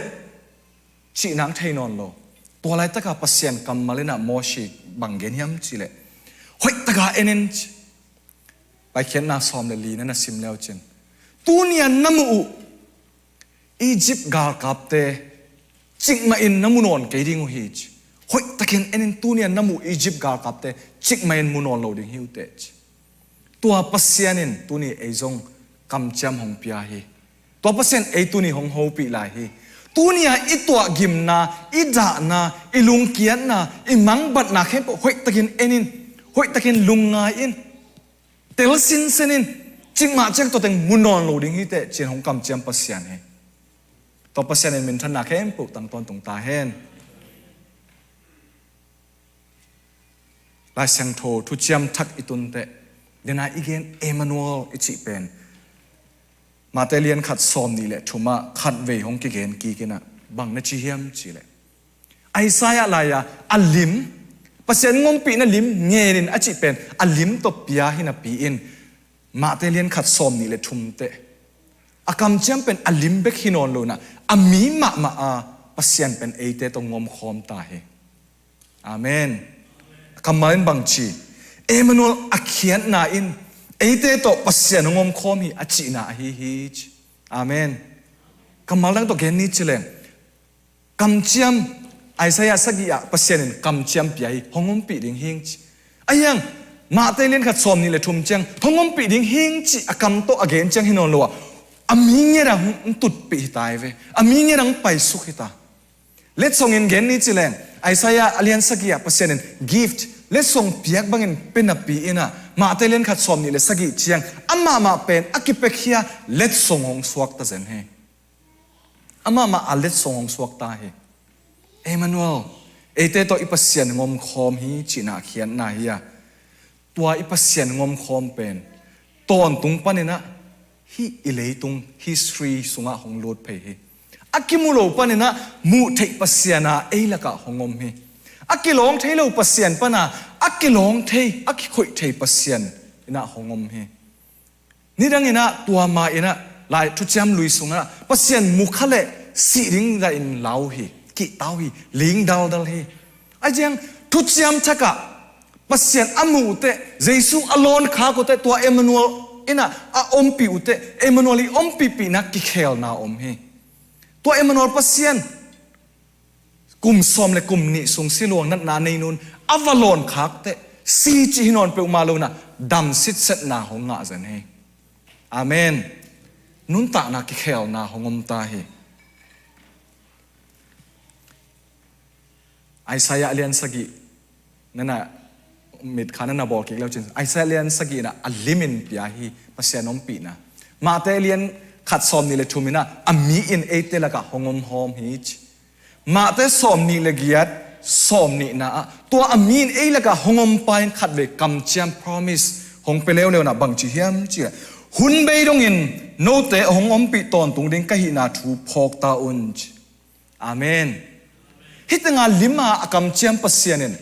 Speaker 6: chi nang thainon lo to lai taka pasien kam malena moshi bangen yam chile hoi taka enen pai khen na som le li na sim leo chen tunia namu Egypt gar kapte chikma in namunon ke ding hi hoi taken enen tunia namu Egypt gar kapte chikma in munon lo ding hiute tua pasianin tuni ezong kam cham hong pia hi to pasien e tuni hong ho pi la hi tunia itwa gimna ida na ilung kian na imang bat na khem hoi takin enin hoi takin lunga in tel sin senin chingma chek to teng munon lo ding hi te chen hong kam cham pasian he to pasian en min thana khem pu tang ton tung ta hen la sang tho thu cham thak itun te dena igen Emmanuel ichi pen Matelian khat som ni le thuma khat ve hong ki gen ki kina bang na chi hiam chi le Isaiah la ya alim pasien ngom pi na lim ngerin achi pen alim to pia hina pi in Matelian khat som ni le thum te akam cham pen alim bek hinon lo na ami ma a pasien pen eite to ngom khom ta he amen kamain bang chi Emmanuel akhian na in eite to pasien ngom khom hi achi na hi amen kamalang to gen ni chile kam chiam Isaiah sagia pasien kam chiam pi ai hongom pi ding hing ayang ma te len khat som ni le thum chang hongom pi ding hing chi akam to again chang hinon lo ami nge rang tut pi tai ve ami nge rang pai su khita let song in gen ni chile Isaiah alian sagia pasien gift let song piak bangin penapi ina ma telen khat som ni le sagi chiang amma ma pen akipekhia let song hong swak ta zen he amma ma a let song hong swak ta he Emmanuel ete to ipasian ngom khom hi china khian na hiya tua ipasian ngom khom pen ton tung panina hi ileitung history sunga hong lot phe he akimulo panina mu thei pasiana eilaka hongom he akilong thei lo pasian pana akilong thei akikhoi thei pasian ina hongom he nidang ina tua ma ina lai thu cham lui sunga pasian mukhale si ring la in lau hi ki tau hi ling dal hi ajang thu cham thaka pasian amu te jesu alone kha ko te tua Emmanuel ina a ompi ute Emmanuel i ompi pi na ki khel na om hi tua Emmanuel pasian kum som le kum ni sung silong nat na nei nun avalon khak te si chi hinon pe malo na dam sit set na honga zan he amen nun ta na ki khel na hongom ta he ไอซายะเลียนสกินั่นน่ะมิดขานั่นน่ะบอกอีกแล้วจริงไอซายะเลียนสกิน่ะอัลลิมินปียฮีภาษาน้องปีนะมาเตเลียนขัดสอมนี่เลยทุมินะอามีอินเอเตละกะหงมหอมฮิจมาเตสอมนี่เลยเกียรสอมนี่นะตัวอามีนเอละกะหงมไปขัดเวกำเจียม promise หงไปเร็วๆนะบังจีเฮียมจีหุ่นเบยดงอินโนเตหงอมปีตอนตรงดิ่งกะหินาทูพอกตาอุนจอาเมนฮิตงาลิมาอากำเจียมปัสเซียน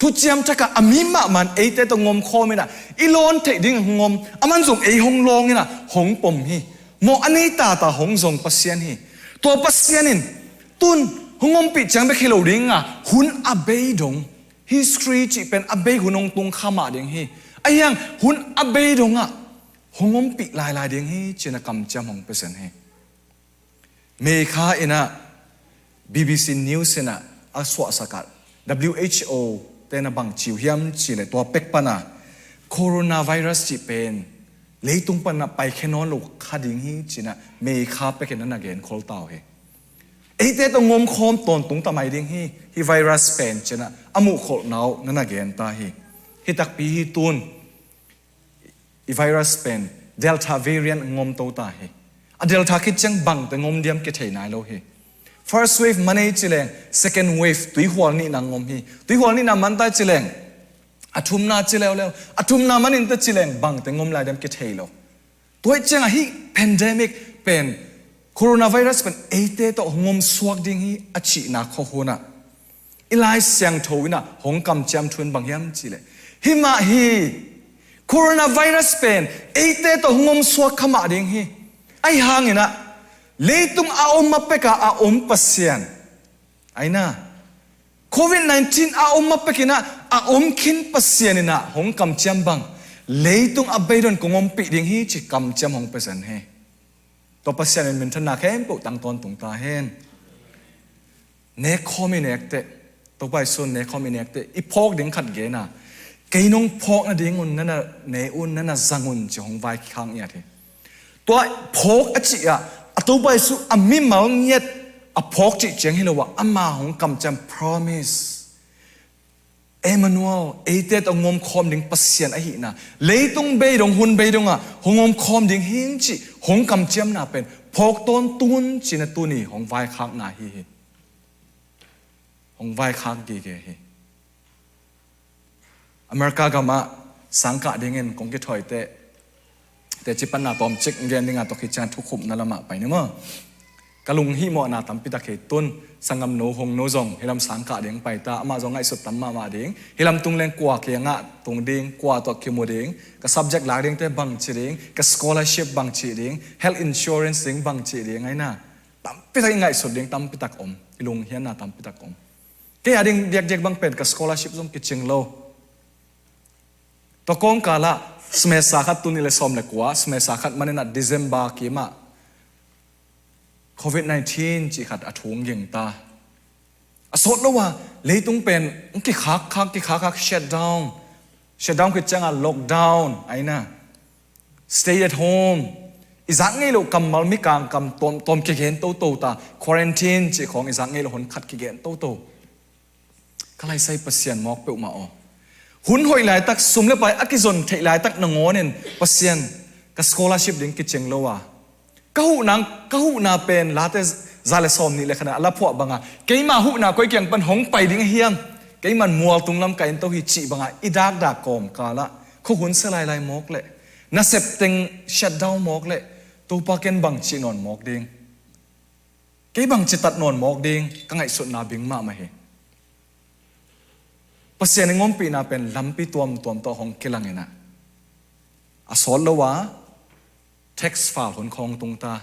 Speaker 6: ทุเจียมจักอามีมามันเอเตตงมคอมินะอีลอนเทดิ่งงมอามันส่งเอหงลงนี่นะหงปมฮีโมอันนี้ตาหงส่งปัสเซียนฮีตัวปัสเซียนตุนหงอมปีจังไปคิโลดิ่งหุ่นอเบยดง history จีเป็นอเบยหุ่นงตุงขามาดิ่งฮีไอ้ยังหุ่นอเบยดงหงอมปีลายดิ่งฮีจีนักกำเจียมหงเปอร์เซ็นต์ฮีเมฆาอินะ BBC News นะอาสวะสกัด WHO เตนะบังจิวเฮียมจีเลยตัวเป็กปนะโคโรนาไวรัสจีเป็นเลยตุงปนะไปแค่นอนลูกคดิ่งฮีจีนะเมฆาไปแค่นั้นนะเกณฑ์โคลตาวเฮไอเตต้องงมคอมตอนตุงทำไมดิ่งฮีไวรัสเป็นจีนะอามุโคลนาวนั่นนะเกณฑ์ตาฮีตักปีฮีตุนไวรัสเป็นเดลต้า variant งมโตตาฮีเดลต้าคิดจังบังแต่งมเดียมคิดให้นายโลฮีFirst wave มันไอจิเลง second wave ตุยหัวนี่นางงมฮีตุยหัวนี่นามันตาจิเลงอาทุมนาจิเลวแล้วอาทุมนามันอินตาจิเลงบังแต่งมลายเดมกิเทโลตัวจังฮี pandemic เป็นโคโรนาไวรัสเป็นเอเตโตงมสวกดิ่งฮีอชินาโคโฮนะอีไลเสียงโทวินะหงกำจำทุนบางยามจิเลฮิมาฮีโคโรนาไวรัสเป็นเอเตโตงมสวกขมาดิ่งฮีไอหางนะเลยตุงอาอมมาเป็กอาอมปัสเซียนไอ้น่ะโควิด-19อาอมมาเป็กนะอาอมคินปัสเซียนนะหงกำเจียมบังเลยตุงอาเบดอนกงอมปีดิ่งฮีจิกำเจียมหงเปอร์เซ็นต์เฮตัวปัสเซียนมันทนาเข้มปุตังตอนตุงตาเฮนเนคอมิเนกเตตัวไปส่วนเนคอมิเนกเตอีพอกดิ่งขัดเกน่ะเกยนงพอกนะดิ่งอุนนั่นน่ะเนอุนนั่นน่ะจังอุนจะหงไว้ข้างเนี่ยทีตัวพอกอจิอะตัวไปสู่อามิมาลเงียดอพอกจิเจียงให้เราว่าอามาหงกำจำ promise เอมานูเอลเอเตตงมคอมดิ่งปัสเซียนไอหินะเลยต้องเบยดงหุ่นเบยดงหงมคอมดิ่งหิงจิหงกำจำน่ะเป็นพอกต้นตุนจินตุนี่หงไวคักนาฮีหงไวคักดีเกฮีอเมริกากามาสังกัดดิ่งเงินคงจะถอยแต่จิปันนาตอมเช็คเรียนดิ่งตัวคิดจานทุกขุมนั่นละมาไปเนี่ยมั้งกะลุงฮิโมนาตัมปิตาเขตุนสังกำโนหงโนจงฮิลำสังกะเด้งไปตาอามาจงไอสุดตัมมาเด้งฮิลำตุงเลงกว่าเคียงะตุงเด้งกว่าตัวคิโมเด้งกะ subject หลักเด้งแต่บังจีเด้งกะ scholarship บังจีเด้ง health insurance เด้งบังจีเด้งไงน่ะตัมปิตาไงสุดเด้งตัมปิตาอมฮิลุงเฮียนาตัมปิตาอมแกอดิ่งเด็กบังเป็นกะ scholarship จงกิจเชงโลตัวกองกาละสมัยสักตุนิเลสอมเลกว่าสมัยสักมันน่ะเดือนบาคีมาโควิด-19จีขัดอัฐวงยังตาสดแล้วว่าเลยต้องเป็นกี่คักshut down คือจังอ่ะ lockdown ไอ้น่ะ stay at home อีสังเงลูกำมัลมิกางกำตอมเกเกนโตตา quarantine จีของอีสังเงลูหนขัดเกเกนโตก็เลยใส่ปัสเซียนมอกเปิลมาอ๋อหุ่นหอยหลายตักสุ่มเลยไปอักิจนเทหลายตักนงอเนี่ยปัสเซียนกับ scholarship ดิ่งกิจเจงโลว่าก็หูนาเป็นลาเตซาเลซอมนี่เลยขนาดละพวกบังอ่ะเกี่ยมาหูนาก็ยังเป็นหงไปดิ่งเฮียมเกี่ยมันมัวตุงลำไก่ตัวหิจิบังอ่ะอีดากกอมกาละเขาหุ่นสลายมอกเลยน่าเสพติงชัดดาวมอกเลยตัวปาเกนบังจีนอนมอกดิ่งเกี่ยบังจิตัดนอนมอกดิ่งก็ไงสุดนาบิงมาเฮปัสเซียนงมปีนาเป็นลำปีตัวต่อของกิลังเงินะอสอนละว่า text file คนของตรงตา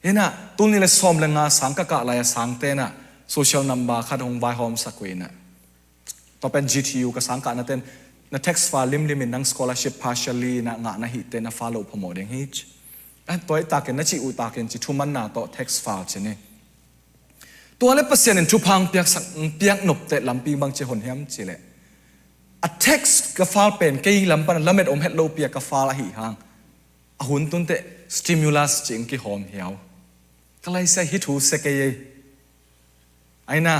Speaker 6: เห็นนะตุนี่เลยซ้อมเลยงาสังกะลายสังเตนะ social number ขัดของไวฮอมสักเวนะต่อเป็น GTU กับสังกะนั่นเต้นนะ text file ลิมนัง scholarship partially นะงะนะฮิเตนะ follow พอหมดเองฮิจตัวไอ้ตาเกนนะจิอุตาเกนจิทุมันนาต่อ text file เช่นนี้ตัวเล็บเปอร์เซ็นต์ชุพังเปียกหนบเตะลำปีบางเจหนเฮียมจีเลยa text กับฟาลเป็นกี่ลำปันละเม็ดอมเฮดโลเปียกับฟาลหิหางหุ่นตุนเตะ stimulus จิงกี่หอมเหี่ยวก็เลยใส่ฮิตูเสกย์ไอ้น่ะ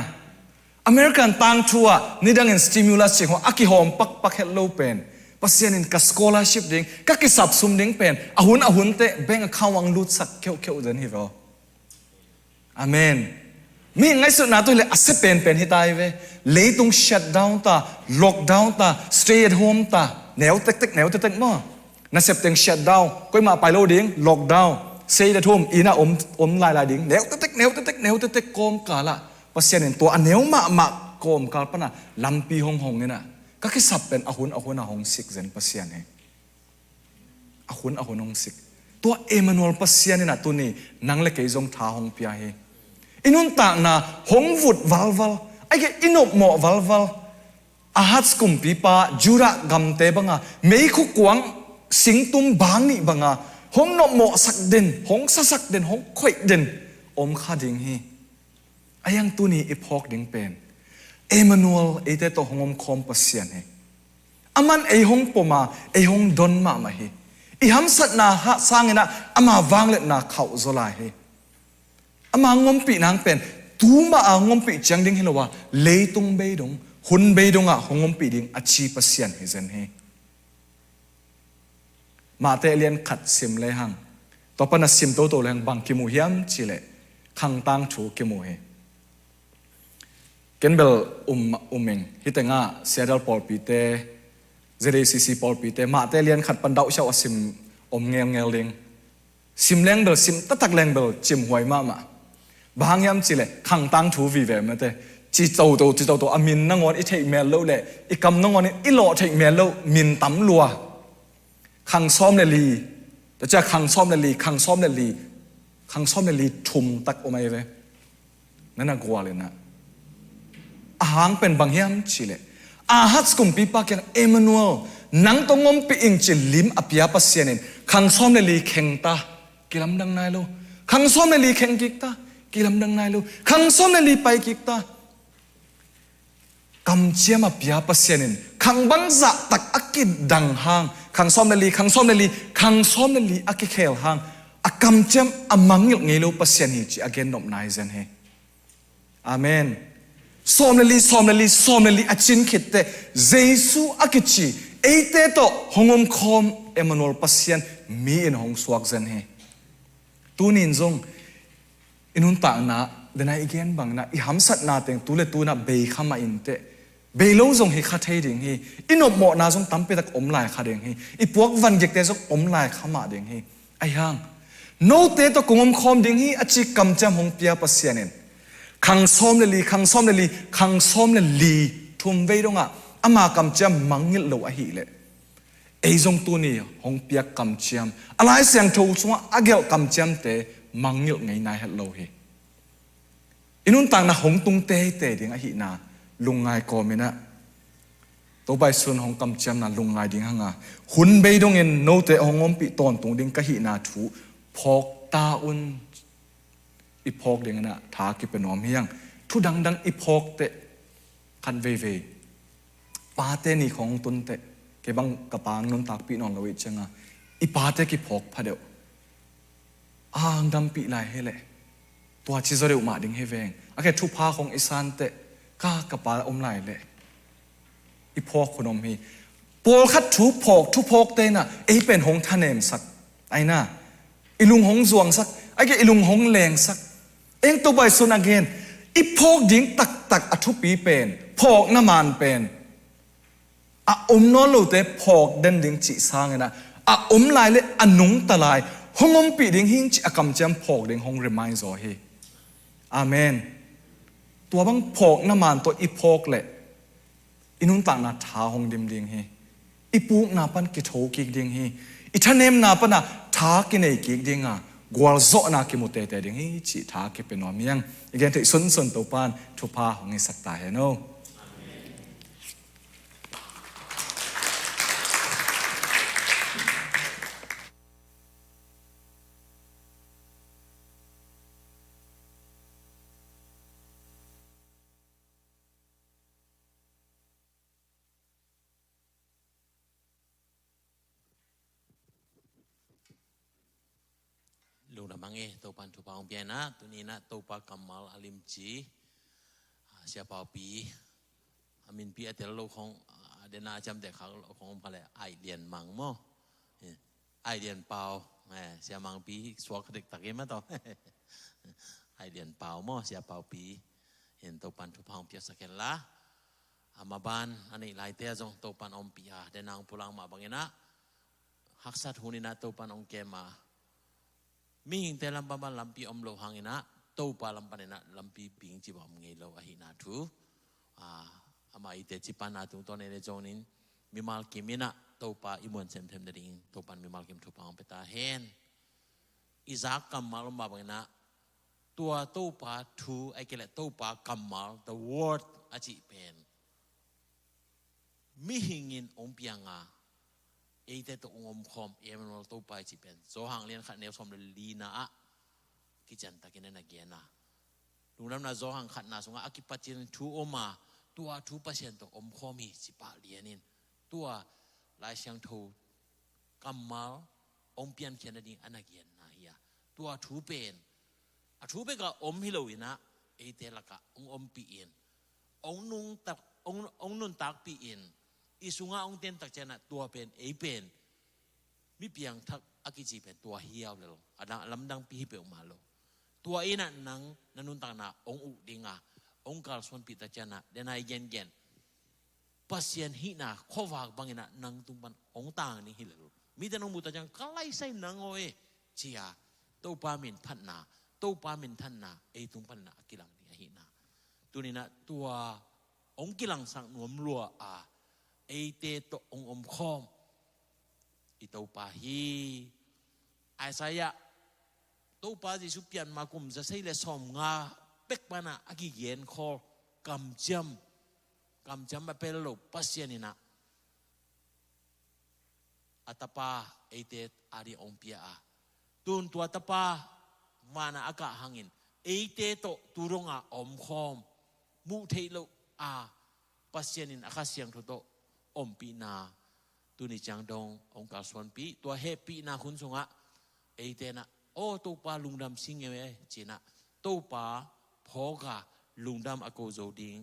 Speaker 6: American tang chua ni dang in stimulus chi ho aki hom pak hello pen pasien in ka scholarship ding ka ki sap sum ding pen ahun te bank account wang lut sak kheu zen hi ro amen mi ngai su na tu le ase pen hi tai ve leitung shut down ta lockdown ta stay at home ta neu tek mo na sep teng shut down koi ma pai lo ding lockdown stay at home ina om lai ding neu tek kom kala pasien in to aneu ma kom kal pana lampi hong ni na ka ki sap pen ahun a hong sik zen pasien he ahun hong sik to Emmanuel pasien ni na tu ni nang le ke jong tha hong pia he inun ta na hong vut valval ai ke inop mo valval ahat skum pi pa jura gam te banga mei khu kwang singtum bang ni banga hong no mo sak den hong sa sak den hong khoi den om kha ding hi ayang tu ni ipok ding pen Emmanuel ete to hongom khom pasien he aman ei hong poma ei hong don ma hi i ham sat na ha sangena ama wang let na khau zola he ama ngom pi nang pen tu ma ngom pi chang ding hilowa leitung be dong hun be dong a hongom pi ding achi pasien he zen he ma te lian khat sim le hang to pana sim to leng bang ki mu hiam chile khang tang thu ki mu he Kenbel umeng hitenga Seattle Paul Pite ZACC Paul Pite ma te lian khat pan dau shaw sim om ngel ding sim leng bel sim tatak leng bel chim huai ma bang yam chile khang tang thu vi ve ma te chi chau to amin na ngon i thei mel lo le i kam na ngon i lo thei mel lo min tam lua khang som le li ta cha khang som le li thum tak omai ve nana gwa le na ahang pen bang hiam chile ahat skum pi pa ken Emmanuel nang to ngom pi ing chi lim apia pasienin khang som le li kheng ta kilam dang nai lo khang som le li kheng kik ta kilam dang nai lo khang som le li pai kik ta kam chiam apia pasienin khang bang za tak akid dang hang khang som le li akikhel hang akam chiam amangil ngelo pasien hi chi again nom nai zen he amen som le li achin khitte jesu akichi eite to hongom khom Emmanuel pasien mi in hong suak zen he tunin zong inun ta na dena again bang na i hamsat na teng tule tu na be khama inte be lo zong hi khathei ding hi inop mo na zong tampe tak om lai kha ding hi i puak van gek te zong om lai khama ding hi ai hang no te to kongom khom ding hi achi kam cham hong pia pasienin khang som le li thum ve donga ama kam cham mangil lo a hi le ei jong tu ni hong piak kam cham alai sang tho chunga agel kam cham te mangil ngai nai het lo hi inun tang na hong tung te ding a hi na lungai ko mena to bai sun hong kam cham na lungai ding hanga hun be dong en no te hongom pi ton tung ding ka hi na thu phok ta un ipok ding na tha ki penom hiang thu dang ipok te kan ve pa te ni khong tun te ke bang kapang nun tak pi non loi changa ipa te ki phok phadeu ang dam pi lai hele to chi zore uma ding he veng ake thu pha khong isan te ka kapa om lai le ipok khonom hi pol khat thu phok te na ei pen hong thanem sak ai na ilung hong zuang sak ake ilung hong leng sak eng to bai sun again ipok ding tak athu pi pen phok na man pen a no lo te phok den ding chi sang na a lai le anung talai hongom pi ding hing chi akam cham phok ding hong remind zo hi amen tua bang phok na man to ipok le inun ta na tha hong dim ding hi ipuk na pan ki tho ki ding hi ithanem na pa na tha ki nei ki ding a gwal zo na ki mute te ding hi chi tha ki pe no miang again te sun to pan thu pa hong sak ta he no
Speaker 4: lu na mange to pan tu pa ong piana tu ni na to pa kamal alim chi เสียเปล่าปีอามินปีแต่ละโลกของเดนาจำแต่เขาของอะไรไอเดียนมังมั้งไอเดียนเปล่าเสียมังปีสวกเด็กตะเกียบมาต่อไอเดียนเปล่ามั้งเสียเปล่าปีเห็นตัวปันทุพองเปียสเกลละอามาบานอันนี้ลายเตี้ยจงตัวปันอมปีเดนางpulangมาบางเนะหักสัตหุนินะตัวปันองเกมามีหิงแต่ลำปาลำปีอมโลหังอินะตัวปาลำปานินะลำปีปิงจีบอมเงยโลอหินาทูอามาอิเตจิปานาตุงตัวในจงนินมีมาลกิมินะตัวปาอิมวนเซมเทมเดริงตัวปันมีมาลกิมทุพองเปตาเฮนอิซักกัมมาลมาบางเนะตัวปาทูไอเกลตัวปากัมมาล the word อาจิเป็นมิหิงินองเปียงาเอเตตัวองค์คอมเอมันวลตัวปาจิเป็นโซหังเลียนขัดเนวสมเลลีนาอะกิจันตะกินนักเกียนะลุงน้ำนาโซหังขัดนาสงะอากิปัจจินทูอมาตัวทูเปอร์เซ็นต์ตัวองค์คอมีสิปาเลียนินตัวลายเชียงทูกัมมาลองเปียนเขียนดิ่งอนักเกียนะเฮียตัวทูเป็นทูเป็นก็อมฮิโลวินะเอเตละกะองปีอินองนุงตักองนุนตักปีอินอิสุงะองเตียนตักเจนะตัวเป็นเอเป็นมิเปียงทักอากิจิเป็นตัวเฮียวเลยอันนั้นลำดังปีเปียงมาโลตัวเอน่ะนังนันุนตักนะองอุดิงะองกาลส่วนปีตักเจนะเดนายเย็นปัสยันหินาข้อวากบางนะนังตุงปันองต่างนี่ฮิเลมีแต่นงมุตจังก็ไล่ใส่นังโอ้ยเชียตัวปามินพันนาตัวปามินทันนาเอตุงพันนากิลังนี่หินาตัวนี้นะตัวองกิลังสังนวมรัวเอเตโตองอมคอมอิตัวปาฮีไอสายะตัวปาจิสุเปียนมากุมจะใช้เลสอมงาเป็กปานะอากิเย็นคอกำจำมาเป็นโลปัสยานินะอัตปาเอเตอาริองเปียตุนตัวตปามานะอากาศหางอินเอเตโตตุรงอมคอมมุเทโลปัสยานินอาคาเสียงโตโตอมปีนาตุนิจังดงองค์การส่วนปีตัวเฮปีนาคุณสงะเอเตนะโอ้ตัวปาลุงดำสิงเอเวจีนะตัวปาพอกาลุงดำอโกโจดิง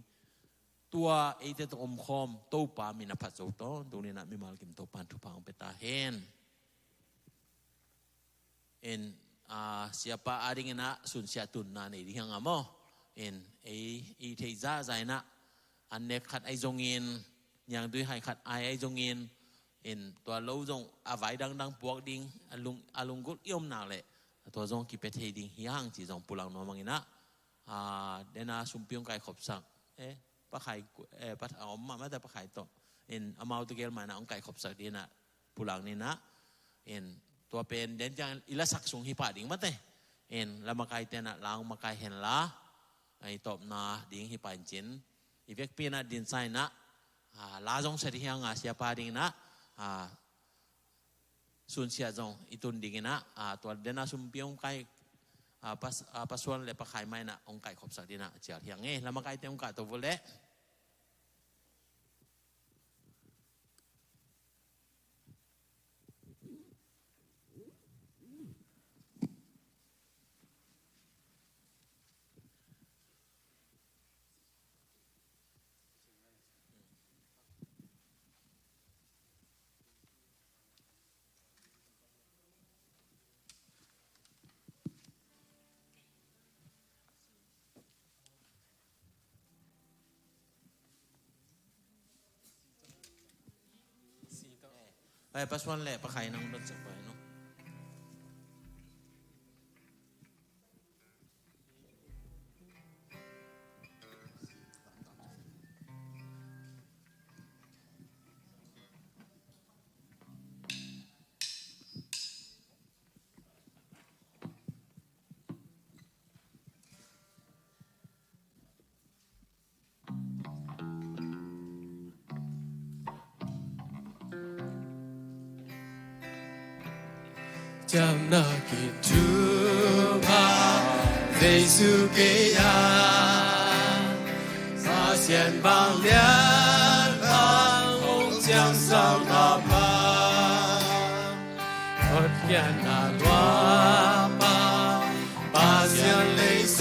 Speaker 4: ตัวเอเตตอมคอมตัวปามินาพัดโจโตตรงนี้นะมีมาลกิมตัวปันทุพังเปตาเฮนsiapa aring na sun siatun na ni dihang amo e theiza zaina anne khat ai jongin yang dui hai khat ai jongin tua lo jong avai dang puak ding alung gut yom na le tua jong ki pe thei ding hiang chi jong pulang no mangina dena sumpiong kai khop sak pa khai pa om ma ta pa khai to amau to gel mana ong kai khop sak dina pulang ni naตัวเป็นเด่นจังอิละสักสูงฮิปะดิ่งมาเตแล้วมาไกลเตนะลางมาไกลเห็นละไอตบนาดิ่งฮิปะจินอีเวกปีนะดินไซนะลาจงเสด็จยังเสียปาดิ่งนะส่วนเสียจงอีตุนดิ่งนะตัวเดนะซุมเปียงไกปัสส่วนเลยปะไข่ไม่นะองไก่ขบสักดีนะเจียที่ยังไงแล้วมาไกลเตองไก่ตัวบุเล่ปัสส่วนเลยปะไข่นั่งรถจักรไปเนาะ
Speaker 2: จำนักกิจูมาเรซูเกีย发现榜两旁红江上那旁我天那罗马八仙雷山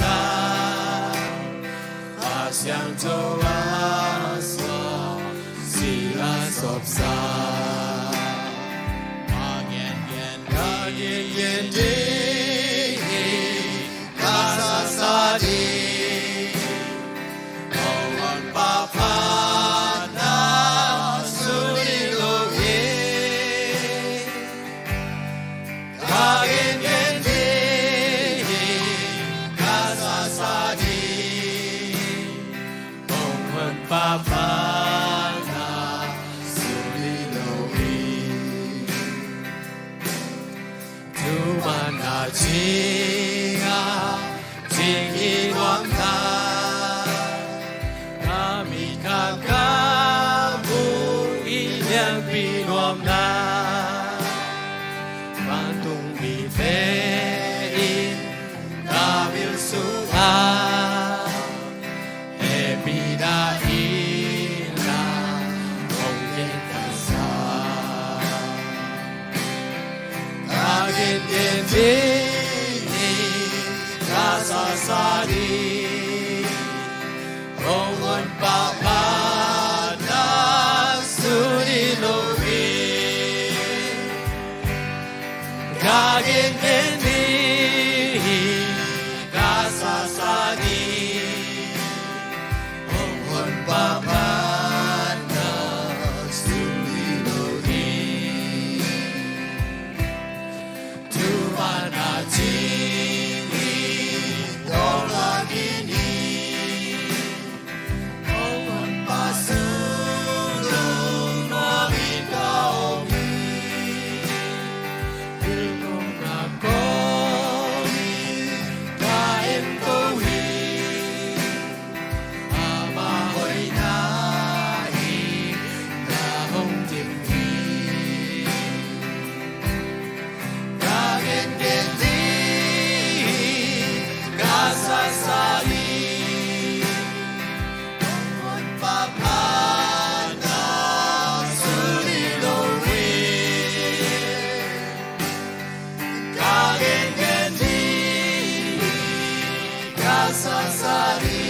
Speaker 2: 八相见
Speaker 4: soasa sila sopsa again de kasa sadi awan papa na sulilo again de kasa sadi awan papa na sulilo Tumana jinga jingi wamna kami kakamu inyang pinwamna Bantung bitein kamil suha Ebida ila kongin kasa Agin gentini rasa sadi Ongon papa na sunilowi Agin gentini rasa sadi Ongon papa na sunilowi Tumana jini dolagini Ongon pasulong nomikaomi Ilong nakoni kain kowi Amahoy nahi nahong timpi Kagen genti kasa sali Ongon papa na sulilowi Kagen genti kasa sali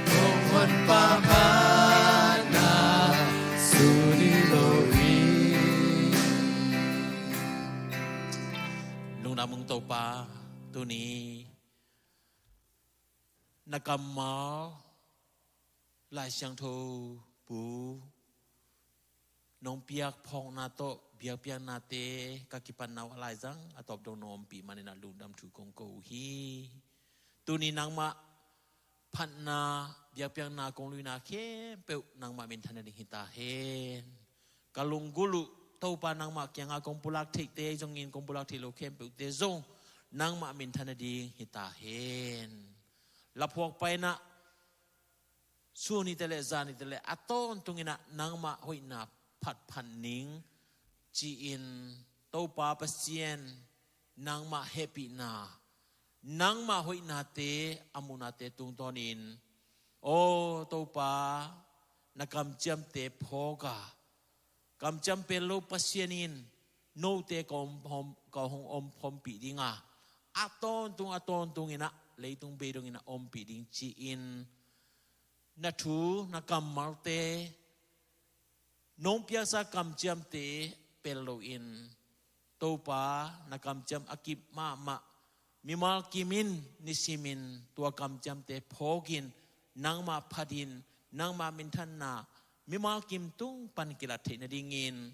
Speaker 4: Ongon papa na sulilowi Nung namang tao pa, ito ni nakamal lai siyang to bu nung piyak pong na to biyak piyak nate kakipan na walay zang atop dong nom pi manina lundam tu kong ko hi ito ni nang ma pan na biyak piyak na kong luy na kem peu nang ma mintan na ding hitahen kalung gulu tau pa nang ma kyang akong pulak tik te jong in kong pulak tilo kem peu te zong nang ma min thana ding hitahen lapok pa na suni tele zani tele aton tungina nang ma hoi na phat phan ning chi in tau pa pasien nang ma happy na nang ma hoi na te amuna te tung tonin o tau pa nakam jam te phoga kam jam pe lo pasienin no te kom hom ko hong om phom pi dinga aton tung ina leitung be dong ina om pi ding chi in na thu na kam malte nong pia sa kam jam te pelo in to pa na kam jam akip ma mimal kimin nisimin tua kam jam te phogin nang ma phadin nang ma min than na mimal kim tung pan kilat the na dingin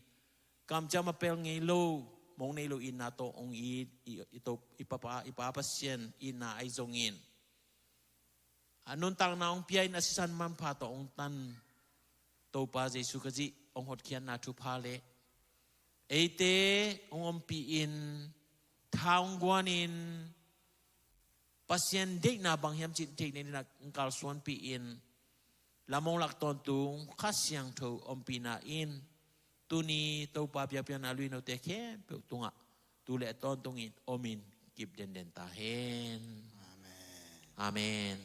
Speaker 4: kam jam apel ngei lo mong nei lo in na to ong i ito ipapa pasien in na ai zongin anun tang na ong piai na sisan man pha to ong tan to pa jesu kaji ong hot khian na thu pha le eite ong om pi in thang guan in pasien dek na bang hiam chin tek nei na kal suan pi in lamong lak ton tung khasyang tho om pi na in tuni to pa pia pia na lui no te khe pe tunga tu le ton tung in omin kip den ta hen amen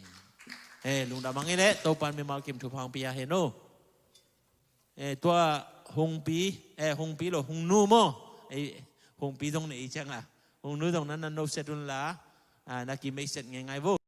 Speaker 4: lung da mangi le to pan mi mal kim thu phang pia he no tua hong pi lo hong nu mo hong pi dong nei chang la hong nu dong nan no setun la na ki mai set ngai ngai vô